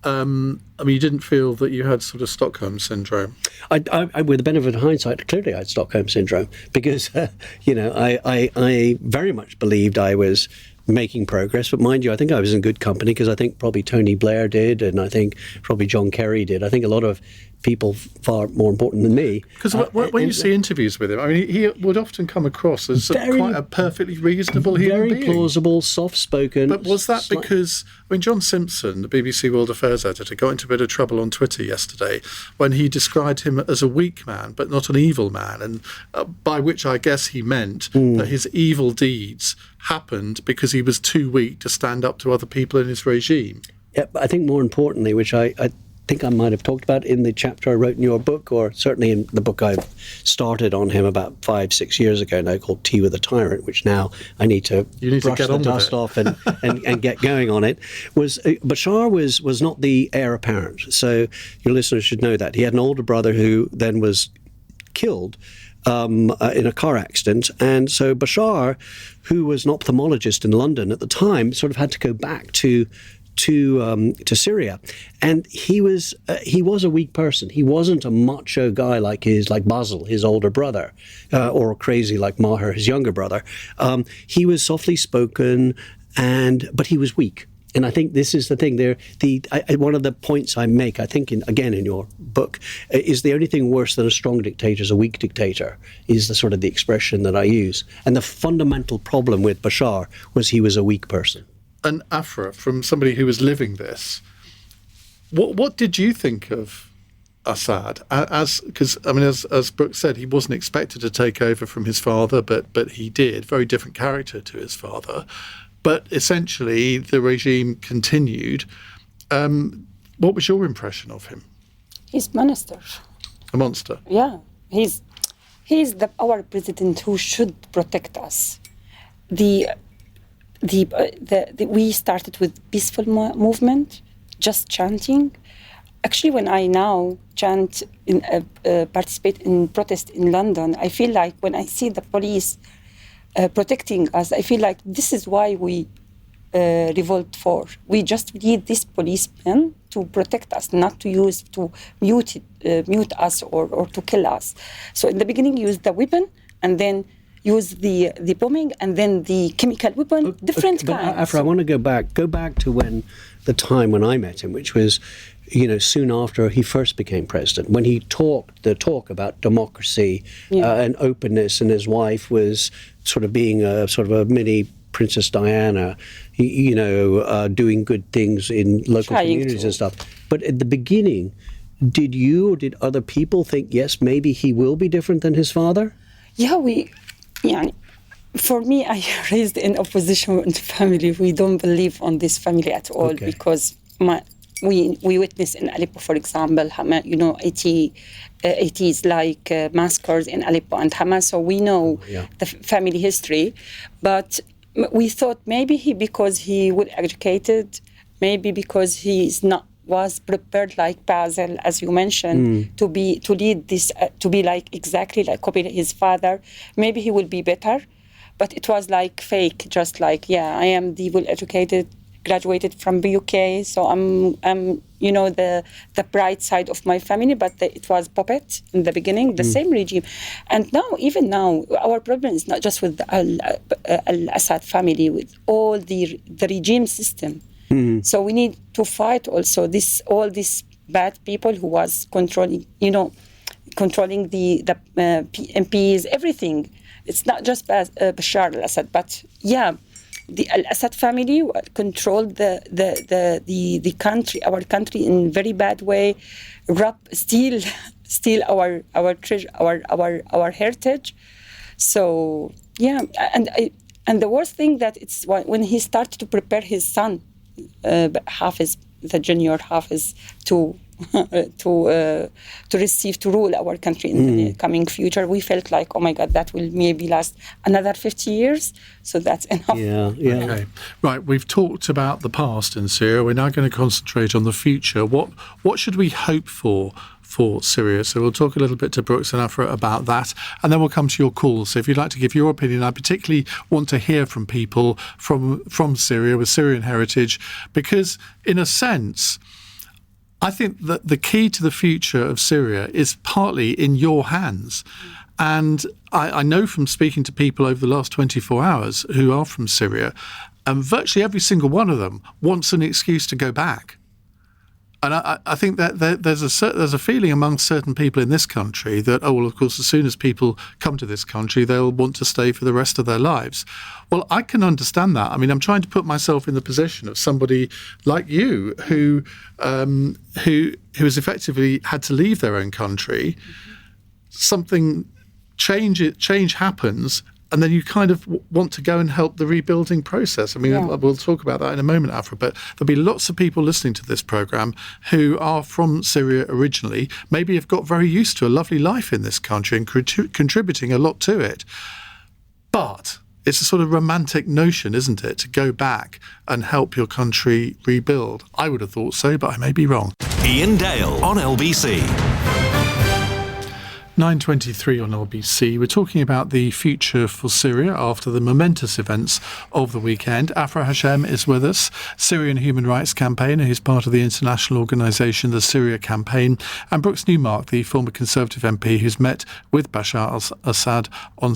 You didn't feel that you had sort of Stockholm syndrome? I with the benefit of hindsight, clearly I had Stockholm syndrome, because, I very much believed I was making progress. But mind you, I think I was in good company, because I think probably Tony Blair did, and I think probably John Kerry did. I think a lot of people far more important than me. Because when you see interviews with him, I mean, he would often come across as quite a perfectly reasonable human being. Very plausible, soft-spoken. But was that because, I mean, John Simpson, the BBC World Affairs editor, got into a bit of trouble on Twitter yesterday when he described him as a weak man, but not an evil man, and by which I guess he meant that his evil deeds happened because he was too weak to stand up to other people in his regime. Yeah, but I think more importantly, which I think I might have talked about in the chapter I wrote in your book, or certainly in the book I've started on him about 5-6 years ago now, called Tea with a Tyrant, which now I need to brush the dust off and get going on it, was Bashar was not the heir apparent. So your listeners should know that. He had an older brother who then was killed in a car accident, and so Bashar, who was an ophthalmologist in London at the time, sort of had to go back to Syria, and he was a weak person. He wasn't a macho guy like Basil, his older brother, or crazy like Maher, his younger brother. He was softly spoken, but he was weak. And I think this is the thing there. One of the points I make, I think, in your book, is the only thing worse than a strong dictator is a weak dictator, is the sort of the expression that I use. And the fundamental problem with Bashar was he was a weak person. And Afra, from somebody who was living this, what did you think of Assad? Because I mean, as Brooke said, he wasn't expected to take over from his father, but he did. Very different character to his father. But essentially, the regime continued. What was your impression of him? He's a monster. A monster? Yeah, he's our president who should protect us. We started with peaceful movement, just chanting. Actually, when I now chant, participate in protest in London, I feel like when I see the police protecting us, I feel like this is why we revolt for. We just need these policemen to protect us, not to mute us or to kill us. So in the beginning, use the weapon, and then use the bombing, and then the chemical weapon, different kinds. But Afra, I want to go back to when the time when I met him, which was, soon after he first became president, when he talked about democracy and openness, and his wife was sort of being a mini Princess Diana, doing good things in local communities and stuff. But at the beginning, did you or did other people think, yes, maybe he will be different than his father? For me, I raised in opposition family. We don't believe on this family at all, because we witness in Aleppo, for example, 80s like massacres in Aleppo and Hamas. So we know the family history, but we thought maybe because he was educated, maybe because was prepared like Basil, as you mentioned, to lead this, to be exactly like copy his father. Maybe he will be better, but it was like fake, just like, I am the well-educated, graduated from the UK, so I'm the bright side of my family, but it was puppet in the beginning, the same regime. And even now, our problem is not just with the Al-Assad family, with all the regime system. So we need to fight also all these bad people who was controlling the MPs, everything. It's not just Bashar al-Assad, but the Al-Assad family controlled the country, our country, in very bad way. Steal our treasure, our heritage. So and the worst thing that it's when he started to prepare his son, Hafiz, the junior Hafiz, to rule our country in the coming future, we felt like, oh my God, that will maybe last another 50 years. So that's enough. Okay. Right, we've talked about the past in Syria. We're now going to concentrate on the future. What should we hope for Syria? So we'll talk a little bit to Brooks and Afra about that, and then we'll come to your calls. So if you'd like to give your opinion, I particularly want to hear from people from Syria with Syrian heritage, because in a sense, I think that the key to the future of Syria is partly in your hands. And I know from speaking to people over the last 24 hours who are from Syria, and virtually every single one of them wants an excuse to go back. And I think that there's a feeling among certain people in this country that, oh, well, of course, as soon as people come to this country, they'll want to stay for the rest of their lives. Well, I can understand that. I mean, I'm trying to put myself in the position of somebody like you who has effectively had to leave their own country. Change happens, and then you kind of want to go and help the rebuilding process. I mean, we'll talk about that in a moment, Afra, but there'll be lots of people listening to this programme who are from Syria originally, maybe have got very used to a lovely life in this country and contributing a lot to it. But it's a sort of romantic notion, isn't it, to go back and help your country rebuild? I would have thought so, but I may be wrong. Iain Dale on LBC. 9:23 on LBC. We're talking about the future for Syria after the momentous events of the weekend. Afra Hashem is with us, Syrian human rights campaigner who's part of the international organisation, the Syria Campaign, and Brooks Newmark, the former Conservative MP who's met with Bashar al-Assad on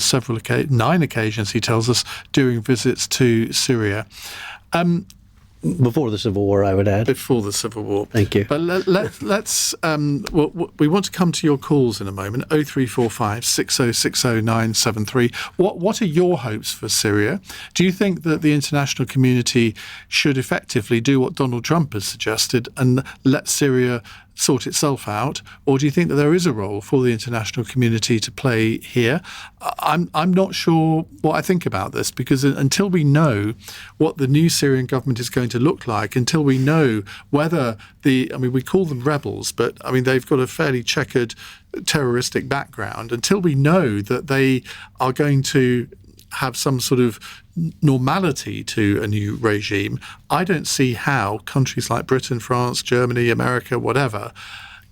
9 occasions, he tells us, during visits to Syria. Before the Civil War, I would add. Before the Civil War. Thank you. But let's we want to come to your calls in a moment. 0345 6060 973. What are your hopes for Syria? Do you think that the international community should effectively do what Donald Trump has suggested and let Syria sort itself out, or do you think that there is a role for the international community to play here? I'm not sure what I think about this, because until we know what the new Syrian government is going to look like, until we know whether we call them rebels, but I mean they've got a fairly checkered terroristic background, until we know that they are going to have some sort of normality to a new regime, I don't see how countries like Britain, France, Germany, America, whatever,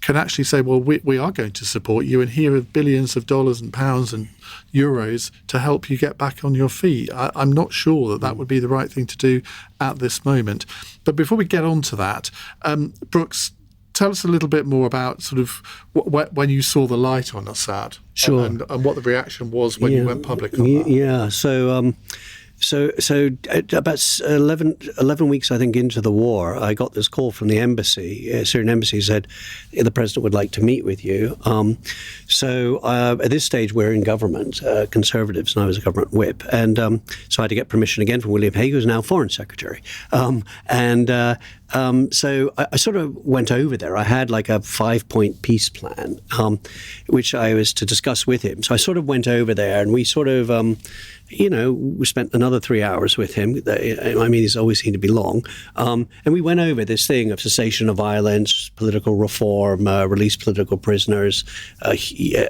can actually say, well, we are going to support you, and here are billions of dollars and pounds and euros to help you get back on your feet. I'm not sure that would be the right thing to do at this moment. But before we get on to that, Brooks, tell us a little bit more about sort of when you saw the light on Assad, sure, and what the reaction was when you went public on that. Yeah, so about 11 weeks, I think, into the war, I got this call from the embassy. Syrian embassy said the president would like to meet with you. At this stage, we're in government, Conservatives, and I was a government whip. And so I had to get permission again from William Hague, who's now Foreign Secretary. So I sort of went over there. I had like a 5-point peace plan, which I was to discuss with him. So I sort of went over there, and we sort of, we spent another 3 hours with him. I mean, he's always seemed to be long. And we went over this thing of cessation of violence, political reform, release political prisoners,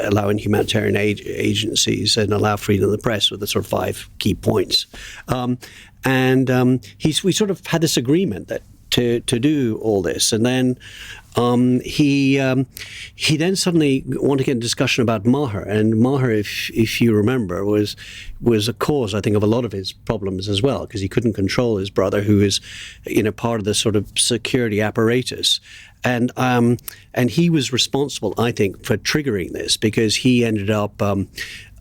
allowing humanitarian agencies, and allow freedom of the press, with the sort of 5 key points. We sort of had this agreement that to do all this, and then he then suddenly wanted to get a discussion about Maher, and Maher, if you remember, was a cause, I think, of a lot of his problems as well, because he couldn't control his brother, who is part of the sort of security apparatus. And he was responsible, I think, for triggering this, because he ended up.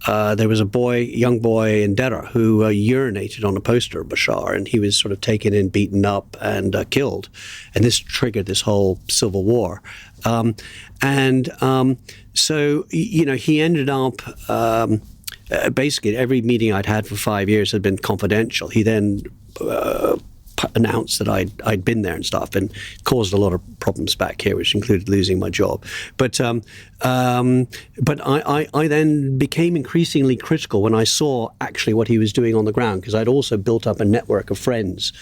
There was a young boy in Deraa who urinated on a poster of Bashar, and he was sort of taken in, beaten up, and killed. And this triggered this whole civil war. So he ended up. Basically, every meeting I'd had for 5 years had been confidential. He then announced that I'd been there and stuff, and caused a lot of problems back here, which included losing my job. But I then became increasingly critical when I saw actually what he was doing on the ground, because I'd also built up a network of friends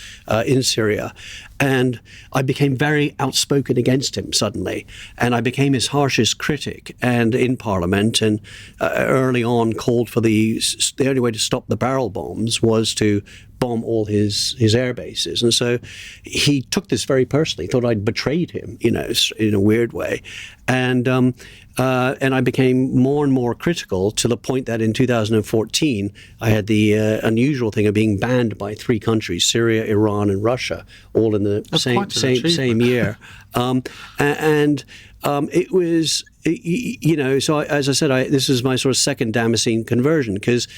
in Syria. And I became very outspoken against him suddenly, and I became his harshest critic. And in Parliament, and early on, called for the only way to stop the barrel bombs was to bomb all his air bases. And so he took this very personally. He thought I'd betrayed him, in a weird way. And I became more and more critical, to the point that in 2014, I had the unusual thing of being banned by 3 countries, Syria, Iran, and Russia, all in the same year. It was, so as I said, this is my sort of second Damascene conversion, because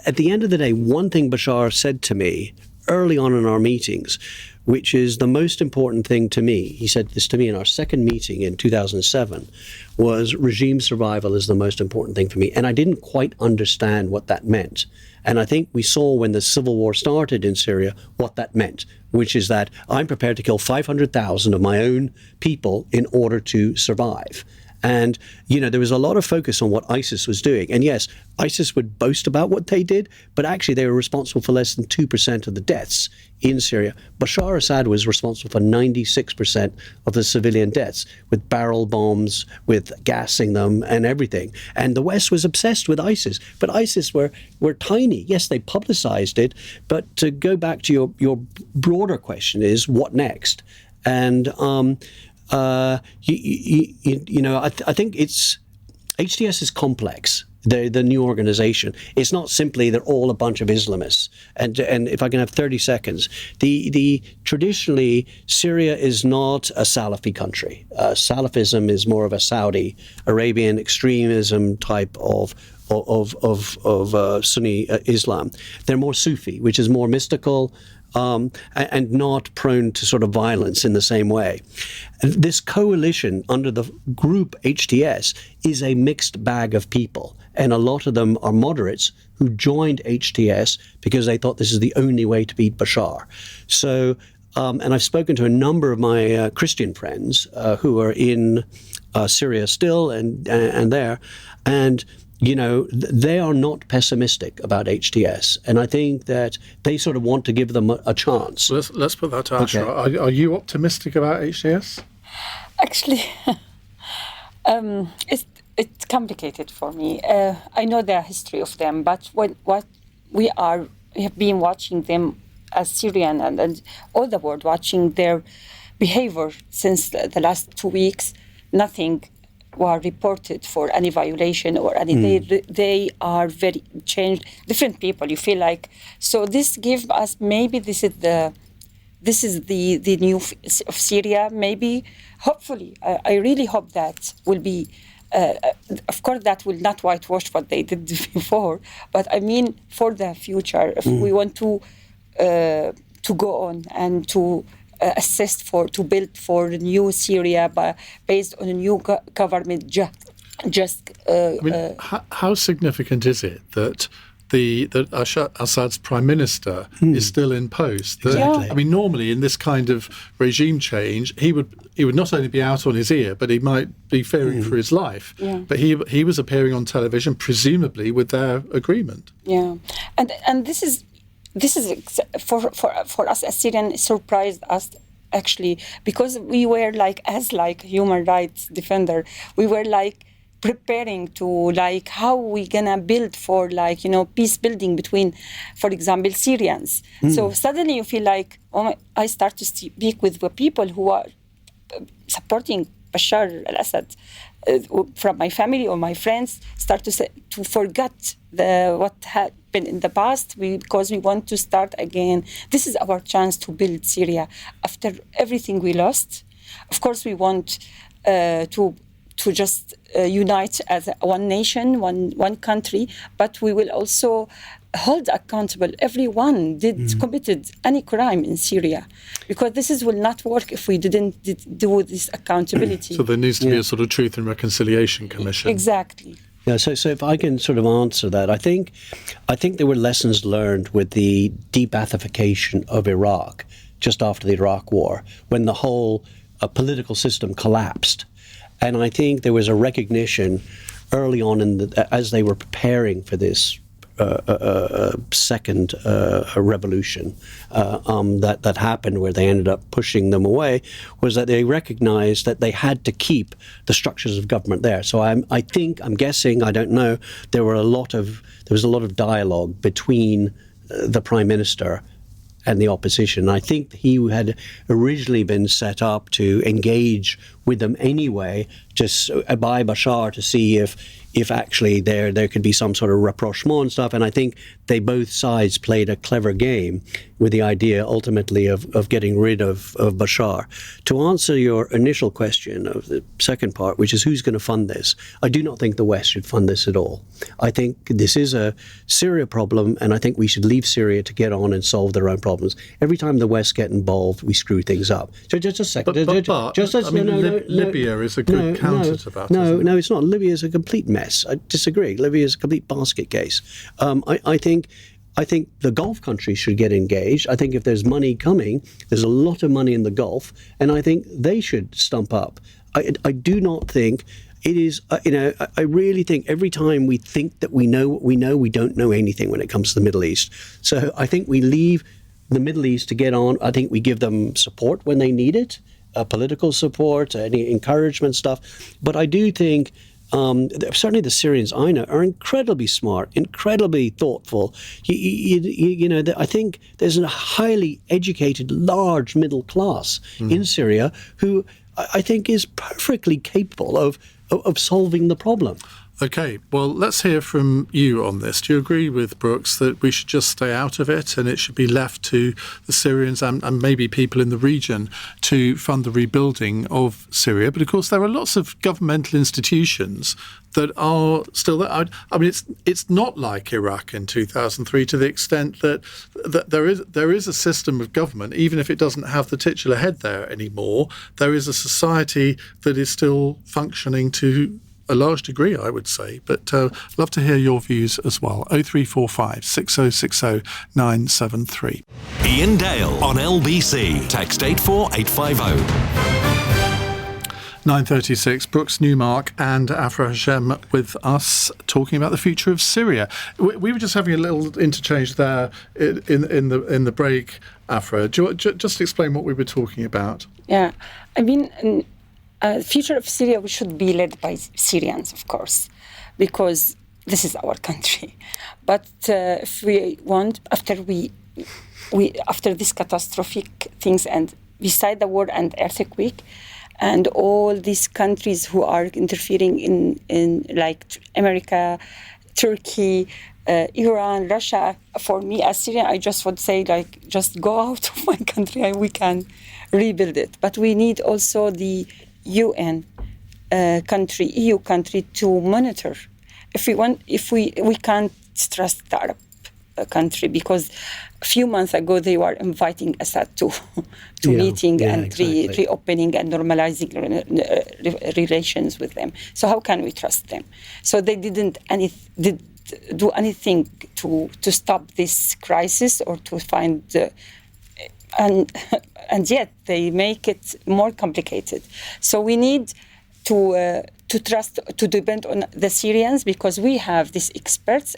at the end of the day, one thing Bashar said to me early on in our meetings, which is the most important thing to me. He said this to me in our second meeting in 2007, was regime survival is the most important thing for me. And I didn't quite understand what that meant. And I think we saw when the civil war started in Syria what that meant, which is that I'm prepared to kill 500,000 of my own people in order to survive. And, there was a lot of focus on what ISIS was doing. And yes, ISIS would boast about what they did, but actually they were responsible for less than 2% of the deaths in Syria. Bashar Assad was responsible for 96% of the civilian deaths, with barrel bombs, with gassing them and everything. And the West was obsessed with ISIS. But ISIS were tiny. Yes, they publicized it. But to go back to your broader question is, what next? And I think HTS is complex. The new organization. It's not simply they're all a bunch of Islamists. And if I can have 30 seconds, the traditionally Syria is not a Salafi country. Salafism is more of a Saudi Arabian extremism type of Sunni Islam. They're more Sufi, which is more mystical. And not prone to sort of violence in the same way. This coalition under the group HTS is a mixed bag of people, and a lot of them are moderates who joined HTS because they thought this is the only way to beat Bashar. So, and I've spoken to a number of my Christian friends who are in Syria still and there, and they are not pessimistic about HTS, and I think that they sort of want to give them a chance. Let's put that to Ashra. Okay. Are you optimistic about HTS? Actually, it's complicated for me. I know the history of them, but what we have been watching them as Syrian and all the world watching their behavior since the last 2 weeks. Nothing were reported for any violation or any. They are very changed, different people. You feel like so. This gives us maybe this is the new of Syria. Maybe, hopefully, I really hope that will be. Of course, that will not whitewash what they did before, but I mean for the future, if we want to go on and to. Assist to build for the new Syria, based on a new government. How significant is it that that Assad's prime minister is still in post? Exactly. I mean, normally in this kind of regime change, he would not only be out on his ear, but he might be fearing for his life. Yeah. But he was appearing on television, presumably with their agreement. Yeah, and this is for us as Syrians, surprised us actually, because we were as human rights defender, we were preparing to how we gonna build for peace building between, for example, Syrians. So suddenly you feel I start to speak with the people who are supporting Bashar al-Assad. From my family or my friends, start to forget what happened in the past because we want to start again. This is our chance to build Syria after everything we lost. Of course, we want to just unite as one nation, one country, but we will also hold accountable everyone committed any crime in Syria, because this will not work if we didn't do this accountability. So there needs to be a sort of Truth and Reconciliation Commission. Exactly. Yeah, so if I can sort of answer that, I think there were lessons learned with the de-Baathification of Iraq just after the Iraq War, when the whole political system collapsed. And I think there was a recognition early on as they were preparing for this second revolution that happened, where they ended up pushing them away, was that they recognized that they had to keep the structures of government there. So I'm guessing, I don't know, there was a lot of dialogue between the prime minister and the opposition. I think he had originally been set up to engage with them anyway, by Bashar to see if actually there could be some sort of rapprochement and stuff. And I think both sides played a clever game with the idea ultimately of getting rid of Bashar. To answer your initial question of the second part, which is who's going to fund this, I do not think the West should fund this at all. I think this is a Syria problem, and I think we should leave Syria to get on and solve their own problems. Every time the West get involved, we screw things up. So just a second. Libya is a good counter to that. No, it's not. Libya is a complete mess. I disagree. Libya is a complete basket case. I think the Gulf countries should get engaged. I think if there's money coming, there's a lot of money in the Gulf, and I think they should stump up. I do not think it is, I really think every time we think that we know what we know, we don't know anything when it comes to the Middle East. So I think we leave the Middle East to get on. I think we give them support when they need it, political support, any encouragement stuff. But I do think certainly the Syrians I know are incredibly smart, incredibly thoughtful. I think there's a highly educated, large middle class in Syria who I think is perfectly capable of solving the problem. Okay, well, let's hear from you on this. Do you agree with Brooks that we should just stay out of it and it should be left to the Syrians and maybe people in the region to fund the rebuilding of Syria? But of course, there are lots of governmental institutions that are still there. I mean, it's not like Iraq in 2003 to the extent that there is a system of government, even if it doesn't have the titular head there anymore. There is a society that is still functioning to a large degree, I would say, but love to hear your views as well. 0345 6060 973. Iain Dale on LBC. Text 84850. 9:36. Brooks Newmark and Afra Hashem with us talking about the future of Syria. We were just having a little interchange there in the break. Afra, do you just explain what we were talking about? Yeah, I mean. The future of Syria should be led by Syrians, of course, because this is our country. But if we want, after this catastrophic things, and beside the war and earthquake, and all these countries who are interfering in like America, Turkey, Iran, Russia, for me as Syrian, I just would say, like, just go out of my country and we can rebuild it. But we need also the UN country, EU country to monitor. If we can't trust the Arab country, because a few months ago they were inviting Assad to meeting and exactly. Reopening and normalizing relations with them. So how can we trust them? So they didn't do anything to stop this crisis or to find. And yet they make it more complicated. So we need to depend on the Syrians, because we have these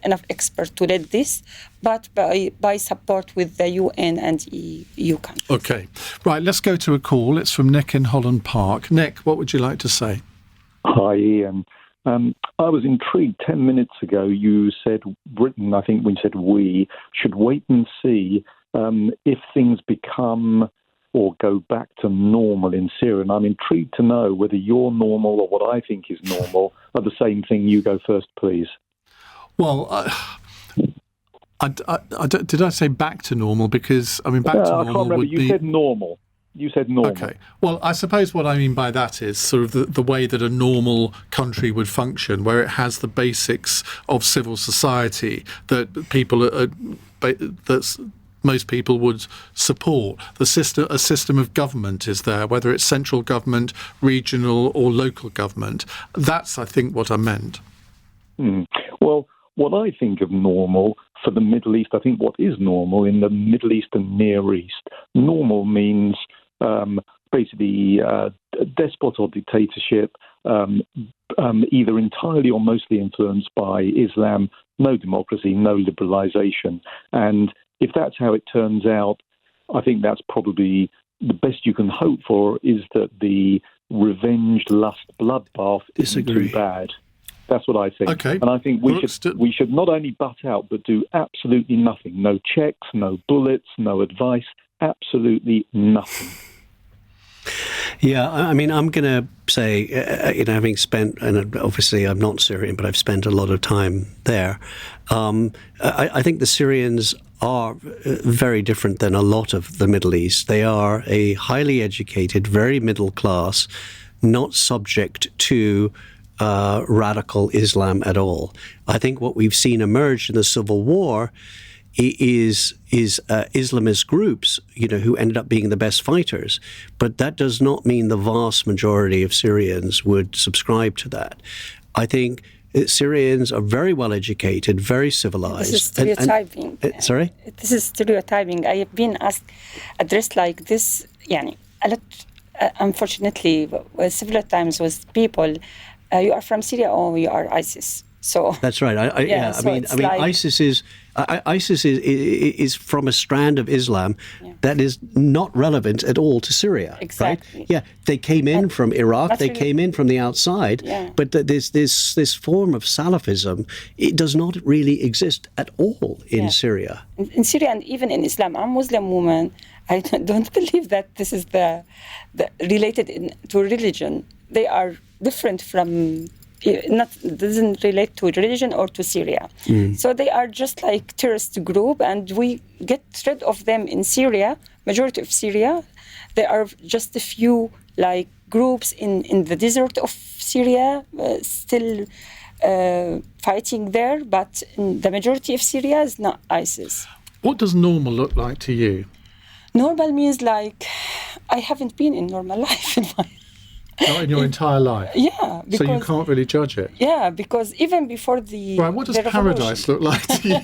enough experts to lead this, but by support with the UN and EU countries. Okay, right. Let's go to a call. It's from Nick in Holland Park. Nick, what would you like to say? Hi, Ian. I was intrigued 10 minutes ago. You said Britain, I think when you said we, should wait and see if things become or go back to normal in Syria. And I'm intrigued to know whether your normal or what I think is normal are the same thing. You go first, please. Well, did I say back to normal? Because, I mean, back to normal would be... You said normal. You said normal. Okay. Well, I suppose what I mean by that is sort of the way that a normal country would function, where it has the basics of civil society that people most people would support. A system of government is there, whether it's central government, regional or local government. That's, I think, what I meant. Well, what I think of normal for the Middle East, I think what is normal in the Middle East and Near East, normal means basically despot or dictatorship, either entirely or mostly influenced by Islam, no democracy, no liberalization. And if that's how it turns out, I think that's probably the best you can hope for, is that the revenge, lust, bloodbath isn't too bad. That's what I think. Okay. And I think we should not only butt out, but do absolutely nothing. No checks, no bullets, no advice, absolutely nothing. Yeah, I mean, I'm going to say, having spent, and obviously I'm not Syrian, but I've spent a lot of time there. I think the Syrians are very different than a lot of the Middle East. They are a highly educated, very middle class, not subject to radical Islam at all. I think what we've seen emerge in the civil war is Islamist groups, who ended up being the best fighters. But that does not mean the vast majority of Syrians would subscribe to that. I think Syrians are very well educated, very civilized. This is stereotyping. Sorry? This is stereotyping. I have been addressed like this, a lot, unfortunately, several times with people, you are from Syria or you are ISIS. So that's right. I mean, ISIS is from a strand of Islam that is not relevant at all to Syria. Exactly. Right? Yeah, they came in from Iraq. They came in from the outside. Yeah. But this form of Salafism, it does not really exist at all in Syria. In Syria and even in Islam, I'm a Muslim woman. I don't believe that this is the related to religion. They are different from. Doesn't relate to religion or to Syria. So they are just like terrorist group, and we get rid of them in Syria. Majority of Syria, there are just a few like groups in the desert of Syria still fighting there, but the majority of Syria is not ISIS. What does normal look like to you? Normal means like I haven't been in normal life in my Not in your entire life? Yeah. Because, so you can't really judge it? Yeah, because even before the Right, what does paradise look like to you?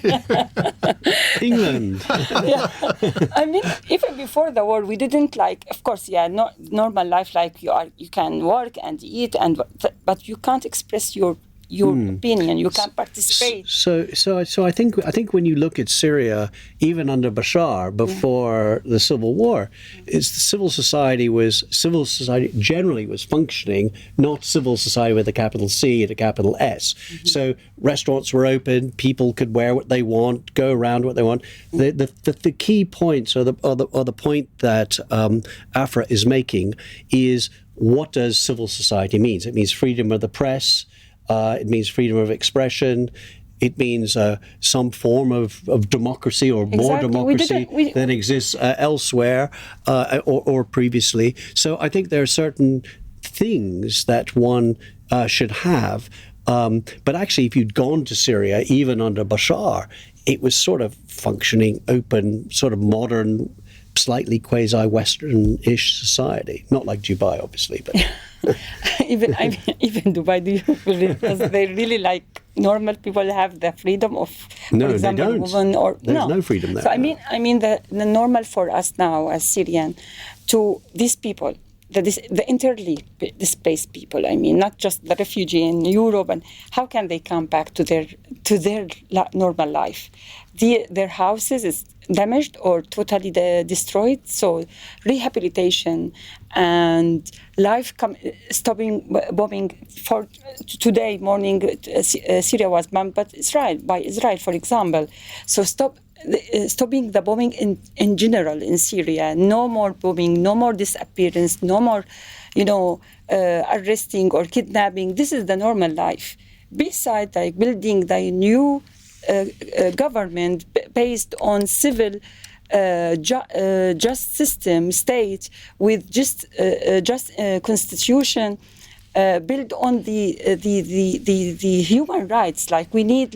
England. I mean, even before the war, we didn't of course, normal life, like you can work and eat, but you can't express your opinion. You can't participate. So I think when you look at Syria, even under Bashar, before the civil war, civil society generally was functioning, not civil society with a capital C and a capital S. Mm-hmm. So restaurants were open, people could wear what they want, go around what they want. The key points, or the point that Afra is making, is what does civil society mean? It means freedom of the press. It means freedom of expression. It means some form of democracy or more democracy than exists elsewhere or previously. So I think there are certain things that one should have. But actually, if you'd gone to Syria, even under Bashar, it was sort of functioning, open, sort of modern, slightly quasi-Western-ish society. Not like Dubai, obviously, but... even Dubai, do you believe? Because they really like normal people have the freedom of, for example, they don't. Women or there's no freedom there. So I mean the normal for us now as Syrian, to these people, the internally displaced people. I mean, not just the refugee in Europe, and how can they come back to their normal life? Their houses is damaged or totally destroyed. So rehabilitation and life stopping bombing. For today morning, Syria was bombed, but by Israel, for example. So stopping the bombing in general in Syria. No more bombing, no more disappearance, no more, arresting or kidnapping. This is the normal life. Besides, building the new government based on civil just system, state with just constitution built on the human rights. Like we need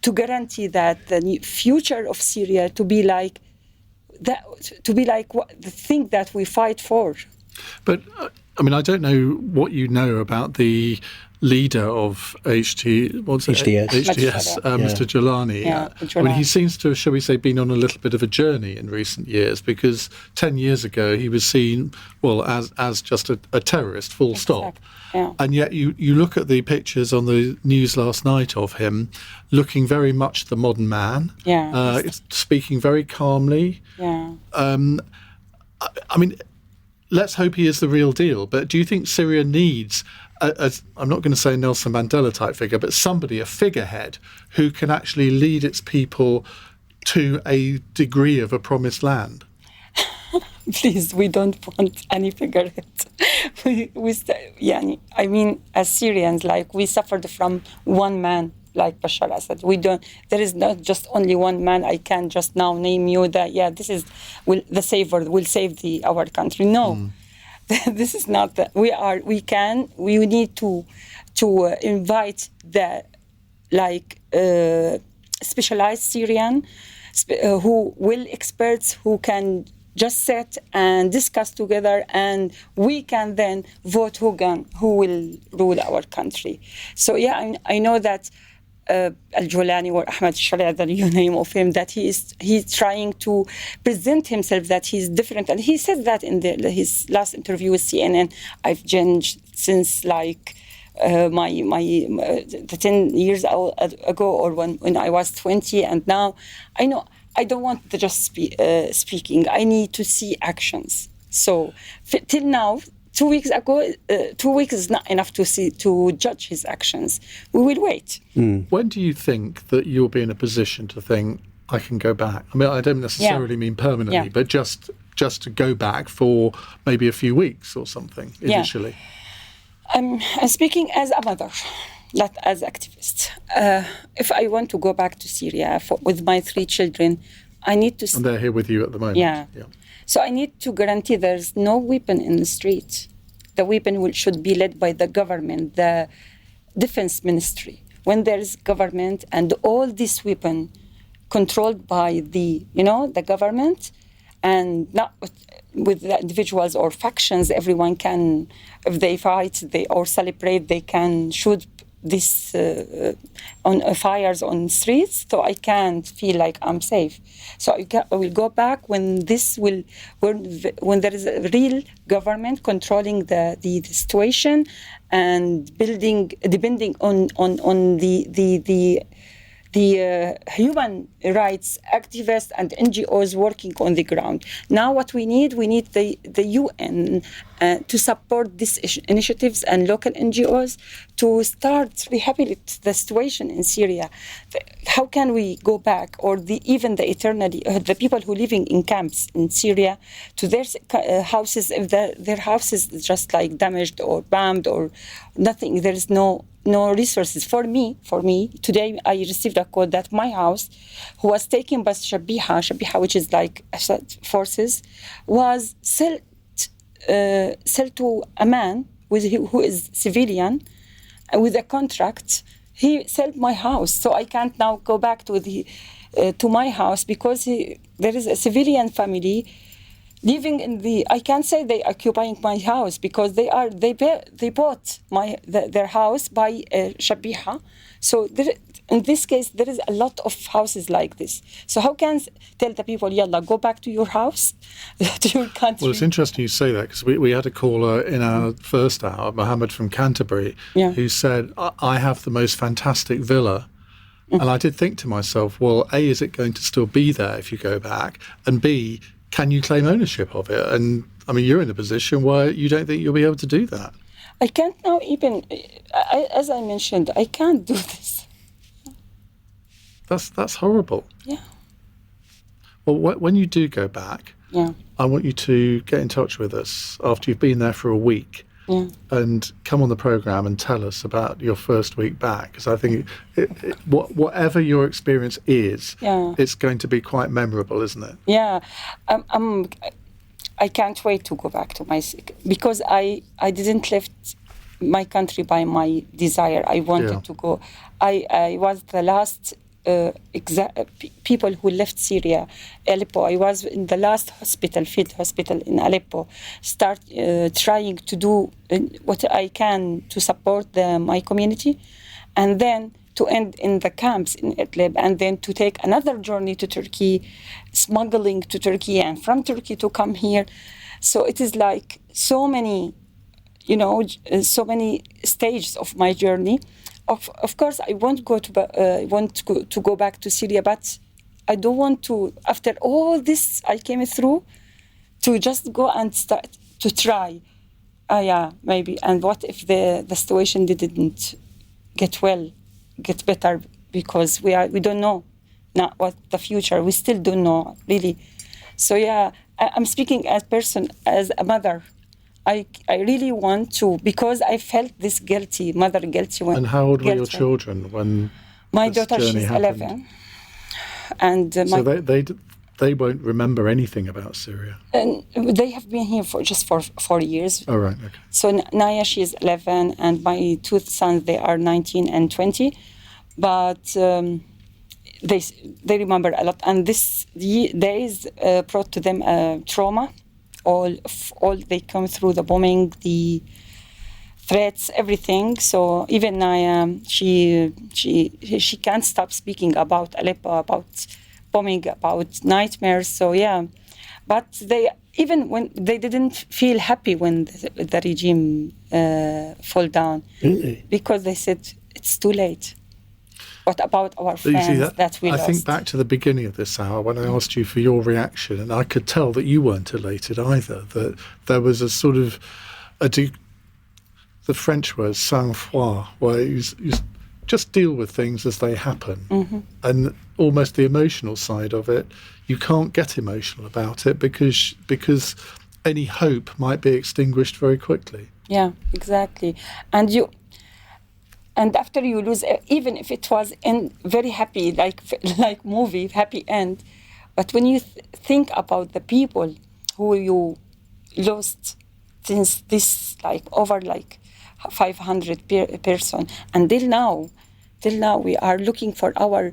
to guarantee that the future of Syria to be like that, to be like the thing that we fight for. But I mean, I don't know what you know about the leader of HTS, Mr. Jalani. I mean, he seems to, shall we say, been on a little bit of a journey in recent years, because 10 years ago he was seen, as just a terrorist, full stop. Yeah. And yet you look at the pictures on the news last night of him looking very much the modern man, speaking very calmly. Yeah. I mean, let's hope he is the real deal. But do you think Syria needs, I'm not going to say Nelson Mandela type figure, but somebody, a figurehead, who can actually lead its people to a degree of a promised land? Please, we don't want any cigarette. I mean, as Syrians, like, we suffered from one man, like Bashar Assad. There is not just only one man. I can just now name you that, this is the savior, will save our country. No, this is not that. We need to invite the, specialized Syrian, experts who can just sit and discuss together, and we can then vote who will rule our country. So I know that Al-Jolani or Ahmed Sharia, the new name of him, that he's trying to present himself that he's different, and he said that in his last interview with CNN. I've changed since the 10 years ago, or when I was 20, and now I know I don't want to just speaking. I need to see actions. So till now, 2 weeks ago, 2 weeks is not enough to judge his actions. We will wait. When do you think that you'll be in a position to think, I can go back? I mean, I don't necessarily mean permanently, but just to go back for maybe a few weeks or something initially. I'm speaking as a mother, not as activist. If I want to go back to Syria with my 3 children, I need to... And they're here with you at the moment. Yeah. So I need to guarantee there's no weapon in the street. The weapon should be led by the government, the defense ministry. When there's government and all these weapons controlled by the government, and not with the individuals or factions, everyone can, if they fight or celebrate, they can shoot this on fires on streets. So I can't feel like I'm safe. So I will go back when there is a real government controlling the situation and depending on the human rights activists and NGOs working on the ground. Now what we need the UN to support these initiatives and local NGOs to start rehabilitate the situation in Syria. How can we go back, or even the people who living in camps in Syria, to their houses, if their houses is just like damaged or bombed or nothing, there is no resources. For me, today I received a call that my house, who was taken by Shabiha, which is like Assad forces, was sold to a man who is civilian with a contract. He sold my house, so I can't now go back to my house because there is a civilian family living in I can't say they occupying my house because they bought their house by Shabiha. So in this case, there is a lot of houses like this. So how can tell the people, yalla, go back to your house, to your country? Well, it's interesting you say that, because we had a caller in our first hour, Mohammed from Canterbury, who said, I have the most fantastic villa. And I did think to myself, well, A, is it going to still be there if you go back? And B, can you claim ownership of it? And I mean, you're in a position where you don't think you'll be able to do that. I can't now even, as I mentioned, I can't do this. That's horrible. Yeah. Well, when you do go back, I want you to get in touch with us after you've been there for a week and come on the programme and tell us about your first week back. Because I think whatever your experience is, it's going to be quite memorable, isn't it? Yeah. I can't wait to go back to because I didn't leave my country by my desire. I wanted to go. I was the last people who left Syria, Aleppo. I was in the last field hospital in Aleppo, trying to do what I can to support my community, and then to end in the camps in Idlib, and then to take another journey to Turkey, smuggling to Turkey, and from Turkey to come here. So it is like so many stages of my journey. Of course, I want to go back to Syria, but I don't want to, after all this I came through, to just go and start to try. Maybe. And what if the situation didn't get better? Because we don't know now what the future. We still don't know really. So I'm speaking as person, as a mother. I really want to, because I felt this guilty, mother guilty. And how old were your children when my this daughter? journey She's happened? 11, and so they won't remember anything about Syria. And they have been here for just 4 years. Oh right, okay. So Naya, she is 11, and my two sons, they are 19 and 20, but they remember a lot. And these days brought to them trauma. All they come through the bombing, the threats, everything. So even Naya, she can't stop speaking about Aleppo, about bombing, about nightmares. So yeah, but even when they didn't feel happy when the regime fall down, really? Because they said it's too late. What about our friends that we lost? I think back to the beginning of this hour when I asked you for your reaction, and I could tell that you weren't elated either, that there was a sort of the French word sang-froid, where you just deal with things as they happen. Mm-hmm. And almost the emotional side of it, you can't get emotional about it because any hope might be extinguished very quickly. Yeah, exactly. And after you lose, even if it was very happy, like movie, happy end, but when you think about the people who you lost since this, over 500 person, and till now we are looking for our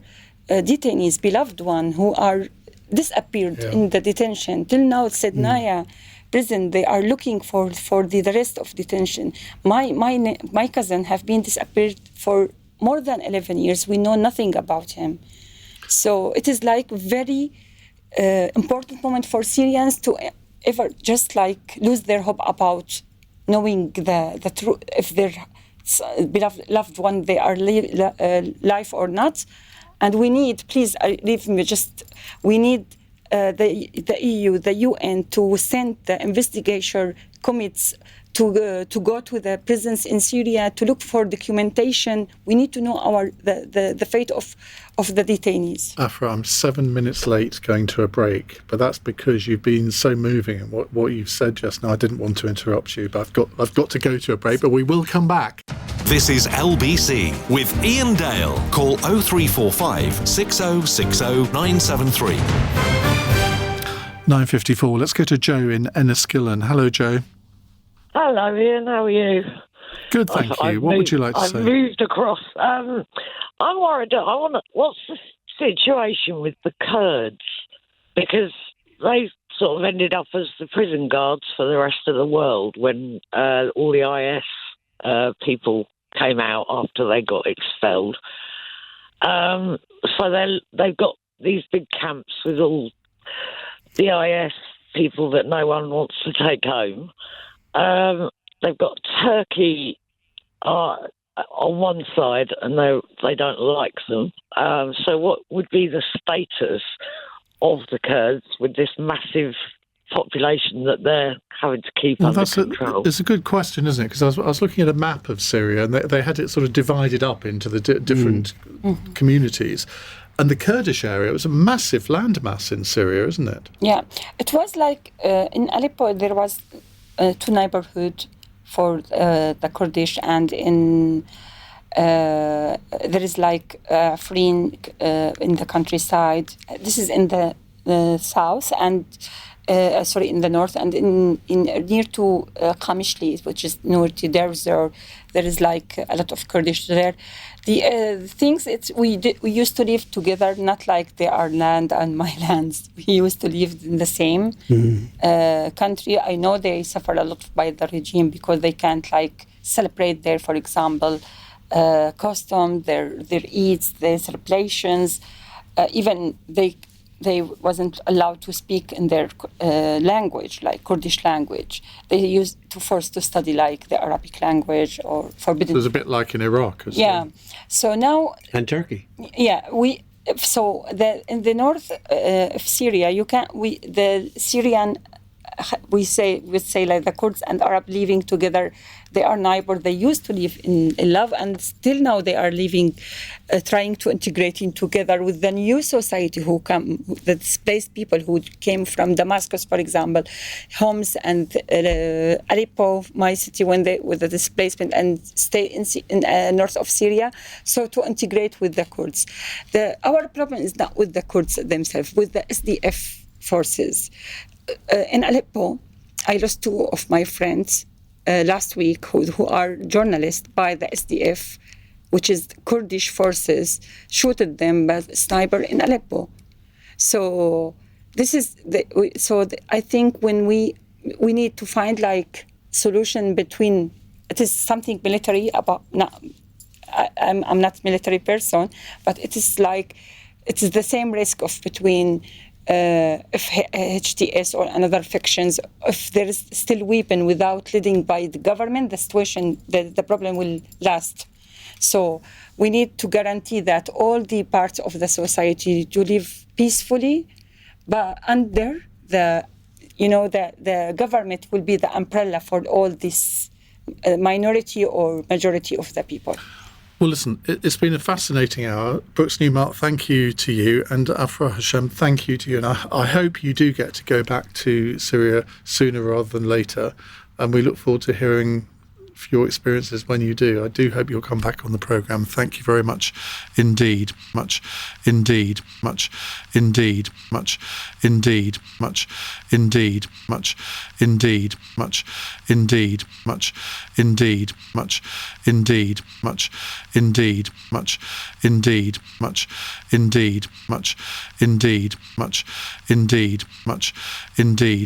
detainees, beloved one, who are disappeared in the detention. Till now, it said Naya prison, they are looking for the rest of detention. My cousin have been disappeared for more than 11 years. We know nothing about him. So it is very important moment for Syrians to ever just lose their hope about knowing the truth, if their beloved loved one, they are alive or not. And we need, please, we need the EU, the UN to send the investigation committees to go to the prisons in Syria to look for documentation. We need to know the fate of the detainees. Afra, I'm 7 minutes late going to a break, but that's because you've been so moving in what you've said just now. I didn't want to interrupt you, but I've got to go to a break, but we will come back. This is LBC with Iain Dale. Call 0345 6060 973. 9:54. Let's go to Joe in Enniskillen. Hello, Joe. Hello, Ian. How are you? Good, thank you. What would you like to say? I've moved across. I'm worried. What's the situation with the Kurds? Because they sort of ended up as the prison guards for the rest of the world when all the IS people came out after they got expelled. So they've got these big camps with all the IS people that no one wants to take home. They've got Turkey on one side, and they don't like them. So what would be the status of the Kurds with this massive population that they're having to keep under control? It's a good question, isn't it? Because I was looking at a map of Syria, and they had it sort of divided up into the different communities. And the Kurdish area, it was a massive landmass in Syria, isn't it? Yeah, it was in Aleppo, there was two neighborhoods for the Kurdish, and there is Afrin in the countryside. This is in the south, and in the north, and in near to Qamishli, which is north to there is a lot of Kurdish there. The things we used to live together, not like they are land and my lands. We used to live in the same country. I know they suffer a lot by the regime because they can't celebrate their, for example, custom, their eats, their celebrations. Even they wasn't allowed to speak in their language, like Kurdish language. They used to force to study the Arabic language or forbidden. So it was a bit like in Iraq. Yeah. So now. And Turkey. Yeah, in the north of Syria, the Syrian we say like the Kurds and Arab living together. They are neighbors. They used to live in love, and still now they are living, trying to integrate in together with the new society the displaced people who came from Damascus, for example, Homs and Aleppo, my city, with the displacement, and stay in north of Syria. So to integrate with the Kurds. Our problem is not with the Kurds themselves, with the SDF forces. In Aleppo, I lost two of my friends last week who are journalists by the SDF, which is Kurdish forces, shooted them by sniper in Aleppo. So this is I think when we need to find like solution between, it is something military about. I'm not a military person, but it is the same risk of between if HTS or another factions, if there is still weapon without leading by the government, the situation, the problem will last. So we need to guarantee that all the parts of the society to live peacefully, but under the government will be the umbrella for all this minority or majority of the people. Well, listen, it's been a fascinating hour. Brooks Newmark, thank you to you, and Afra Hashem, thank you to you. And I hope you do get to go back to Syria sooner rather than later. And we look forward to hearing your experiences when you do. I do hope you'll come back on the programme. Thank you very much indeed. Much indeed. Much indeed. Much indeed. Much indeed. Much indeed. Much indeed. Much indeed. Much indeed. Much indeed. Much indeed. Much indeed. Much indeed. Much indeed. Much indeed.